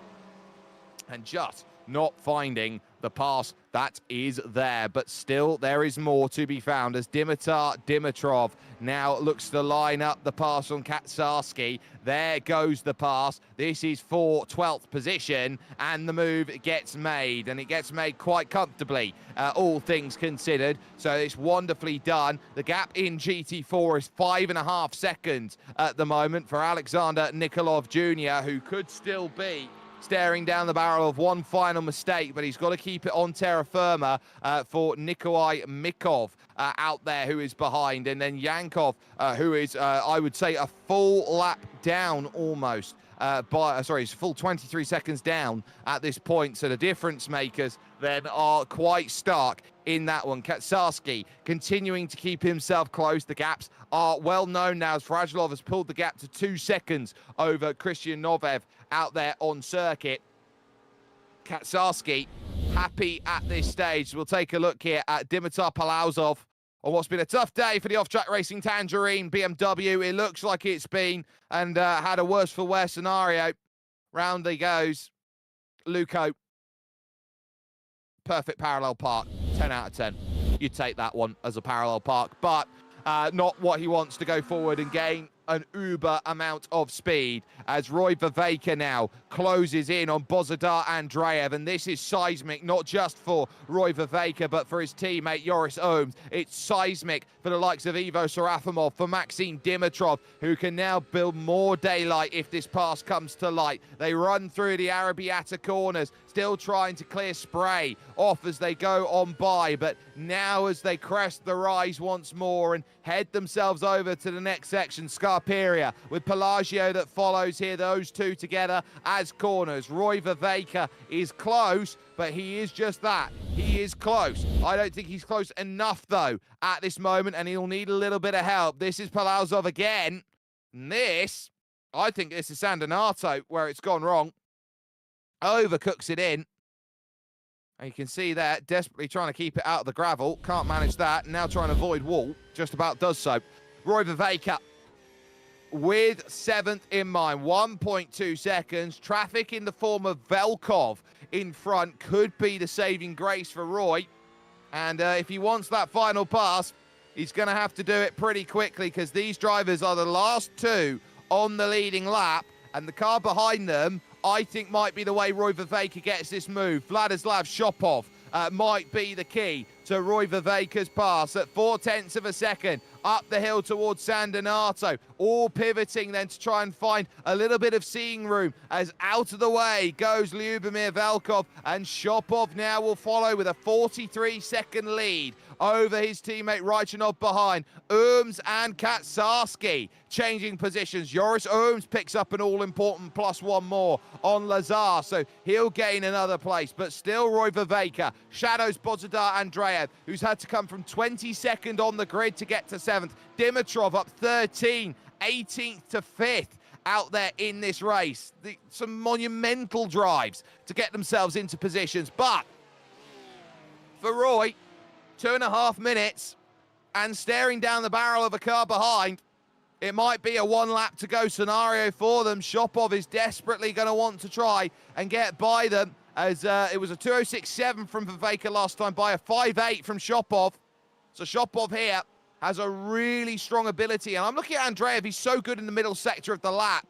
and just not finding the pass that is there. But still, there is more to be found as Dimitar Dimitrov now looks to line up the pass on Katsarski. There goes the pass. This is for 12th position, and the move gets made, and it gets made quite comfortably, all things considered. So it's wonderfully done. The gap in GT4 is 5.5 seconds at the moment for Alexander Nikolov Jr., who could still be staring down the barrel of one final mistake, but he's got to keep it on terra firma for Nikolai Mikov out there, who is behind, and then Yankov, who is, I would say, a full lap down almost. He's full 23 seconds down at this point, so the difference makers then are quite stark in that one. Katsarski continuing to keep himself close. The gaps are well known now as Vrajolov has pulled the gap to 2 seconds over Christian Novev out there on circuit. Katsarski happy at this stage. We'll take a look here at Dimitar Palauzov on what's been a tough day for the off-track racing Tangerine BMW. It looks like it's been, and had a worse for wear scenario. Round he goes. Luco. Perfect parallel park. 10 out of 10. You take that one as a parallel park, but not what he wants to go forward and gain an uber amount of speed as Roy Viveka now closes in on Bozidar Andreev, and this is seismic not just for Roy Viveka but for his teammate Joris Ohms. It's seismic for the likes of Ivo Serafimov, for Maxim Dimitrov, who can now build more daylight if this pass comes to light. They run through the Arabiata corners, still trying to clear spray off as they go on by, but now as they crest the rise once more and head themselves over to the next section, Scarperia with Pelagio that follows here, those two together as corners. Roy Viveka is close, but he is just that. He is close. I don't think he's close enough, though, at this moment, and he'll need a little bit of help. This is Palauzov again. And this, I think this is San Donato where it's gone wrong. Overcooks it in. And you can see there, desperately trying to keep it out of the gravel. Can't manage that. Now trying to avoid wall. Just about does so. Roy Viveka with 7th in mind. 1.2 seconds. Traffic in the form of Velkov in front could be the saving grace for Roy. And if he wants that final pass, he's going to have to do it pretty quickly, because these drivers are the last two on the leading lap. And the car behind them, I think, might be the way Roy Viveka gets this move. Vladislav Shopov might be the key to Roy Viveka's pass at 0.4 of a second up the hill towards San Donato, all pivoting then to try and find a little bit of seeing room as out of the way goes Lyubomir Velkov, and Shopov now will follow with a 43-second lead over his teammate Raichanov behind. Ohms and Katsarski changing positions. Joris Ohms picks up an all-important +1 more on Lazar, so he'll gain another place, but still Roy Viveka shadows Bozidar Andreev, who's had to come from 22nd on the grid to get to 7th. Dimitrov up 13, 18th to 5th out there in this race. Some monumental drives to get themselves into positions. But for Roy, 2.5 minutes and staring down the barrel of a car behind, it might be a 1 lap to go scenario for them. Shopov is desperately going to want to try and get by them, as it was a 2:06.7 from Viveka last time, by a 5:8 from Shopov. So Shopov here has a really strong ability. And I'm looking at Andreev. He's so good in the middle sector of the lap.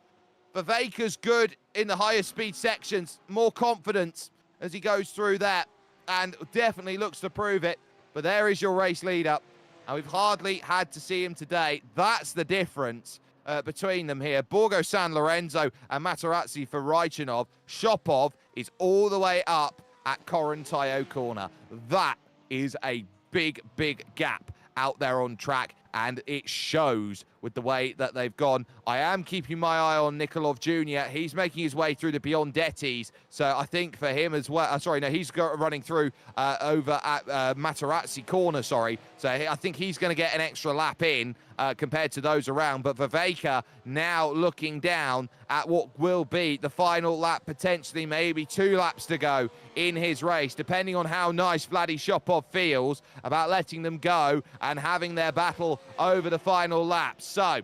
Viveka's good in the higher speed sections. More confidence as he goes through that, and definitely looks to prove it. But there is your race leader. And we've hardly had to see him today. That's the difference between them here. Borgo San Lorenzo and Materazzi for Raichanov. Shopov is all the way up at Korontayo corner. That is a big, big gap out there on track, and it shows with the way that they've gone. I am keeping my eye on Nikolov Jr. He's making his way through the Biondettis, so I think for him as well, he's running through over at Materazzi corner, so I think he's going to get an extra lap in compared to those around. But Viveka now looking down at what will be the final lap, potentially maybe 2 laps to go in his race, depending on how nice Vladi Shopov feels about letting them go and having their battle over the final lap. So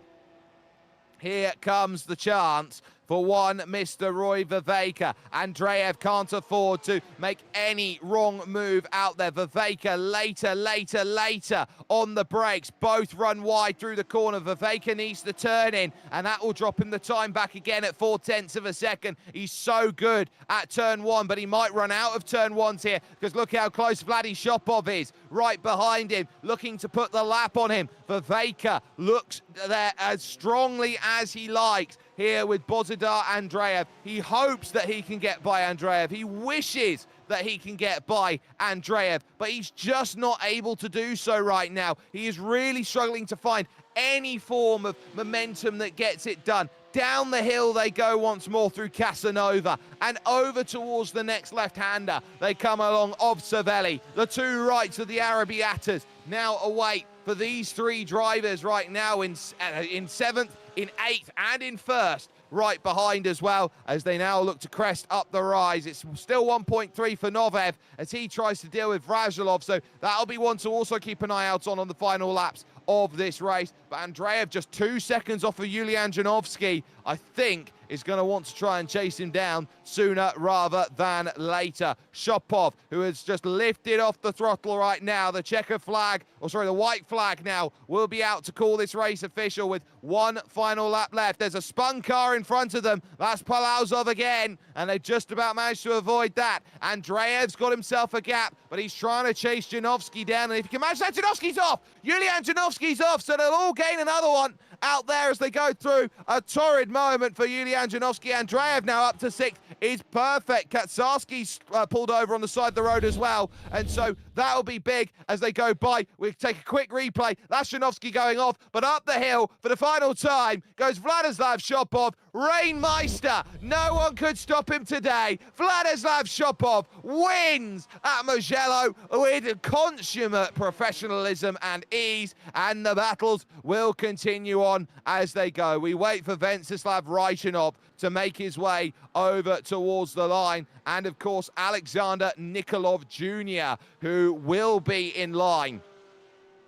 here comes the chance for one Mr. Roy Viveka. Andreev can't afford to make any wrong move out there. Viveka later on the brakes. Both run wide through the corner. Viveka needs to turn in, and that will drop him the time back again at 0.4 of a second. He's so good at turn 1, but he might run out of turn 1s here, because look how close Vladi Shopov is. Right behind him, looking to put the lap on him. Viveka looks there as strongly as he likes here with Bozidar Andreev. He hopes that he can get by Andreev. He wishes that he can get by Andreev, but he's just not able to do so right now. He is really struggling to find any form of momentum that gets it done. Down the hill they go once more through Casanova, and over towards the next left-hander. They come along of Cervelli. The 2 rights of the Arabiatas now await for these 3 drivers right now in 7th, in 8th, and in 1st. Right behind as well, as they now look to crest up the rise. It's still 1.3 for Novev as he tries to deal with Vrazilov, so that'll be one to also keep an eye out on the final laps of this race. But Andreev just 2 seconds off of Yulian Janovsky, I think, is going to want to try and chase him down sooner rather than later. Shopov, who has just lifted off the throttle right now. The the white flag now will be out to call this race official with 1 final lap left. There's a spun car in front of them. That's Palauzov again, and they just about managed to avoid that. Andreev's got himself a gap, but he's trying to chase Janovsky down, and if you can manage that, Janovsky's off! Yulian Janovsky's off, so they'll all gain another one out there as they go through. A torrid moment for Yulian Janovsky. Andreev now up to 6th is perfect. Katsarski's pulled over on the side of the road as well, and so that'll be big as they go by. We take a quick replay. That's Janovsky going off, but up the hill for the final time goes Vladislav Shopov. Rainmeister, no one could stop him today. Vladislav Shopov wins at Mugello with consummate professionalism and ease, and the battles will continue on as they go. We wait for Venceslav Raichanov to make his way over towards the line, and of course Alexander Nikolov Jr., who will be in line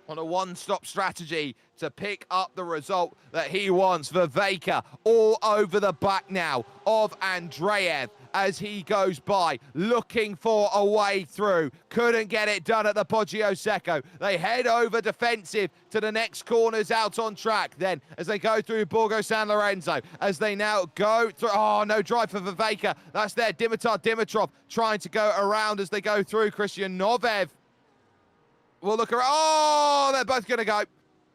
on a one-stop strategy to pick up the result that he wants. Viveka all over the back now of Andreev as he goes by, looking for a way through. Couldn't get it done at the Poggio Secco. They head over defensive to the next corners out on track. Then, as they go through Borgo San Lorenzo, as they now go through, oh, no drive for Viveka. That's there, Dimitar Dimitrov trying to go around as they go through. Christian Novev will look around. Oh, they're both going to go.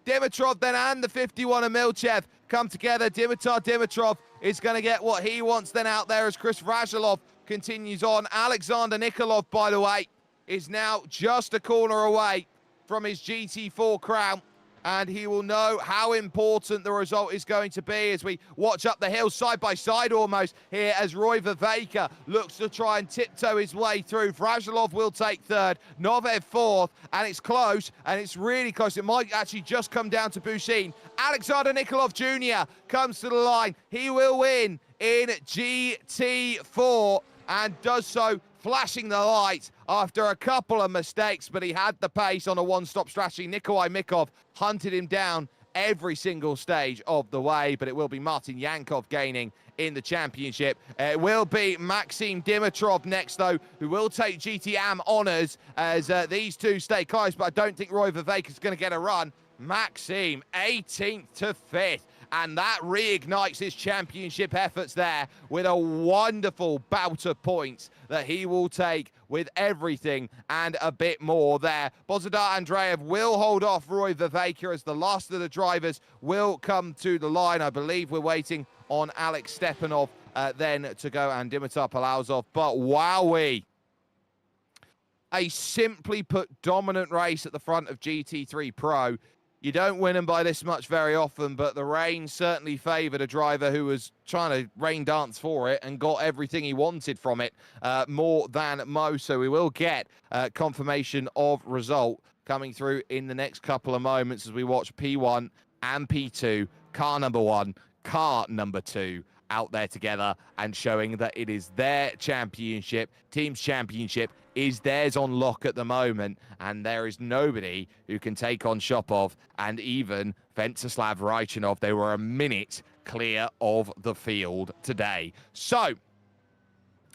Dimitrov then and the 51 of Milchev come together. Dimitar Dimitrov is going to get what he wants then out there as Chris Vrazilov continues on. Alexander Nikolov, by the way, is now just a corner away from his GT4 crown and he will know how important the result is going to be as we watch up the hill side by side almost here as Roy Viveka looks to try and tiptoe his way through. Vrajilov will take third, Novev fourth, and it's close, and it's really close. It might actually just come down to Bushin. Alexander Nikolov Jr. comes to the line. He will win in GT4 and does so flashing the lights after a couple of mistakes, but he had the pace on a one-stop strategy. Nikolai Mikov hunted him down every single stage of the way, but it will be Martin Yankov gaining in the championship. It will be Maxim Dimitrov next, though, who will take GTM honours as these two stay close, but I don't think Roy Viveka is going to get a run. Maxim, 18th to 5th. And that reignites his championship efforts there with a wonderful bout of points that he will take with everything and a bit more there. Bozidar Andreev will hold off Roy Viveka as the last of the drivers will come to the line. I believe we're waiting on Alex Stepanov then to go, and Dimitar Palauzov. But wowee, a simply put dominant race at the front of GT3 Pro. You don't win them by this much very often, but the rain certainly favoured a driver who was trying to rain dance for it and got everything he wanted from it, more than most. So we will get confirmation of result coming through in the next couple of moments as we watch P1 and P2, car number 1, car number 2, out there together and showing that it is their championship. Team's championship is theirs on lock at the moment, and there is nobody who can take on Shopov and even Venceslav Raichinov. They were a minute clear of the field today. So,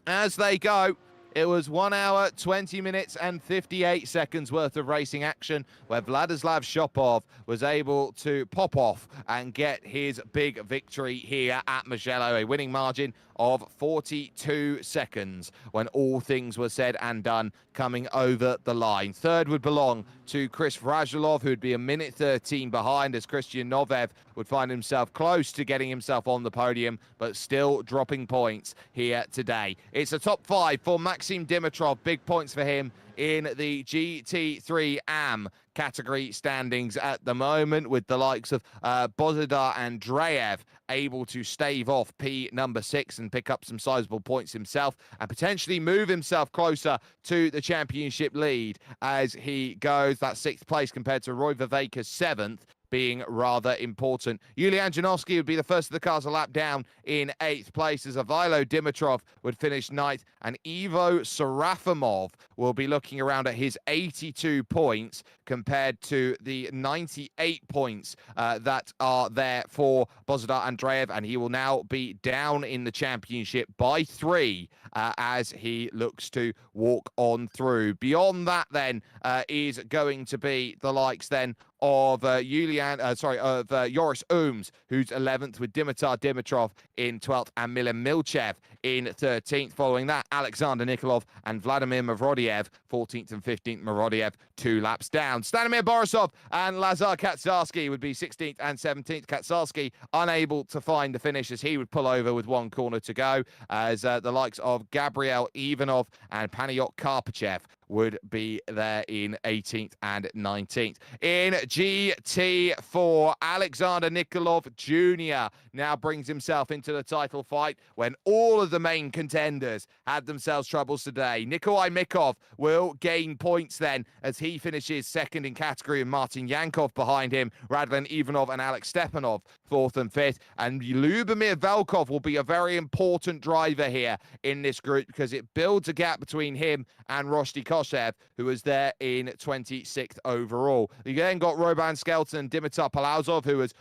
as they go, it was 1 hour, 20 minutes and 58 seconds worth of racing action where Vladislav Shopov was able to pop off and get his big victory here at Mugello, a winning margin of 42 seconds when all things were said and done coming over the line. Third would belong to Chris Vrajilov, who would be a minute 13 behind, as Christian Novev would find himself close to getting himself on the podium, but still dropping points here today. It's a top 5 for Maxim Dimitrov. Big points for him in the GT3 AM category standings at the moment, with the likes of Bozidar Andreev able to stave off P number 6 and pick up some sizable points himself and potentially move himself closer to the championship lead as he goes. That 6th place compared to Roy Viveka's 7th being rather important. Yulian Janowski would be the first of the cars a lap down in 8th place, as Ivilo Dimitrov would finish 9th, and Ivo Serafimov will be looking around at his 82 points compared to the 98 points that are there for Bozidar Andreev, and he will now be down in the championship by 3 as he looks to walk on through. Beyond that then is going to be the likes then of Joris Ooms, who's 11th, with Dimitar Dimitrov in 12th and Milan Milchev in 13th. Following that, Alexander Nikolov and Vladimir Mavrodiev, 14th and 15th. Mavrodiev 2 laps down. Stanimir Borisov and Lazar Katsarski would be 16th and 17th. Katsarski unable to find the finish as he would pull over with 1 corner to go, as the likes of Gabriel Ivanov and Panayot Karpachev would be there in 18th and 19th. In GT4, Alexander Nikolov Jr. now brings himself into the title fight when all of the main contenders had themselves troubles today. Nikolai Mikov will gain points then as he finishes 2nd in category, and Martin Yankov behind him, Radlin Ivanov and Alex Stepanov 4th and 5th. And Lyubomir Velkov will be a very important driver here in this group because it builds a gap between him and Roshdi Koshev, who was there in 26th overall. You then got Roban Skelton, Dimitar Palauzov, who was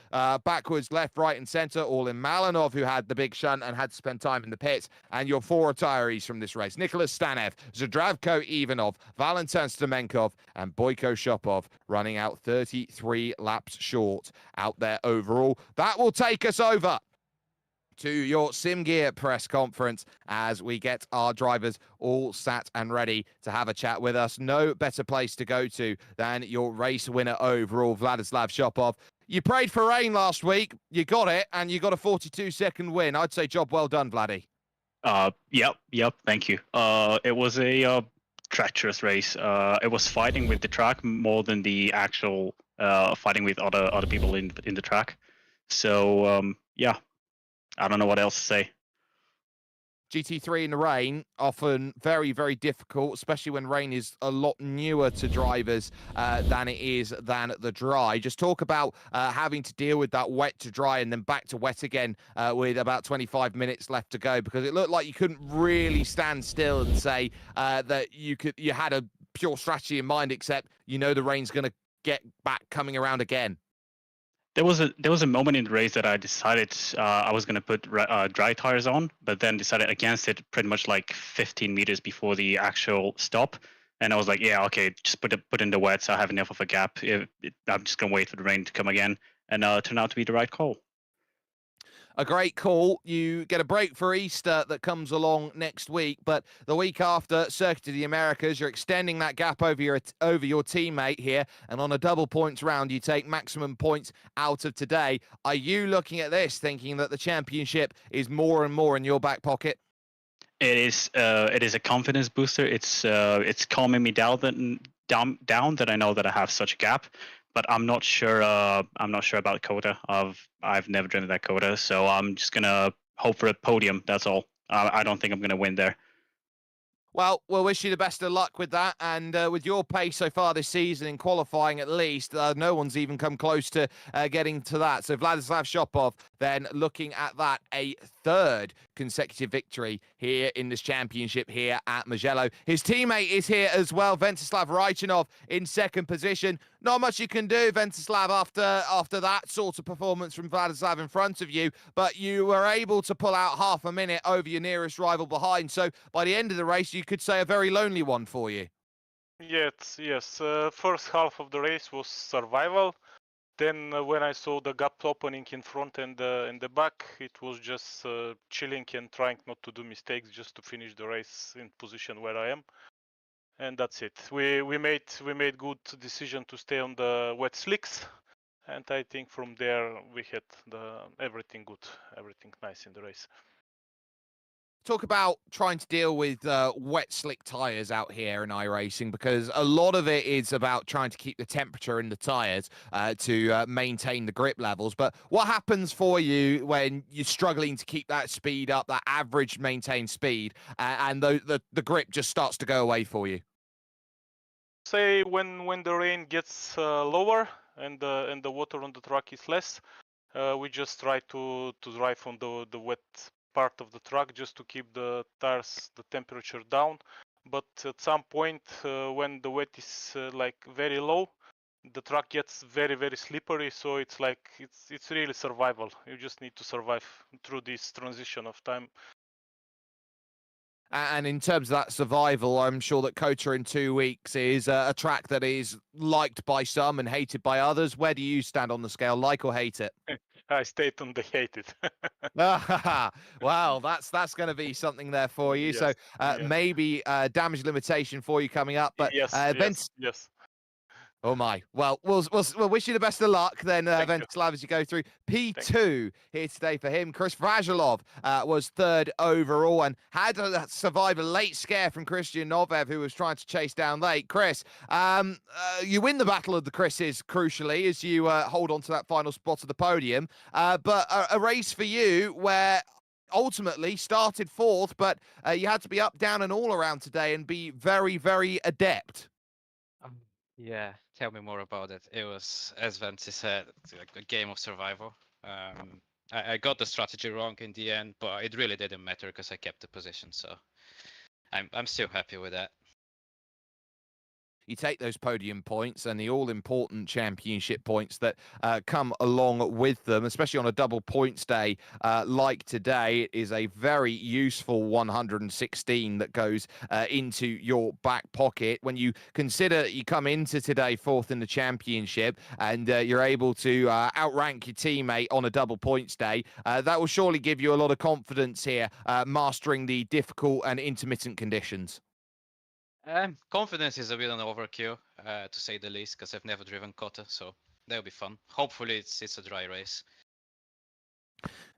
backwards, left, right, and centre, all in Malinov, who had the big shunt and had to spend time in the pits. And your 4 retirees from this race: Nicholas Stanev, Zdravko Ivanov, Valentin Stomenkov, and Boyko Shopov, running out 33 laps short out there overall. That will take us over to your SimGear press conference as we get our drivers all sat and ready to have a chat with us. No better place to go to than your race winner overall, Vladislav Shopov. You prayed for rain last week, you got it, and you got a 42-second win. I'd say job well done, Vladdy. Yep, thank you. It was a treacherous race. It was fighting with the track more than the actual fighting with other people in the track. So yeah, I don't know what else to say. GT3 in the rain, often very, very difficult, especially when rain is a lot newer to drivers than it is than the dry. Just talk about having to deal with that wet to dry and then back to wet again with about 25 minutes left to go, because it looked like you couldn't really stand still and say that you had a pure strategy in mind, except you know the rain's going to get back coming around again. There was a moment in the race that I decided I was going to put dry tires on, but then decided against it pretty much like 15 meters before the actual stop. And I was like, yeah, okay, just put in the wet, so I have enough of a gap. I'm just going to wait for the rain to come again. And it turned out to be the right call. A great call. You get a break for Easter that comes along next week, but the week after, Circuit of the Americas, you're extending that gap over your teammate here, and on a double points round, you take maximum points out of today. Are you looking at this thinking that the championship is more and more in your back pocket? It is a confidence booster. It's calming me down that I know that I have such a gap. But I'm not sure. I'm not sure about Coda. I've never driven that Coda, so I'm just gonna hope for a podium. That's all. I don't think I'm gonna win there. Well, we'll wish you the best of luck with that. And with your pace so far this season, in qualifying at least, no one's even come close to getting to that. So Vladislav Shopov then looking at that, a third consecutive victory here in this championship here at Mugello. His teammate is here as well, Ventsislav Rajchanov in second position. Not much you can do, Ventsislav, after that sort of performance from Vladislav in front of you, but you were able to pull out half a minute over your nearest rival behind. So by the end of the race, you could say a very lonely one for you. Yes. First half of the race was survival. Then when I saw the gap opening in front and in the back, it was just chilling and trying not to do mistakes, just to finish the race in position where I am. And that's it. We made good decision to stay on the wet slicks, and I think from there we had everything good, everything nice in the race. Talk about trying to deal with wet slick tires out here in iRacing, because a lot of it is about trying to keep the temperature in the tires to maintain the grip levels. But what happens for you when you're struggling to keep that speed up, that average maintained speed, and the grip just starts to go away for you? Say when the rain gets lower and the water on the track is less, we just try to drive on the wet part of the track just to keep the tires, the temperature down. But at some point when the wet is like very low, the track gets very slippery, so it's like it's really survival. You just need to survive through this transition of time. And in terms of that survival, I'm sure that Kota in 2 weeks is a track that is liked by some and hated by others. Where do you stand on the scale, like or hate it? I stayed on the hated. Wow, that's going to be something there for you. So Yes. maybe damage limitation for you coming up. But Yes. Oh my. Well, we'll wish you the best of luck then, Thank you. Ventsislav, as you go through. P2 here today for him. Chris Vasilov was third overall and had to survive a late scare from Christian Novev, who was trying to chase down late. Chris, you win the battle of the Chris's, crucially, as you hold on to that final spot of the podium. But a race for you where ultimately started fourth, but you had to be up, down, and all around today and be very, very adept. Yeah, tell me more about it. It was, as Venti said, like a game of survival. I got the strategy wrong in the end, but it really didn't matter because I kept the position. So I'm still happy with that. You take those podium points and the all-important championship points that come along with them, especially on a double points day like today. It is a very useful 116 that goes into your back pocket. When you consider you come into today fourth in the championship and you're able to outrank your teammate on a double points day, that will surely give you a lot of confidence here, mastering the difficult and intermittent conditions. Confidence is a bit an overkill, to say the least, because I've never driven Kota, so that'll be fun. Hopefully it's a dry race.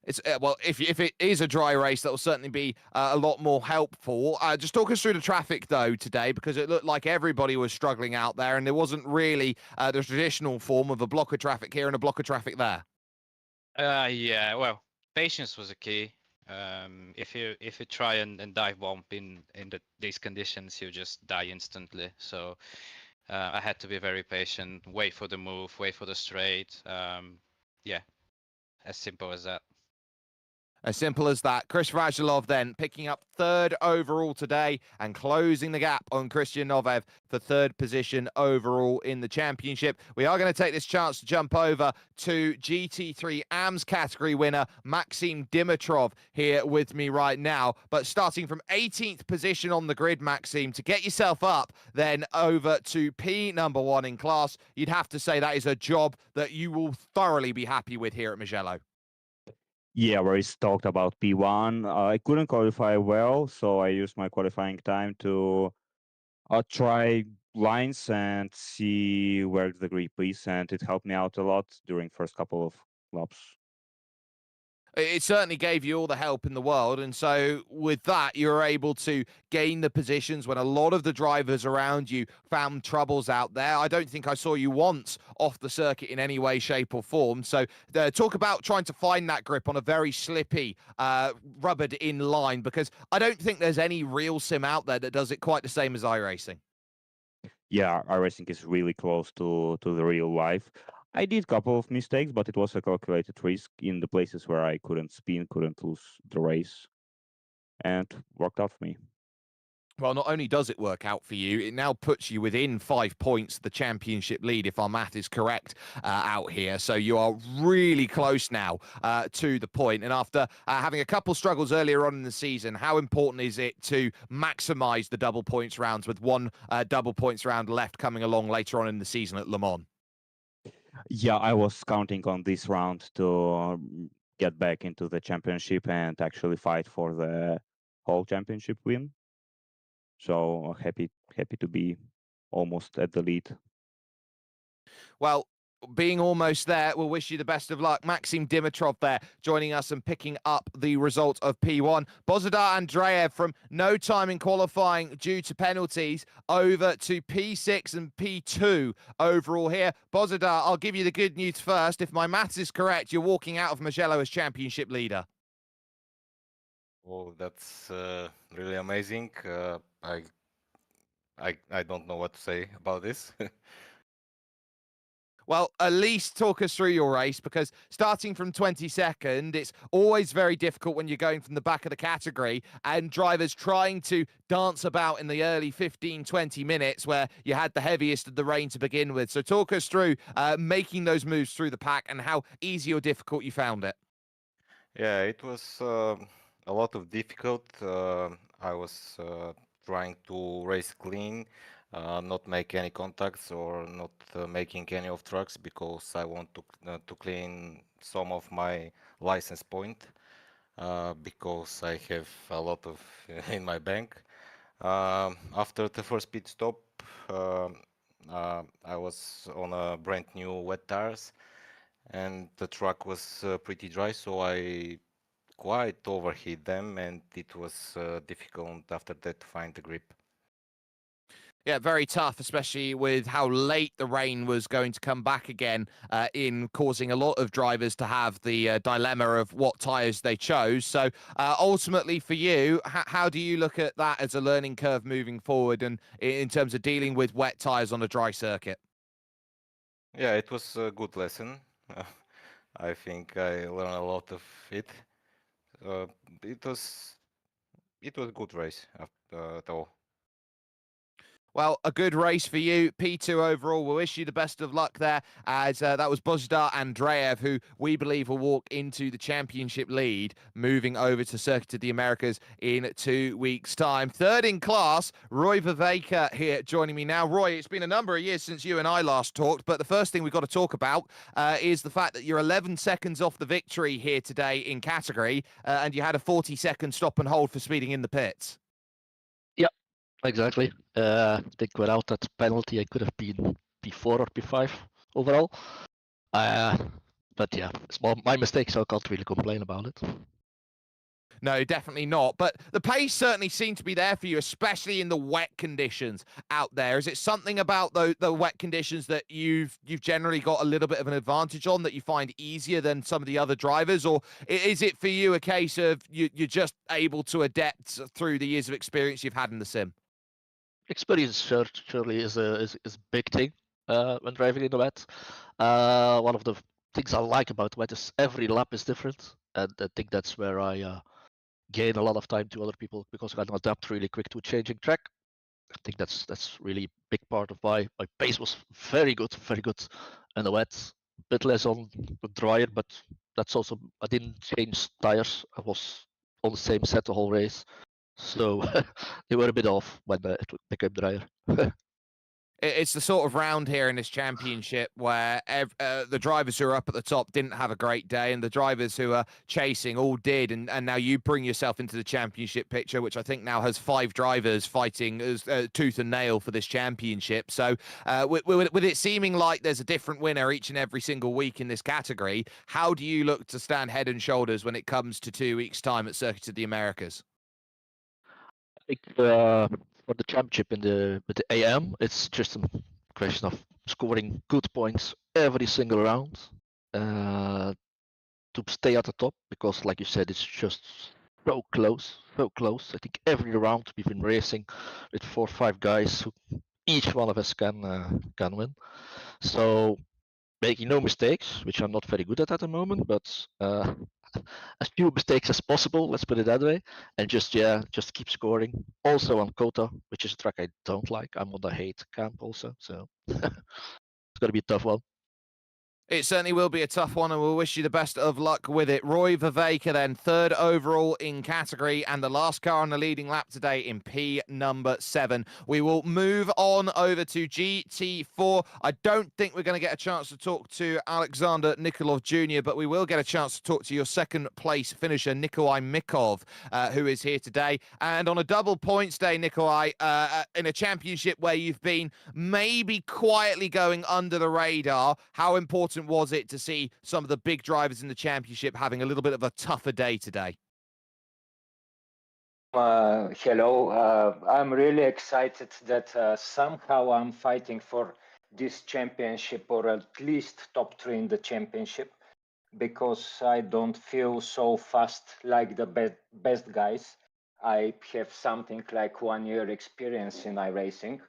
It's well, if it is a dry race, that will certainly be a lot more helpful. Just talk us through the traffic though today, because it looked like everybody was struggling out there, and there wasn't really the traditional form of a block of traffic here and a block of traffic there. Yeah, well, patience was a key. If you try and dive bomb in these conditions, you just die instantly. So I had to be very patient, wait for the move, wait for the straight. Yeah, as simple as that. As simple as that. Chris Radulov then picking up third overall today and closing the gap on Christian Novev for third position overall in the championship. We are going to take this chance to jump over to GT3 AMS category winner Maxim Dimitrov here with me right now. But starting from 18th position on the grid, Maxim, to get yourself up then over to P number 1 in class, you'd have to say that is a job that you will thoroughly be happy with here at Mugello. Yeah, where it's talked about P1. I couldn't qualify well, so I used my qualifying time to try lines and see where the grip is, and it helped me out a lot during first couple of laps. It certainly gave you all the help in the world, and so with that, you were able to gain the positions when a lot of the drivers around you found troubles out there. I don't think I saw you once off the circuit in any way, shape, or form. So talk about trying to find that grip on a very slippy, rubbered-in line, because I don't think there's any real sim out there that does it quite the same as iracing. Yeah, iracing is really close to the real life. I did a couple of mistakes, but it was a calculated risk in the places where I couldn't spin, couldn't lose the race, and worked out for me. Well, not only does it work out for you, it now puts you within 5 points of the championship lead, if our math is correct out here. So you are really close now to the point. And after having a couple struggles earlier on in the season, how important is it to maximize the double points rounds with one double points round left coming along later on in the season at Le Mans? Yeah, I was counting on this round to get back into the championship and actually fight for the whole championship win. So happy to be almost at the lead. Well, being almost there, we'll wish you the best of luck. Maxim Dimitrov there joining us and picking up the result of P1. Bozidar Andreev from no time in qualifying due to penalties over to P6 and P2 overall here. Bozidar, I'll give you the good news first. If my maths is correct, you're walking out of Mugello as championship leader. Oh, that's really amazing. I don't know what to say about this. Well, at least talk us through your race, because starting from 22nd, it's always very difficult when you're going from the back of the category and drivers trying to dance about in the early 15, 20 minutes where you had the heaviest of the rain to begin with. So talk us through making those moves through the pack and how easy or difficult you found it. Yeah, it was a lot of difficult. I was trying to race clean, not make any contacts or not making any off tracks, because I want to clean some of my license point, because I have a lot of in my bank. After the first pit stop, I was on a brand new wet tires, and the track was pretty dry, so I quite overheat them, and it was difficult after that to find the grip. Yeah, very tough, especially with how late the rain was going to come back again, in causing a lot of drivers to have the dilemma of what tyres they chose. So ultimately for you, how do you look at that as a learning curve moving forward, and in terms of dealing with wet tyres on a dry circuit? Yeah, it was a good lesson. I think I learned a lot of it. It was a good race at all. Well, a good race for you. P2 overall. We'll wish you the best of luck there, as that was Bozidar Andreev, who we believe will walk into the championship lead, moving over to Circuit of the Americas in 2 weeks' time. Third in class, Roy Viveka here joining me now. Roy, it's been a number of years since you and I last talked, but the first thing we've got to talk about is the fact that you're 11 seconds off the victory here today in category, and you had a 40-second stop and hold for speeding in the pits. Exactly. I think without that penalty, I could have been P4 or P5 overall. But yeah, it's my mistake, so I can't really complain about it. No, definitely not. But the pace certainly seemed to be there for you, especially in the wet conditions out there. Is it something about the wet conditions that you've generally got a little bit of an advantage on that you find easier than some of the other drivers? Or is it for you a case of you're just able to adapt through the years of experience you've had in the sim? Experience surely is a big thing when driving in the wet. One of the things I like about wet is every lap is different, and I think that's where I gain a lot of time to other people because I can adapt really quick to a changing track. I think that's really big part of why my pace was very good in the wet. A bit less on the drier, but that's also I didn't change tires. I was on the same set the whole race, so they were a bit off when it became drier. It's the sort of round here in this championship where the drivers who are up at the top didn't have a great day, and the drivers who are chasing all did. And now you bring yourself into the championship picture, which I think now has 5 drivers fighting as tooth and nail for this championship. So with it seeming like there's a different winner each and every single week in this category, how do you look to stand head and shoulders when it comes to 2 weeks' time at Circuit of the Americas? I think for the championship with the AM, it's just a question of scoring good points every single round to stay at the top because, like you said, it's just so close, so close. I think every round we've been racing with 4 or 5 guys who each one of us can win. So making no mistakes, which I'm not very good at the moment, but as few mistakes as possible, let's put it that way, and just keep scoring. Also on Kota, which is a track I don't like. I'm on the hate camp also, so it's gonna be a tough one. It certainly will be a tough one, and we'll wish you the best of luck with it. Roy Viveka then, 3rd overall in category, and the last car on the leading lap today in P number 7. We will move on over to GT4. I don't think we're going to get a chance to talk to Alexander Nikolov Jr., but we will get a chance to talk to your second place finisher, Nikolai Mikov, who is here today. And on a double points day, Nikolai, in a championship where you've been maybe quietly going under the radar, how important was it to see some of the big drivers in the championship having a little bit of a tougher day today? Hello. I'm really excited that somehow I'm fighting for this championship or at least top 3 in the championship because I don't feel so fast like the best guys. I have something like 1 year experience in iracing.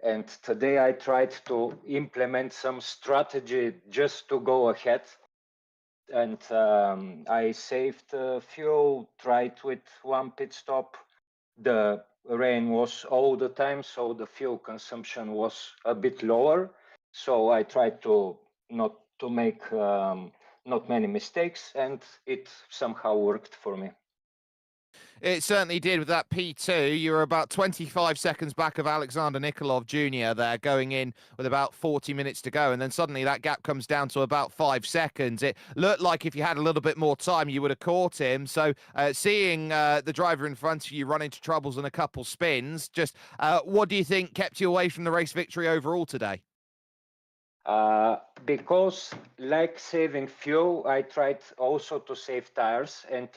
And today I tried to implement some strategy just to go ahead. And I saved fuel, tried with 1 pit stop. The rain was all the time, so the fuel consumption was a bit lower. So I tried to not to make not many mistakes, and it somehow worked for me. It certainly did with that P2. You were about 25 seconds back of Alexander Nikolov Jr. there, going in with about 40 minutes to go. And then suddenly that gap comes down to about 5 seconds. It looked like if you had a little bit more time, you would have caught him. So seeing the driver in front of you run into troubles in a couple spins, just what do you think kept you away from the race victory overall today? Because like saving fuel, I tried also to save tires, and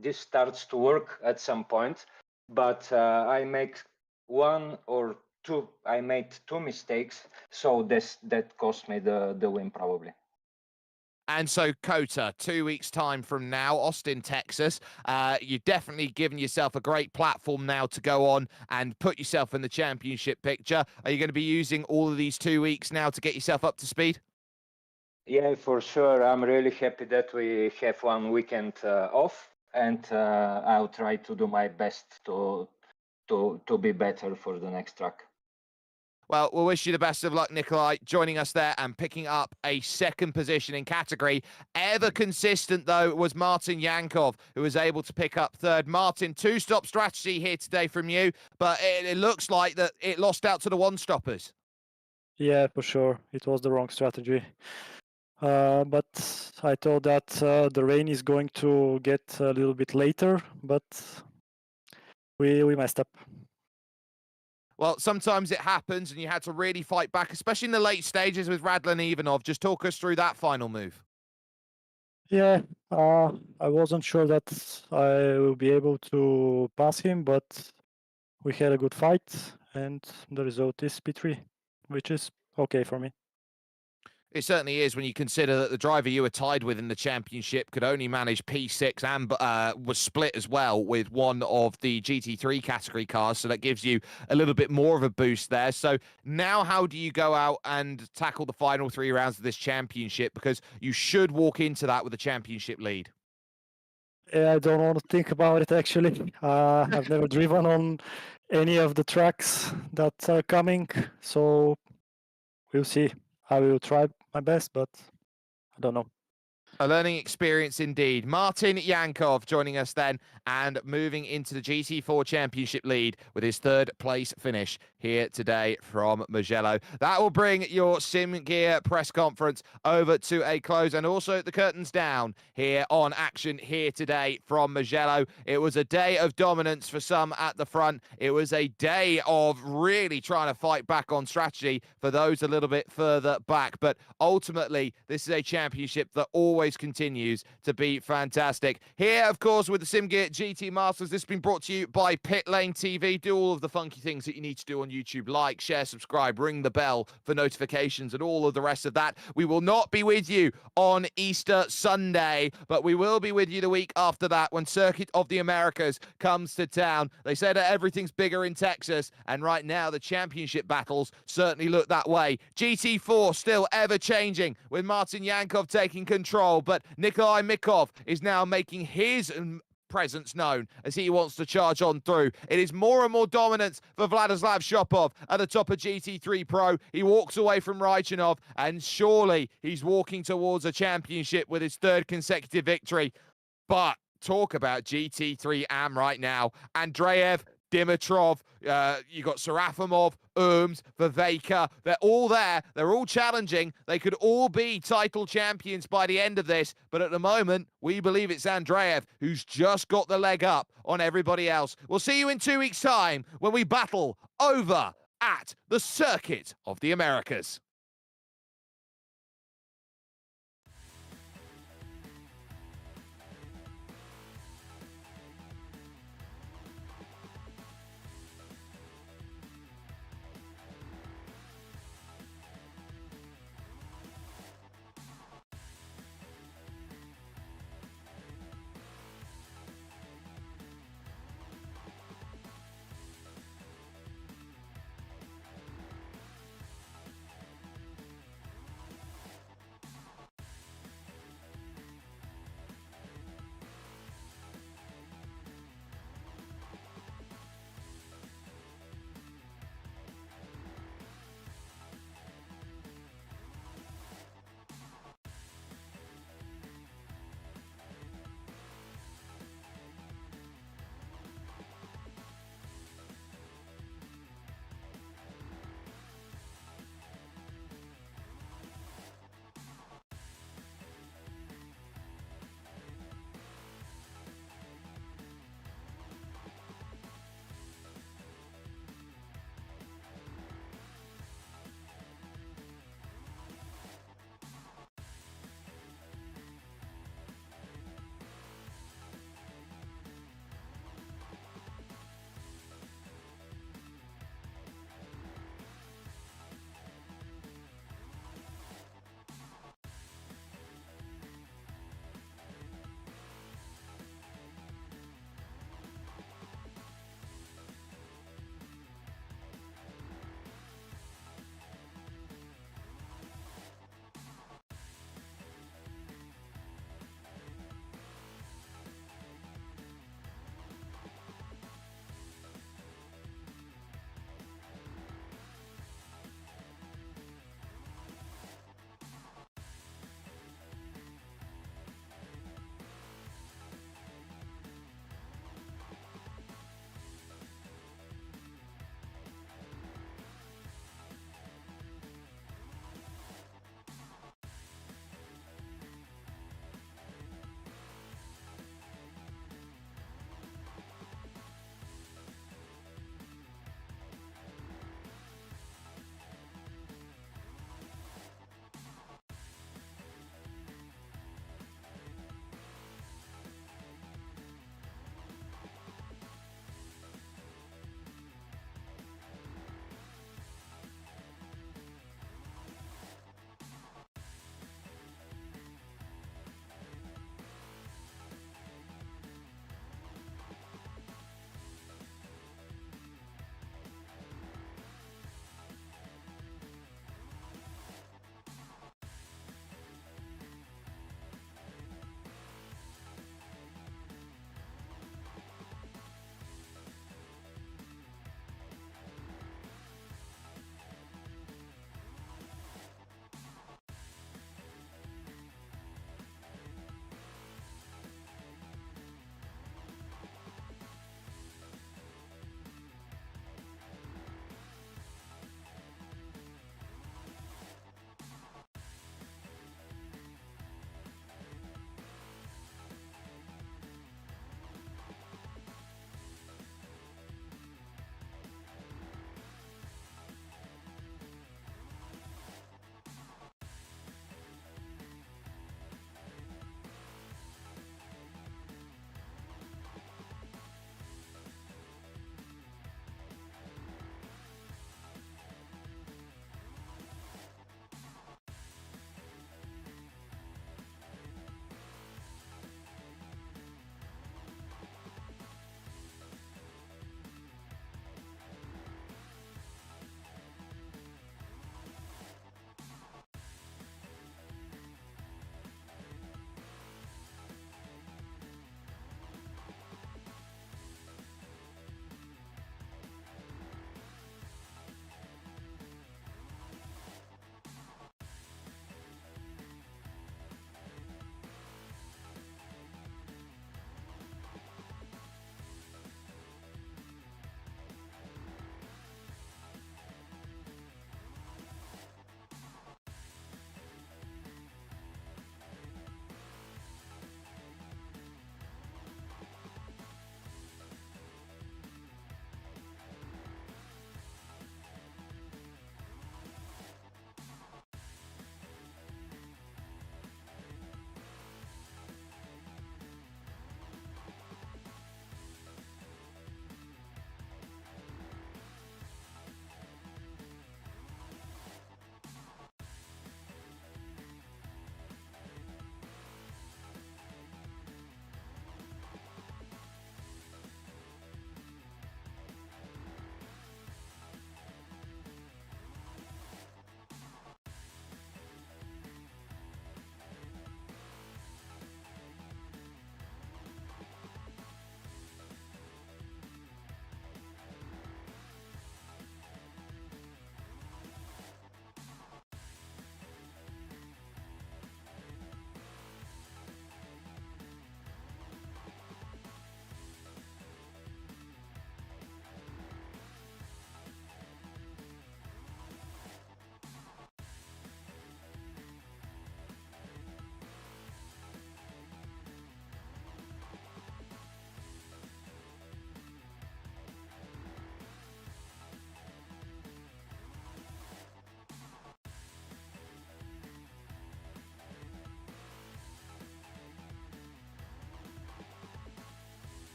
this starts to work at some point. But I make 1 or 2. I made 2 mistakes, so that cost me the win probably. And so, Kota, 2 weeks' time from now, Austin, Texas, you've definitely given yourself a great platform now to go on and put yourself in the championship picture. Are you going to be using all of these 2 weeks now to get yourself up to speed? Yeah, for sure. I'm really happy that we have 1 weekend off, and I'll try to do my best to be better for the next track. Well, we'll wish you the best of luck, Nikolai, joining us there and picking up a 2nd position in category. Ever consistent, though, was Martin Yankov, who was able to pick up 3rd. Martin, 2-stop strategy here today from you, but it looks like that it lost out to the 1-stoppers. Yeah, for sure. It was the wrong strategy. But I thought that the rain is going to get a little bit later, but we messed up. Well, sometimes it happens, and you had to really fight back, especially in the late stages with Radlan Ivanov. Just talk us through that final move. Yeah, I wasn't sure that I will be able to pass him, but we had a good fight, and the result is P3, which is okay for me. It certainly is when you consider that the driver you were tied with in the championship could only manage P6 and was split as well with one of the GT3 category cars. So that gives you a little bit more of a boost there. So now how do you go out and tackle the final 3 rounds of this championship? Because you should walk into that with a championship lead. Yeah, I don't want to think about it actually. I've never driven on any of the tracks that are coming, so we'll see. I will try my best, but I don't know. A learning experience indeed. Martin Yankov joining us then and moving into the GT4 Championship lead with his 3rd place finish here today from MUGELLO. That will bring your Sim Gear press conference over to a close, and also the curtains down here on action here today from MUGELLO. It was a day of dominance for some at the front. It was a day of really trying to fight back on strategy for those a little bit further back. But ultimately, this is a championship that always continues to be fantastic. Here, of course, with the SimGear GT Masters, this has been brought to you by Pitlane.TV. Do all of the funky things that you need to do on YouTube. Like, share, subscribe, ring the bell for notifications and all of the rest of that. We will not be with you on Easter Sunday, but we will be with you the week after that when Circuit of the Americas comes to town. They say that everything's bigger in Texas, and right now the championship battles certainly look that way. GT4 still ever changing with Martin Yankov taking control, but Nikolai Mikov is now making his presence known as he wants to charge on through. It is more and more dominance for Vladislav Shopov at the top of GT3 Pro. He walks away from Raichanov, and surely he's walking towards a championship with his 3rd consecutive victory. But talk about GT3 AM right now. Andreev, Dimitrov, you got Serafimov, Viveka. They're all there. They're all challenging. They could all be title champions by the end of this. But at the moment, we believe it's Andreev who's just got the leg up on everybody else. We'll see you in 2 weeks' time when we battle over at the Circuit of the Americas.